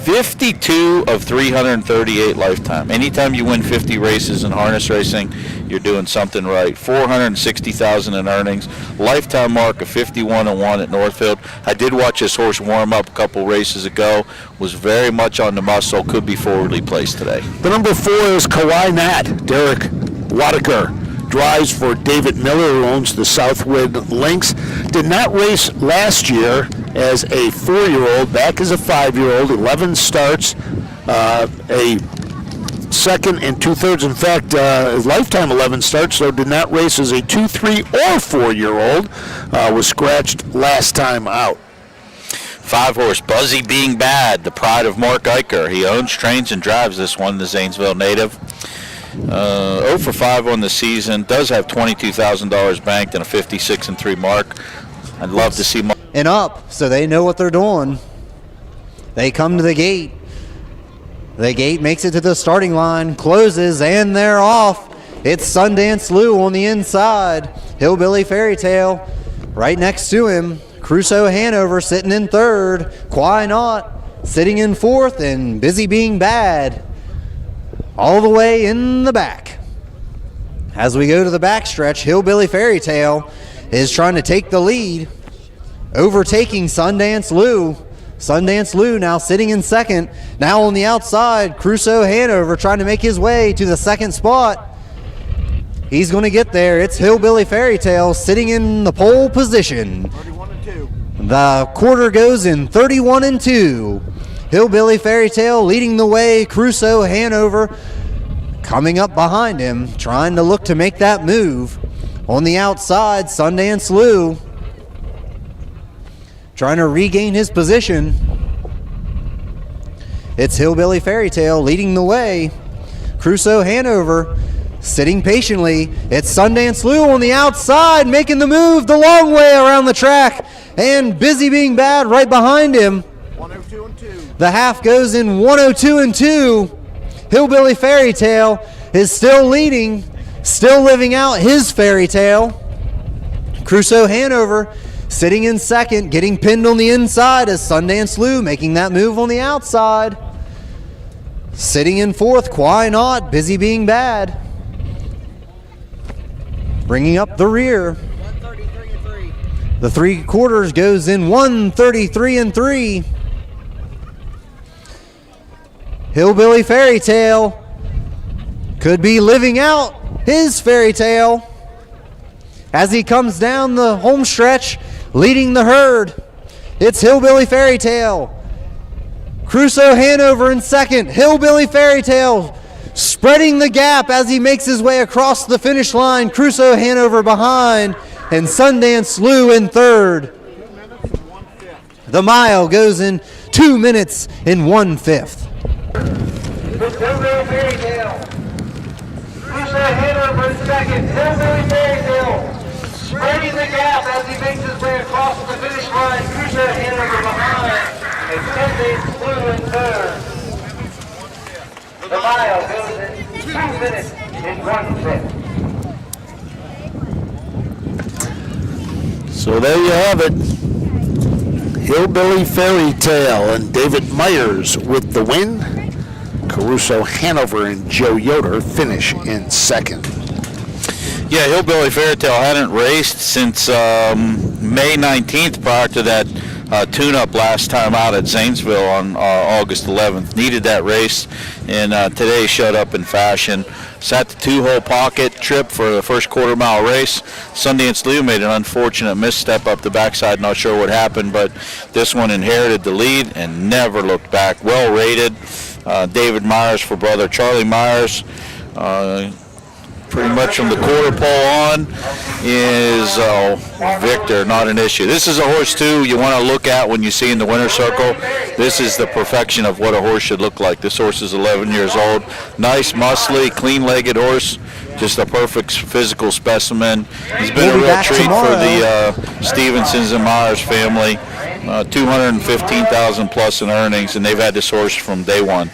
52 of 338 lifetime. Anytime you win 50 races in harness racing, you're doing something right. $460,000 in earnings, lifetime mark of 51-1 at Northfield. I did watch this horse warm up a couple races ago. Was very much on the muscle. Could be forwardly placed today. The number 4 is Kawhi Nat. Derek Wadaker drives for David Miller, who owns the Southwood Lynx. Did not race last year as a 4-year-old, back as a 5-year-old, 11 starts, a 2 2/3. In fact, his lifetime 11 starts, so did not race as a 2, 3, or 4-year-old. Was scratched last time out. 5-horse Buzzy Being Bad, the pride of Mark Eicher. He owns, trains, and drives this one, the Zanesville native. 0 for 5 on the season. Does have $22,000 banked and a 56-3 mark. I'd love to see more. And up, so they know what they're doing. They come to the gate. The gate makes it to the starting line, closes, and they're off. It's Sundance Lou on the inside. Hillbilly Fairy Tale right next to him. Crusoe Hanover sitting in 3rd. Why Not sitting in 4th, and Busy Being Bad all the way in the back. As we go to the backstretch, Hillbilly Fairy Tale is trying to take the lead, overtaking Sundance Lou. Sundance Lou now sitting in 2nd. Now on the outside, Crusoe Hanover trying to make his way to the 2nd spot. He's going to get there. It's Hillbilly Fairy Tale sitting in the pole position. 31-2. The quarter goes in 31-2. Hillbilly Fairy Tale leading the way. Crusoe Hanover coming up behind him, trying to look to make that move. On the outside, Sundance Lou trying to regain his position. It's Hillbilly Fairy Tale leading the way. Crusoe Hanover sitting patiently. It's Sundance Lou on the outside, making the move the long way around the track. And Busy Being Bad right behind him. 102-2. The half goes in 102-2. Hillbilly Fairy Tale is still leading, still living out his fairy tale. Crusoe Hanover sitting in 2nd, getting pinned on the inside as Sundance Lou making that move on the outside. Sitting in 4th, Why Not, Busy Being Bad. Bringing up the rear. 133-3. The 3/4 goes in 133-3. Hillbilly Fairy Tale could be living out his fairy tale as he comes down the home stretch leading the herd. It's Hillbilly Fairy Tale. Crusoe Hanover in 2nd. Hillbilly Fairy Tale spreading the gap as he makes his way across the finish line. Crusoe Hanover behind, and Sundance Lou in 3rd. The mile goes in 2 minutes and 1/5. It's Hillbilly Fairy Tale. Crusoe Hanover in 2nd. Hillbilly Fairy Tale spreading the gap as he makes his way across the finish line. Crusoe Hanover behind, and Sundance Lou in 3rd. The mile goes in 2 minutes and 1/5. So there you have it. Hillbilly Fairy Tale and David Myers with the win. Caruso Hanover and Joe Yoder finish in 2nd. Yeah, Hillbilly Fairy Tale hadn't raced since May 19th prior to that tune-up last time out at Zanesville on August 11th. Needed that race, and today showed up in fashion. Sat the 2-hole pocket trip for the first quarter-mile race. Sundance Lou made an unfortunate misstep up the backside. Not sure what happened, but this one inherited the lead and never looked back. Well rated. David Myers for brother Charlie Myers. Pretty much from the quarter pole on is Victor, not an issue. This is a horse, too, you want to look at when you see in the winner's circle. This is the perfection of what a horse should look like. This horse is 11 years old. Nice, muscly, clean-legged horse. Just a perfect physical specimen. He's been a real treat for the Stevensons and Myers family. 215,000 plus in earnings, and they've had this horse from day one.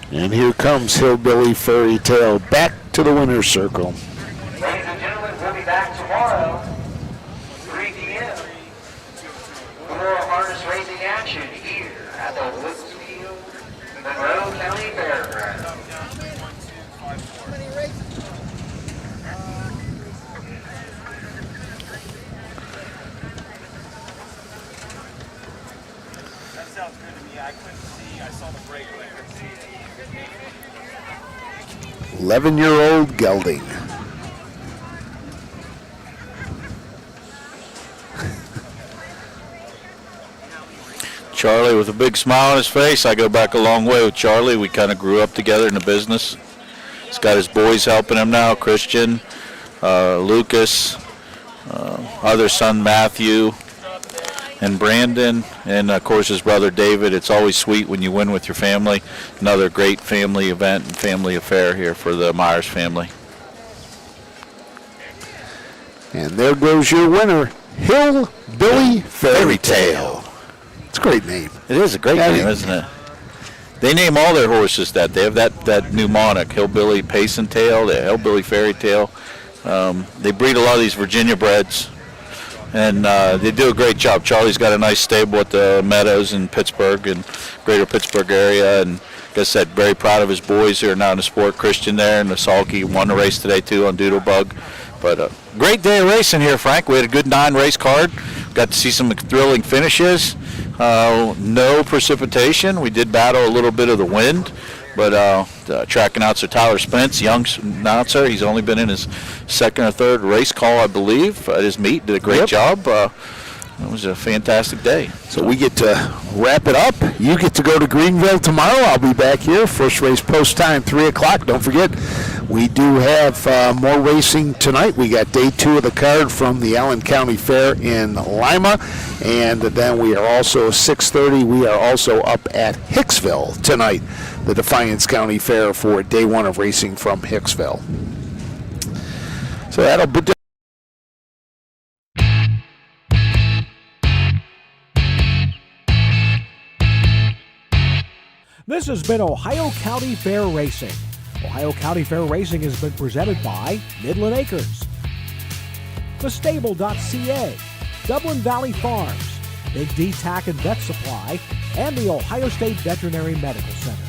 And here comes Hillbilly Fairy Tale back to the winner's circle. Ladies and gentlemen, we'll be back tomorrow, 3 p.m. for more harness racing action here at the Woodsfield, Monroe County Fairgrounds. That sounds good to me. I couldn't see. I saw the break, but I couldn't see. 11-year-old gelding. Charlie with a big smile on his face. I go back a long way with Charlie. We kind of grew up together in the business. He's got his boys helping him now, Christian, Lucas, other son Matthew, and Brandon, and of course his brother David. It's always sweet when you win with your family. Another great family event and family affair here for the Myers family. And there goes your winner, Hillbilly Fairy Tale. It's a great name. It is a great name, isn't it? They name all their horses that. They have that mnemonic, Hillbilly Pace and Tail, the Hillbilly Fairy Tale. They breed a lot of these Virginia breds, and they do a great job. Charlie's got a nice stable at the Meadows in Pittsburgh and greater Pittsburgh area, and like I said, very proud of his boys who are now in the sport. Christian there and the Sulky won the race today too on Doodlebug. But great day of racing here, Frank. We had a good 9-race card. Got to see some thrilling finishes. No precipitation. We did battle a little bit of the wind, but the track announcer Tyler Spence, young announcer, he's only been in his second or third race call, I believe, at his meet. Did a great job. It was a fantastic day. So we get to wrap it up. You get to go to Greenville tomorrow. I'll be back here. First race post time, 3 o'clock. Don't forget, we do have more racing tonight. We got day 2 of the card from the Allen County Fair in Lima. And then we are also 6:30. We are also up at Hicksville tonight, the Defiance County Fair for day 1 of racing from Hicksville. So that'll be. This has been Ohio County Fair Racing. Ohio County Fair Racing has been presented by Midland Acres, thestable.ca, Dublin Valley Farms, Big D Tack and Vet Supply, and the Ohio State Veterinary Medical Center.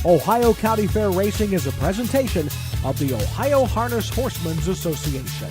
Ohio County Fair Racing is a presentation of the Ohio Harness Horsemen's Association.